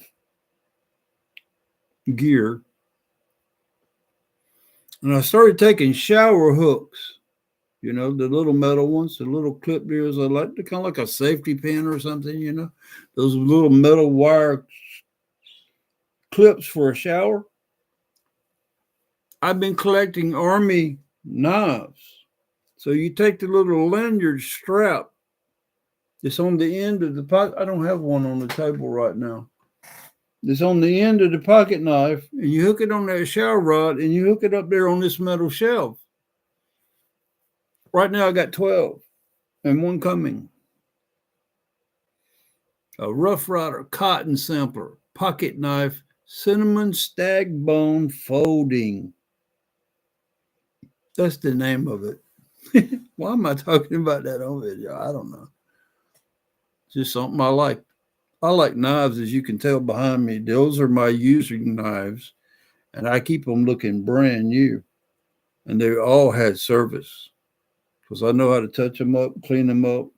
gear. And I started taking shower hooks, the little metal ones, the little clip deals. I like, they're kind of like a safety pin or something, those little metal wire clips for a shower. I've been collecting army knives. So you take the little lanyard strap. It's on the end of the pocket. I don't have one on the table right now. It's on the end of the pocket knife, and you hook it on that shower rod, and you hook it up there on this metal shelf. Right now, I got 12, and one coming. A Rough Rider cotton sampler, pocket knife, cinnamon stag bone folding. That's the name of it. Why am I talking about that on video? I don't know. Just something I like. I like knives, as you can tell behind me. Those are my using knives, and I keep them looking brand new. And they all had service because I know how to touch them up, clean them up,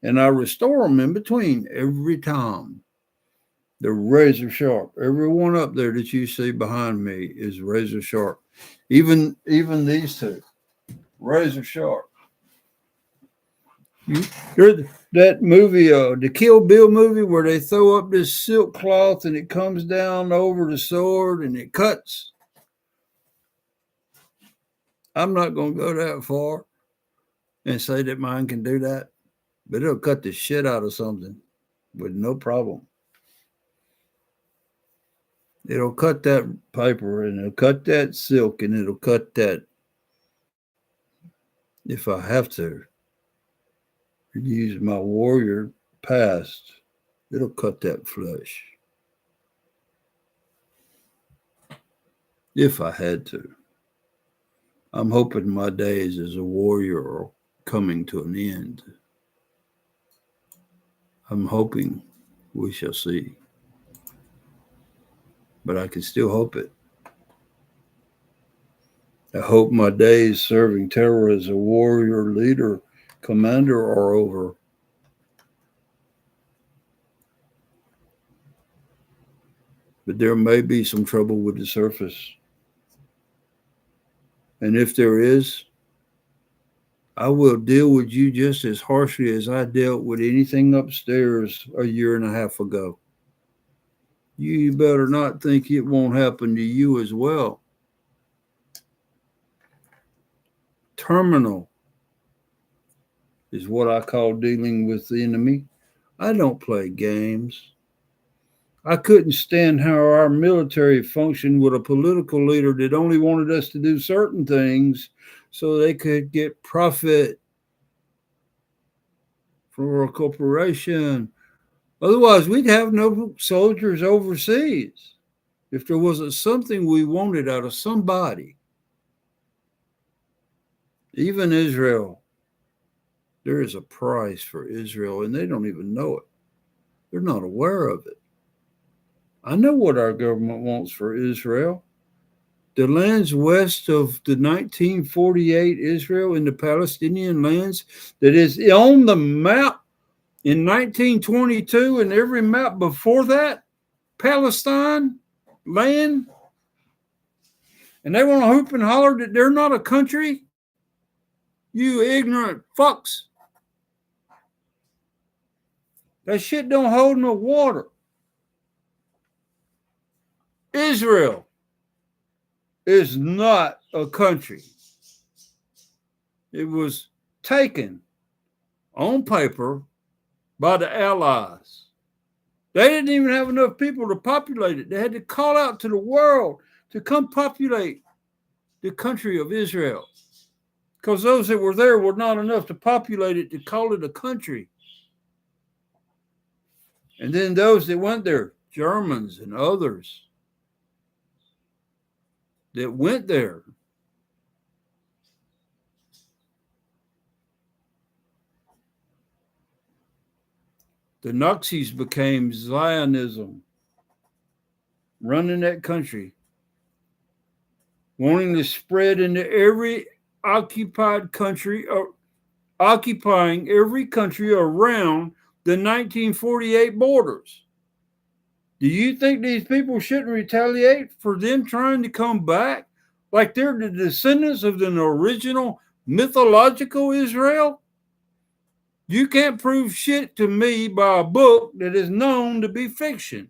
and I restore them in between every time. They're razor sharp. Every one up there that you see behind me is razor sharp. Even these two, razor sharp. That movie, the Kill Bill movie, where they throw up this silk cloth and it comes down over the sword and it cuts. I'm not going to go that far and say that mine can do that, but it'll cut the shit out of something with no problem. It'll cut that paper and it'll cut that silk and it'll cut that, if I have to use my warrior past, it'll cut that flesh. If I had to. I'm hoping my days as a warrior are coming to an end. I'm hoping, we shall see. But I can still hope it. I hope my days serving Terra as a warrior leader, commander are over. But there may be some trouble with the surface. And if there is, I will deal with you just as harshly as I dealt with anything upstairs a year and a half ago. You better not think it won't happen to you as well. Terminal is what I call dealing with the enemy. I don't play games. I couldn't stand how our military functioned with a political leader that only wanted us to do certain things so they could get profit for a corporation. Otherwise, we'd have no soldiers overseas if there wasn't something we wanted out of somebody. Even Israel, there is a price for Israel, and they don't even know it. They're not aware of it. I know what our government wants for Israel. The lands west of the 1948 Israel in the Palestinian lands that is on the map in 1922 and every map before that, Palestine land, and they want to hoop and holler that they're not a country? You ignorant fucks. That shit don't hold no water. Israel is not a country. It was taken on paper by the Allies. They didn't even have enough people to populate it. They had to call out to the world to come populate the country of Israel, because those that were there were not enough to populate it to call it a country. And then those that went there, Germans and others that went there, the Nazis became Zionism, running that country, wanting to spread into every occupied country, or occupying every country around the 1948 borders. Do you think these people shouldn't retaliate for them trying to come back like they're the descendants of the original mythological Israel? You can't prove shit to me by a book that is known to be fiction.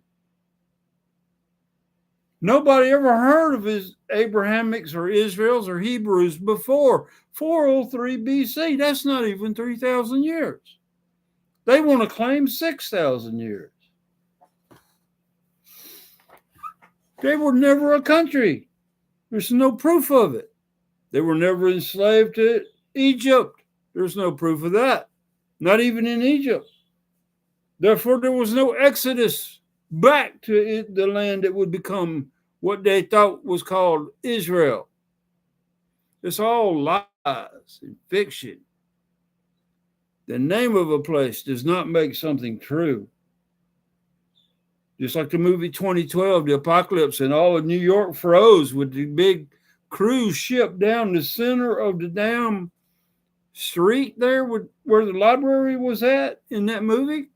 Nobody ever heard of his Abrahamics or Israels or Hebrews before 403 BC. That's not even 3,000 years. They want to claim 6,000 years. They were never a country. There's no proof of it. They were never enslaved to Egypt. There's no proof of that. Not even in Egypt. Therefore, there was no exodus back to the land that would become what they thought was called Israel. It's all lies and fiction. The name of a place does not make something true. Just like the movie 2012, The Apocalypse, and all of New York froze with the big cruise ship down the center of the damn street there where the library was at in that movie.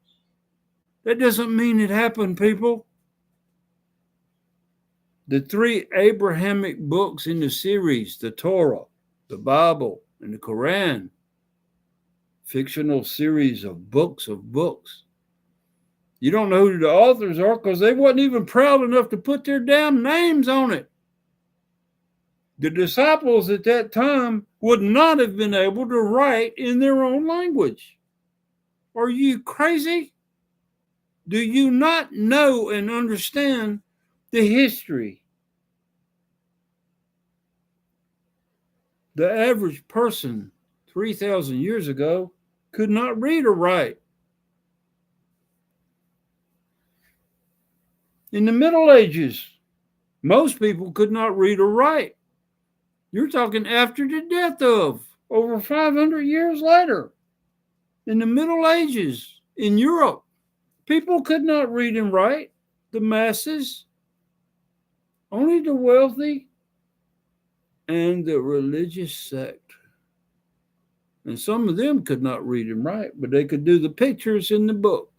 That doesn't mean it happened, people. The 3 Abrahamic books in the series, the Torah, the Bible, and the Quran, fictional series of books. You don't know who the authors are because they wasn't even proud enough to put their damn names on it. The disciples at that time would not have been able to write in their own language. Are you crazy? Do you not know and understand the history? The average person 3,000 years ago could not read or write. In the Middle Ages, most people could not read or write. You're talking after the death of, over 500 years later. In the Middle Ages, in Europe, people could not read and write. The masses, only the wealthy and the religious sect. And some of them could not read and write, but they could do the pictures in the book.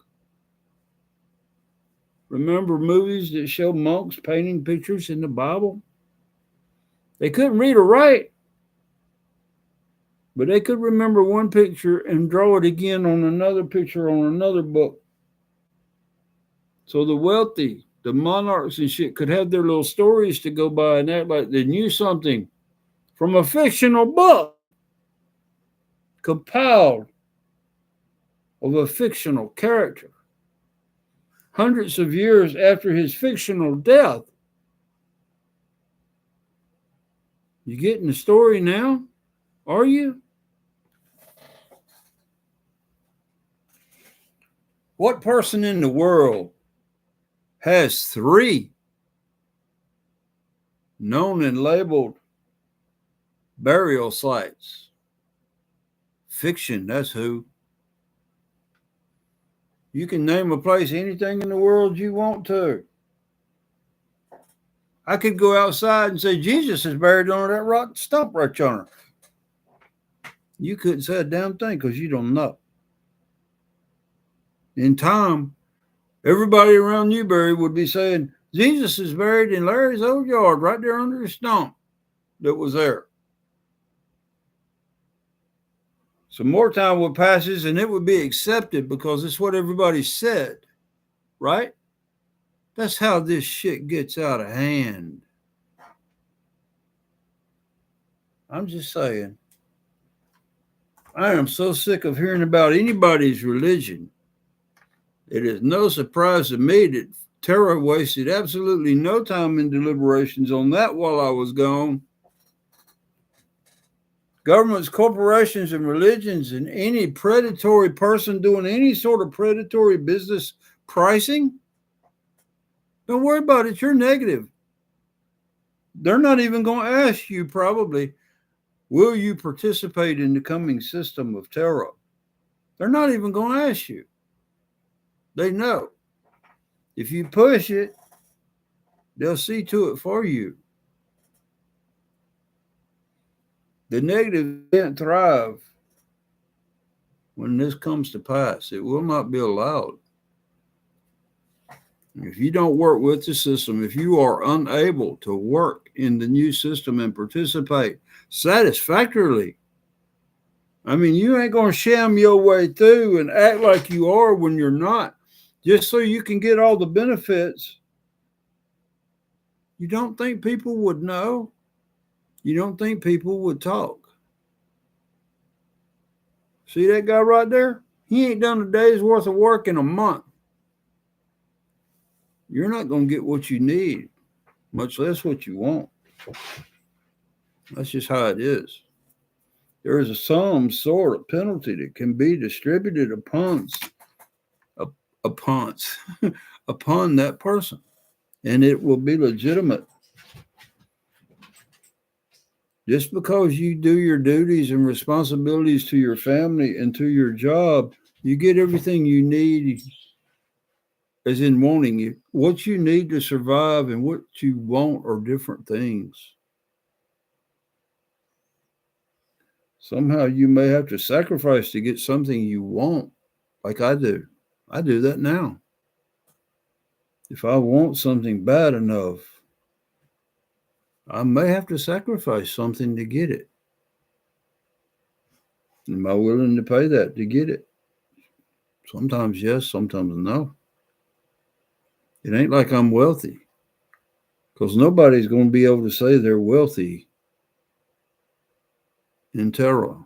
Remember movies that show monks painting pictures in the Bible? They couldn't read or write, but they could remember one picture and draw it again on another picture on another book. So the wealthy, the monarchs and shit could have their little stories to go by and act like they knew something from a fictional book compiled of a fictional character. Hundreds of years after his fictional death. You getting the story now? Are you? What person in the world has 3 known and labeled burial sites? Fiction, that's who. You can name a place, anything in the world you want to. I could go outside and say, Jesus is buried under that rock stump right yonder. You couldn't say a damn thing because you don't know. In time, everybody around Newberry would be saying, Jesus is buried in Larry's old yard right there under the stump that was there. Some more time would pass and it would be accepted because it's what everybody said, right? That's how this shit gets out of hand. I'm just saying. I am so sick of hearing about anybody's religion. It is no surprise to me that Terra wasted absolutely no time in deliberations on that while I was gone. Governments, corporations, and religions, and any predatory person doing any sort of predatory business pricing, don't worry about it. You're negative. They're not even going to ask you probably, will you participate in the coming system of Terra? They're not even going to ask you. They know. If you push it, they'll see to it for you. The negative can't thrive when this comes to pass. It will not be allowed. If you don't work with the system, if you are unable to work in the new system and participate satisfactorily, I mean, you ain't going to sham your way through and act like you are when you're not, just so you can get all the benefits. You don't think people would know? You don't think people would talk? See that guy right there? He ain't done a day's worth of work in a month. You're not going to get what you need, much less what you want. That's just how it is. There is some sort of penalty that can be distributed upon that person, and it will be legitimate. Just because you do your duties and responsibilities to your family and to your job, you get everything you need, as in wanting it. What you need to survive and what you want are different things. Somehow you may have to sacrifice to get something you want, like I do. I do that now. If I want something bad enough, I may have to sacrifice something to get it. Am I willing to pay that to get it? Sometimes yes, sometimes no. It ain't like I'm wealthy, because nobody's going to be able to say they're wealthy in Terra,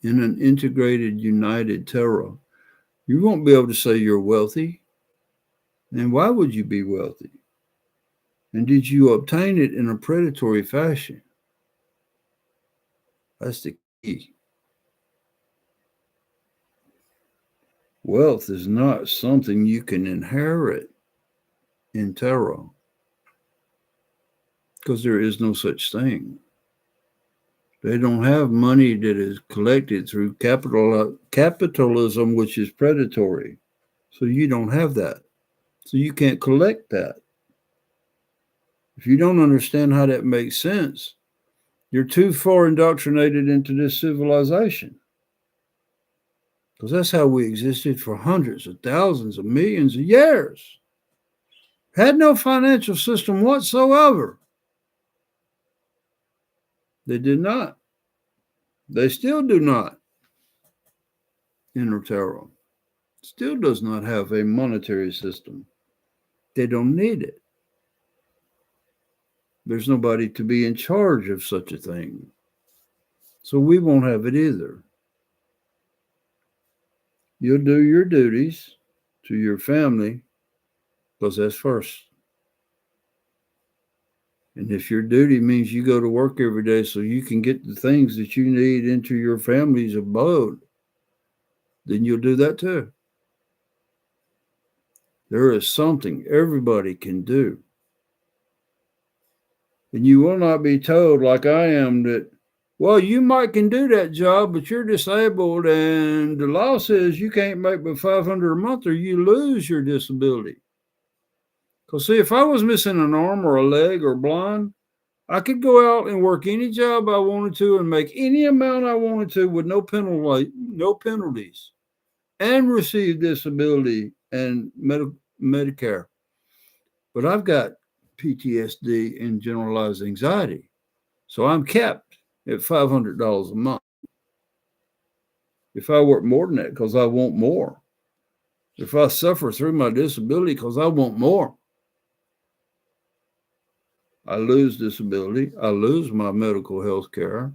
in an integrated, united Terra, you won't be able to say you're wealthy. And why would you be wealthy? And did you obtain it in a predatory fashion? That's the key. Wealth is not something you can inherit in Terra, because there is no such thing. They don't have money that is collected through capitalism, which is predatory. So you don't have that. So you can't collect that. If you don't understand how that makes sense, you're too far indoctrinated into this civilization. Because that's how we existed for hundreds of thousands of millions of years. Had no financial system whatsoever. They did not. They still do not. Inner Terra still does not have a monetary system. They don't need it. There's nobody to be in charge of such a thing. So we won't have it either. You'll do your duties to your family because that's first. And if your duty means you go to work every day so you can get the things that you need into your family's abode, then you'll do that too. There is something everybody can do. And you will not be told, like I am, that, well, you might can do that job, but you're disabled and the law says you can't make but $500 a month or you lose your disability. Because see, if I was missing an arm or a leg or blind, I could go out and work any job I wanted to and make any amount I wanted to with no penalties, and receive disability and Medicare. But I've got PTSD and generalized anxiety, so I'm capped at $500 a month. If I work more than that because I want more, if I suffer through my disability because I want more, I lose disability, I lose my medical health care,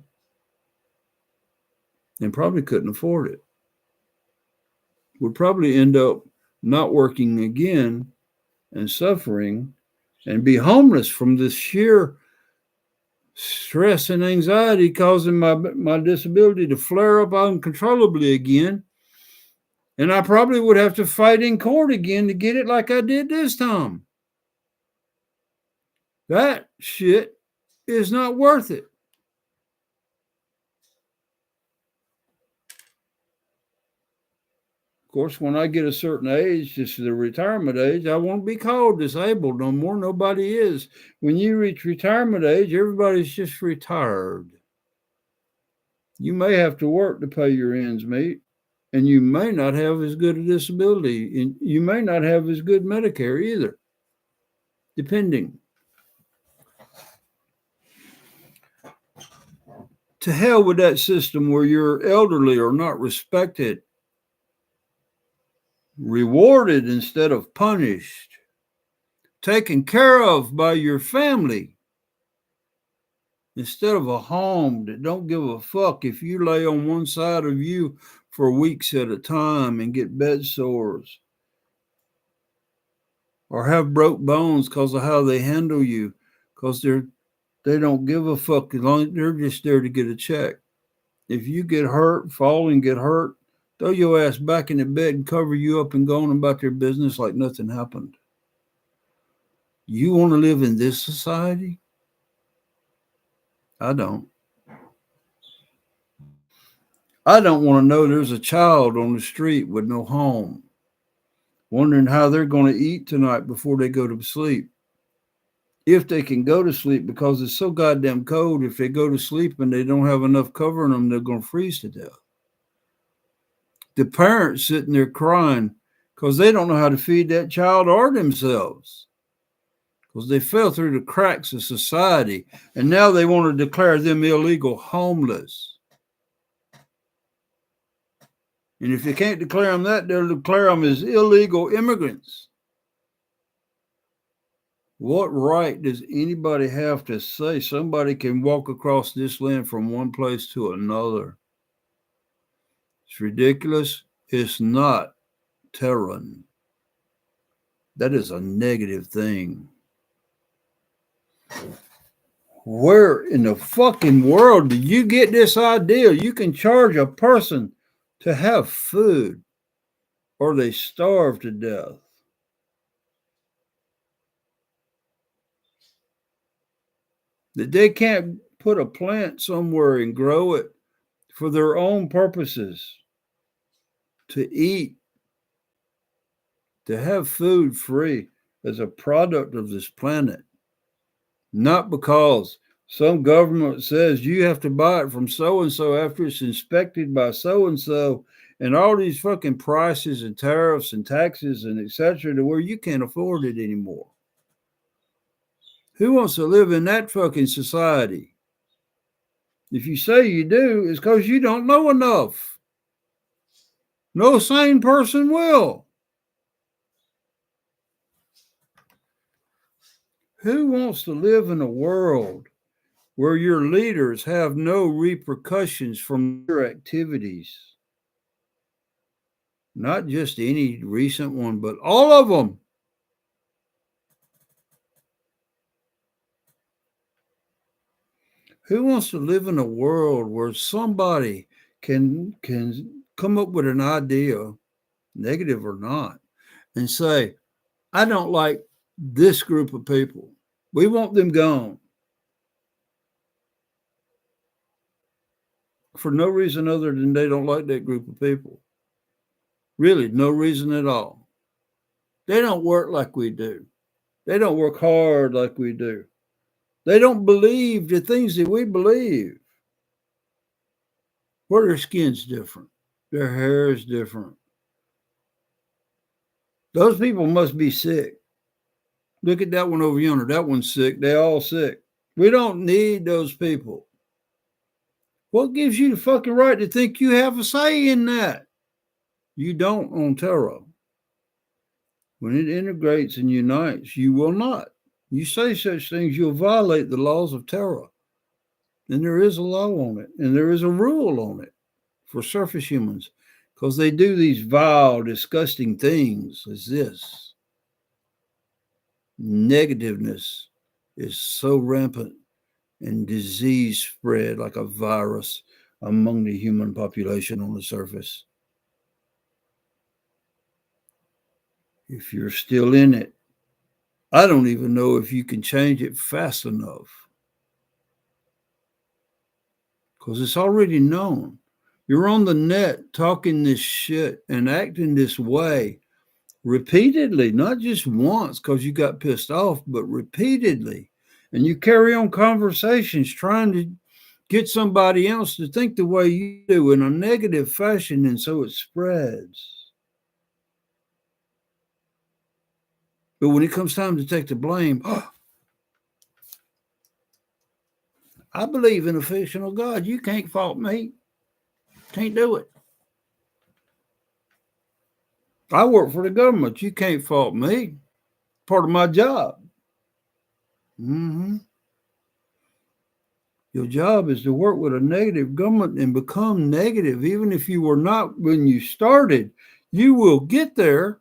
and probably couldn't afford it. Would probably end up not working again and suffering and be homeless from this sheer stress and anxiety causing my disability to flare up uncontrollably again. And I probably would have to fight in court again to get it like I did this time. That shit is not worth it. Of course, when I get a certain age, just the retirement age, I won't be called disabled no more. Nobody is. When you reach retirement age, everybody's just retired. You may have to work to pay your ends meet, and you may not have as good a disability, and you may not have as good Medicare either, depending. To hell with that system where you're elderly or not respected, rewarded instead of punished, taken care of by your family instead of a home that don't give a fuck if you lay on one side of you for weeks at a time and get bed sores or have broke bones because of how they handle you, because they don't give a fuck as long as they're just there to get a check. If you get hurt, fall and get hurt, throw your ass back in the bed and cover you up and go on about their business like nothing happened. You want to live in this society? I don't. I don't want to know there's a child on the street with no home, wondering how they're going to eat tonight before they go to sleep. If they can go to sleep, because it's so goddamn cold, if they go to sleep and they don't have enough covering them, they're going to freeze to death. The parents sitting there crying because they don't know how to feed that child or themselves, because they fell through the cracks of society, and now they want to declare them illegal homeless. And if they can't declare them that, they'll declare them as illegal immigrants. What right does anybody have to say somebody can walk across this land from one place to another? It's ridiculous. It's not Terran. That is a negative thing. Where in the fucking world do you get this idea? You can charge a person to have food or they starve to death. That they can't put a plant somewhere and grow it for their own purposes, to eat, to have food free as a product of this planet. Not because some government says you have to buy it from so and so after it's inspected by so and all these fucking prices and tariffs and taxes and etc. to where you can't afford it anymore. Who wants to live in that fucking society? If you say you do, it's because you don't know enough. No sane person will. Who wants to live in a world where your leaders have no repercussions from their activities? Not just any recent one, but all of them. Who wants to live in a world where somebody can come up with an idea, negative or not, and say, I don't like this group of people. We want them gone. For no reason other than they don't like that group of people. Really, no reason at all. They don't work like we do. They don't work hard like we do. They don't believe the things that we believe. Well, their skin's different. Their hair is different. Those people must be sick. Look at that one over yonder. That one's sick. They all sick. We don't need those people. What gives you the fucking right to think you have a say in that? You don't on Terra. When it integrates and unites, you will not. You say such things, you'll violate the laws of Terra. And there is a law on it, and there is a rule on it for surface humans, because they do these vile, disgusting things as this. Negativeness is so rampant and disease spread like a virus among the human population on the surface. If you're still in it, I don't even know if you can change it fast enough, because it's already known. You're on the net talking this shit and acting this way repeatedly, not just once because you got pissed off, but repeatedly. And you carry on conversations trying to get somebody else to think the way you do in a negative fashion, and so it spreads. But when it comes time to take the blame, I believe in a fictional God. You can't fault me. Can't do it. I work for the government. You can't fault me. Part of my job. Your job is to work with a negative government and become negative. Even if you were not when you started, you will get there,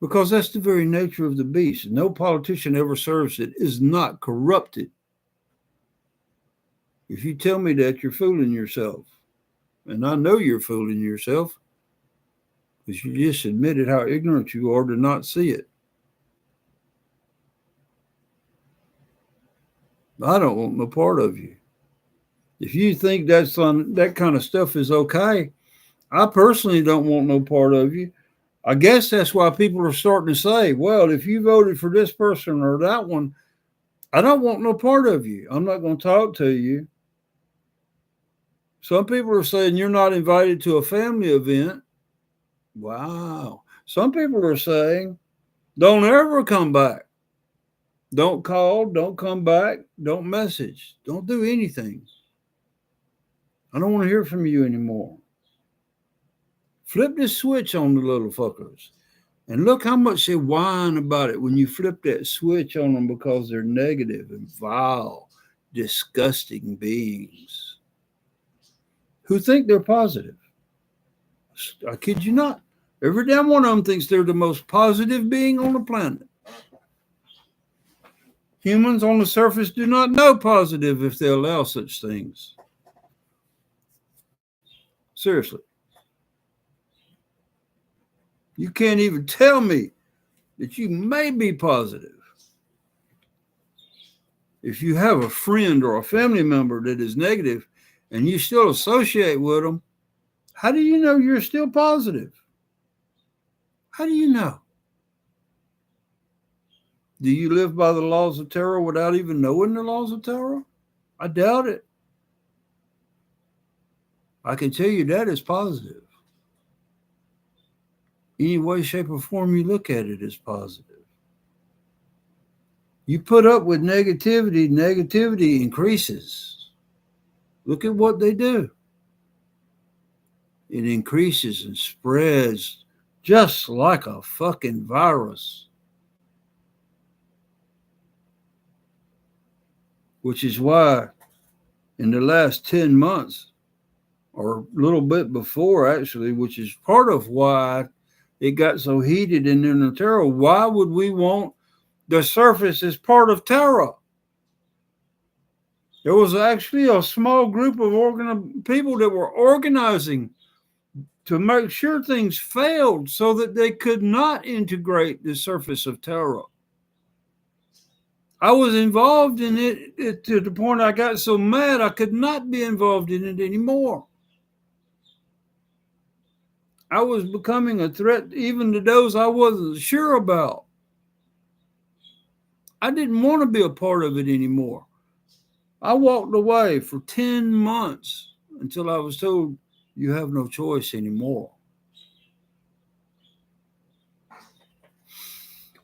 because that's the very nature of the beast. No politician ever serves that is not corrupted. If you tell me that, you're fooling yourself. And I know you're fooling yourself, because you just admitted how ignorant you are to not see it. I don't want no part of you. If you think that kind of stuff is okay, I personally don't want no part of you. I guess that's why people are starting to say, well, if you voted for this person or that one, I don't want no part of you. I'm not going to talk to you. Some people are saying you're not invited to a family event. Wow. Some people are saying, don't ever come back. Don't call, don't come back, don't message, don't do anything. I don't want to hear from you anymore. Flip this switch on the little fuckers. And look how much they whine about it when you flip that switch on them because they're negative and vile, disgusting beings who think they're positive. I kid you not. Every damn one of them thinks they're the most positive being on the planet. Humans on the surface do not know positive if they allow such things. Seriously. You can't even tell me that you may be positive. If you have a friend or a family member that is negative and you still associate with them, how do you know you're still positive? How do you know? Do you live by the laws of Terra without even knowing the laws of Terra? I doubt it. I can tell you that is positive. Any way, shape, or form you look at it is positive. You put up with negativity, negativity increases. Look at what they do. It increases and spreads just like a fucking virus. Which is why in the last 10 months, or a little bit before actually, which is part of why it got so heated in Inner Terra, why would we want the surface as part of Terra? There was actually a small group of people that were organizing to make sure things failed so that they could not integrate the surface of Terra. I was involved in it to the point I got so mad I could not be involved in it anymore. I was becoming a threat even to those I wasn't sure about. I didn't want to be a part of it anymore. I walked away for 10 months until I was told, you have no choice anymore.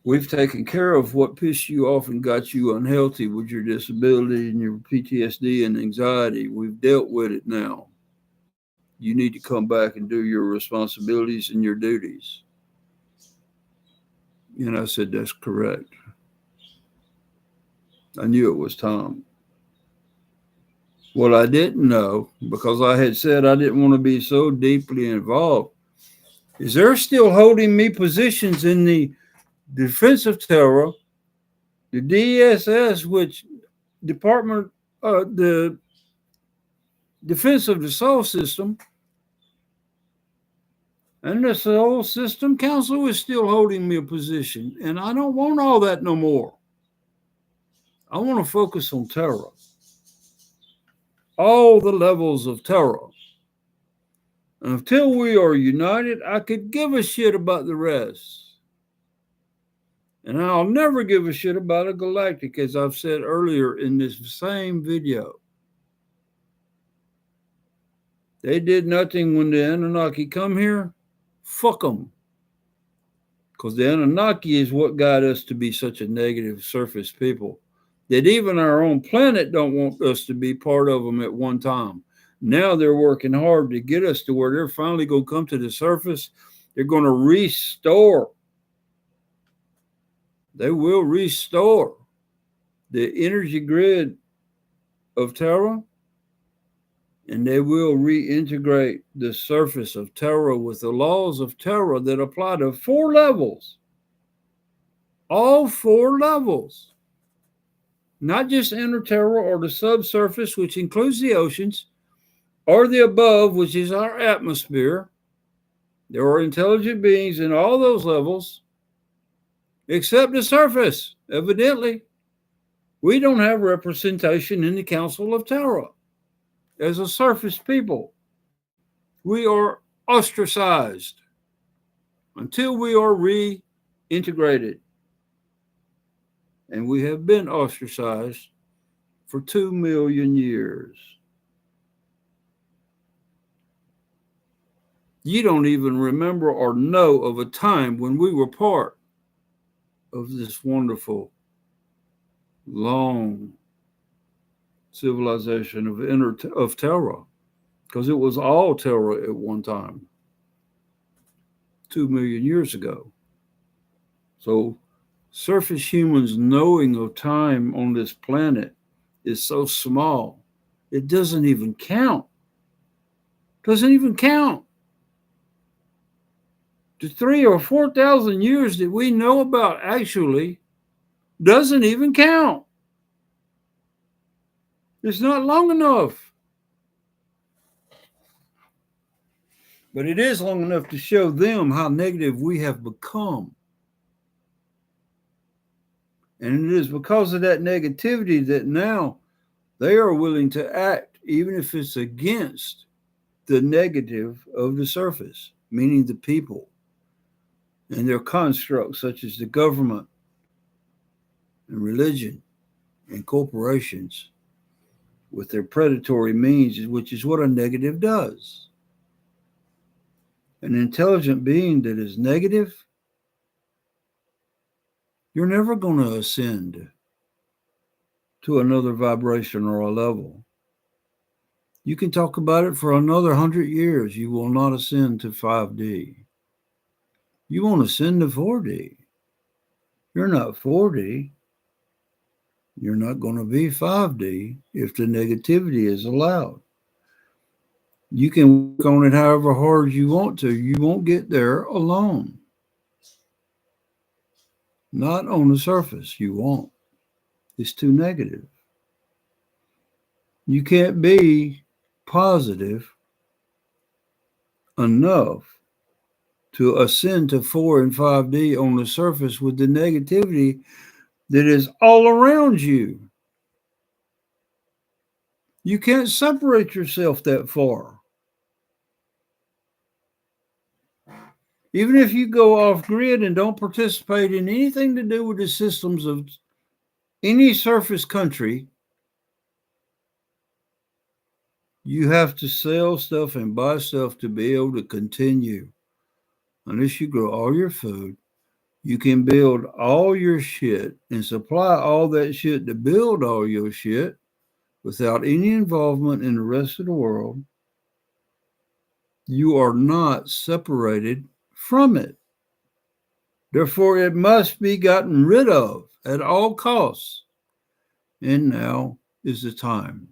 We've taken care of what pissed you off and got you unhealthy with your disability and your PTSD and anxiety. We've dealt with it now. You need to come back and do your responsibilities and your duties. And I said, that's correct. I knew it was time. What I didn't know, because I had said I didn't want to be so deeply involved, is they're still holding me positions in the Defense of Terra, the DSS, which Department, the Defense of the Soul System, and the Soul System Council is still holding me a position. And I don't want all that no more. I want to focus on Terra. All the levels of Terra. Until we are united, I could give a shit about the rest. And I'll never give a shit about a galactic, as I've said earlier in this same video. They did nothing when the Anunnaki come here. Fuck them. Because the Anunnaki is what got us to be such a negative surface people that even our own planet don't want us to be part of them at one time. Now they're working hard to get us to where they're finally going to come to the surface. They're going to restore. They will restore the energy grid of Terra, and they will reintegrate the surface of Terra with the laws of Terra that apply to 4 levels. All 4 levels. Not just Inner Terra or the subsurface, which includes the oceans, or the above, which is our atmosphere. There are intelligent beings in all those levels, except the surface. Evidently, we don't have representation in the Council of Terra as a surface people. We are ostracized until we are reintegrated. And we have been ostracized for 2 million years. You don't even remember or know of a time when we were part of this wonderful, long civilization of Terra, because it was all Terra at one time, 2 million years ago. So surface humans' knowing of time on this planet is so small, it doesn't even count. Doesn't even count. The 3 or 4 thousand years that we know about actually doesn't even count. It's not long enough. But it is long enough to show them how negative we have become. And it is because of that negativity that now they are willing to act, even if it's against the negative of the surface, meaning the people and their constructs, such as the government and religion and corporations with their predatory means, which is what a negative does. An intelligent being that is negative, you're never going to ascend to another vibration or a level. You can talk about it for another 100 years. You will not ascend to 5D. You won't ascend to 4D. You're not 4D. You're not going to be 5D if the negativity is allowed. You can work on it however hard you want to. You won't get there alone. Not on the surface. You won't. It's too negative. You can't be positive enough to ascend to 4 and 5D on the surface with the negativity that is all around you. You can't separate yourself that far. Even if you go off grid and don't participate in anything to do with the systems of any surface country, you have to sell stuff and buy stuff to be able to continue. Unless you grow all your food, you can build all your shit and supply all that shit to build all your shit without any involvement in the rest of the world. You are not separated from it. Therefore, it must be gotten rid of at all costs. And now is the time.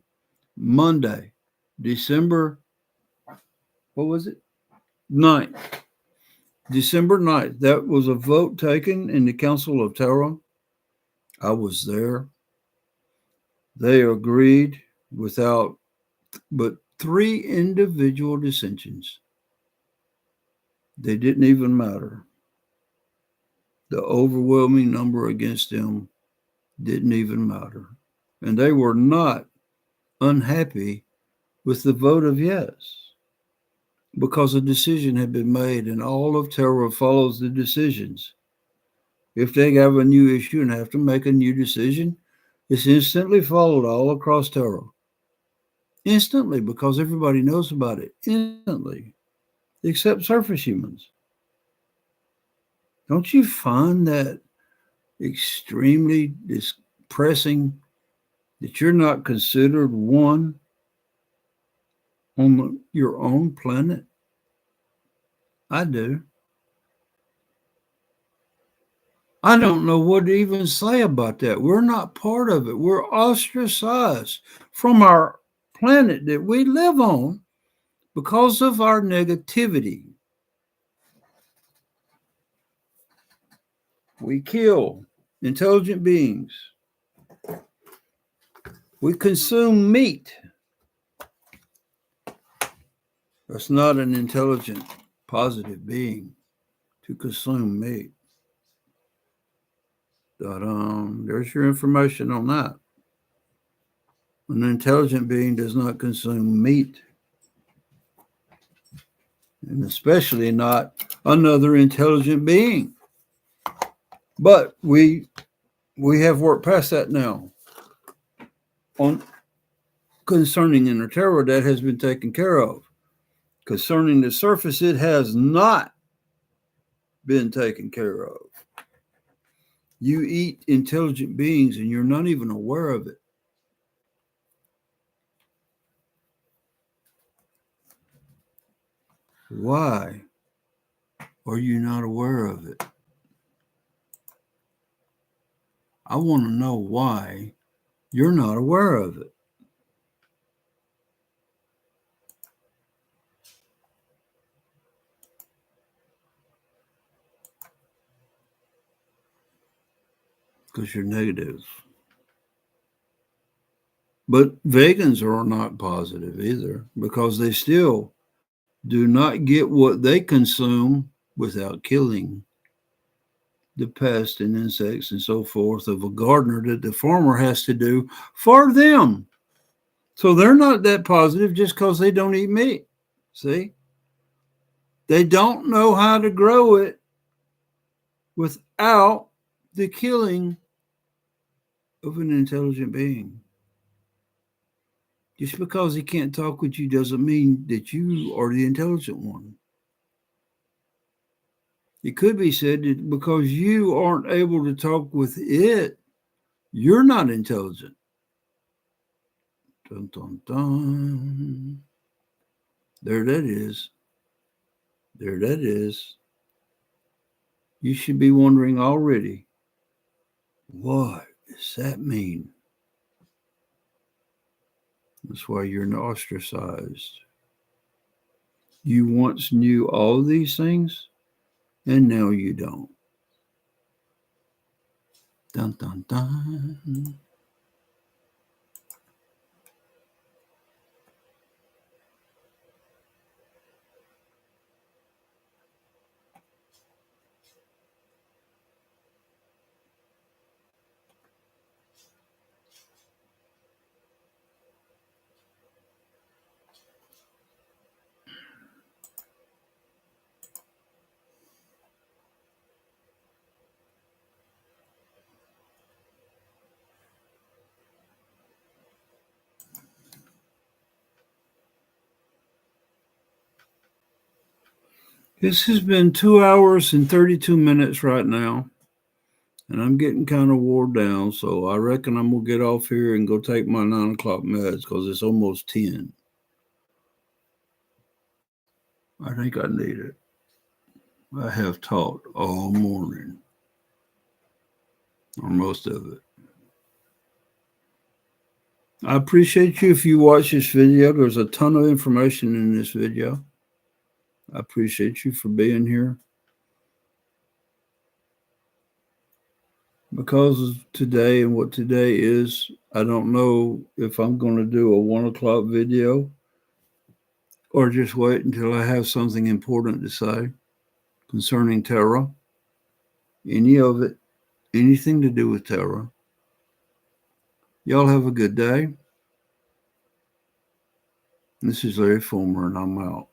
Monday, December, what was it? 9th. December 9th. That was a vote taken in the Council of Terra. I was there. They agreed without but 3 individual dissensions. They didn't even matter. The overwhelming number against them didn't even matter. And they were not unhappy with the vote of yes, because a decision had been made and all of Terra follows the decisions. If they have a new issue and have to make a new decision, it's instantly followed all across Terra. Instantly, because everybody knows about it. Instantly, except surface humans. Don't you find that extremely depressing that you're not considered one on your own planet? I do. I don't know what to even say about that. We're not part of it. We're ostracized from our planet that we live on because of our negativity. We kill intelligent beings. We consume meat. That's not an intelligent, positive being to consume meat. There's your information on that. An intelligent being does not consume meat, and especially not another intelligent being. But we have worked past that now. On concerning Inner Terra, that has been taken care of. Concerning the surface, it has not been taken care of. You eat intelligent beings and you're not even aware of it. Why are you not aware of it? I want to know why you're not aware of it. Because you're negative. But vegans are not positive either, because they still do not get what they consume without killing the pests and insects and so forth of a gardener that the farmer has to do for them. So they're not that positive just because they don't eat meat. See? They don't know how to grow it without the killing of an intelligent being. Just because he can't talk with you doesn't mean that you are the intelligent one. It could be said that because you aren't able to talk with it, you're not intelligent. Dun, dun, dun. There that is. There that is. You should be wondering already, what does that mean? That's why you're ostracized. You once knew all these things, and now you don't. Dun, dun, dun. This has been 2 hours and 32 minutes right now, and I'm getting kind of wore down, so I reckon I'm going to get off here and go take my 9 o'clock meds because it's almost 10. I think I need it. I have taught all morning, or most of it. I appreciate you if you watch this video. There's a ton of information in this video. I appreciate you for being here. Because of today and what today is, I don't know if I'm going to do a 1 o'clock video or just wait until I have something important to say concerning Terra, any of it, anything to do with Terra. Y'all have a good day. This is Larry Fulmer, and I'm out.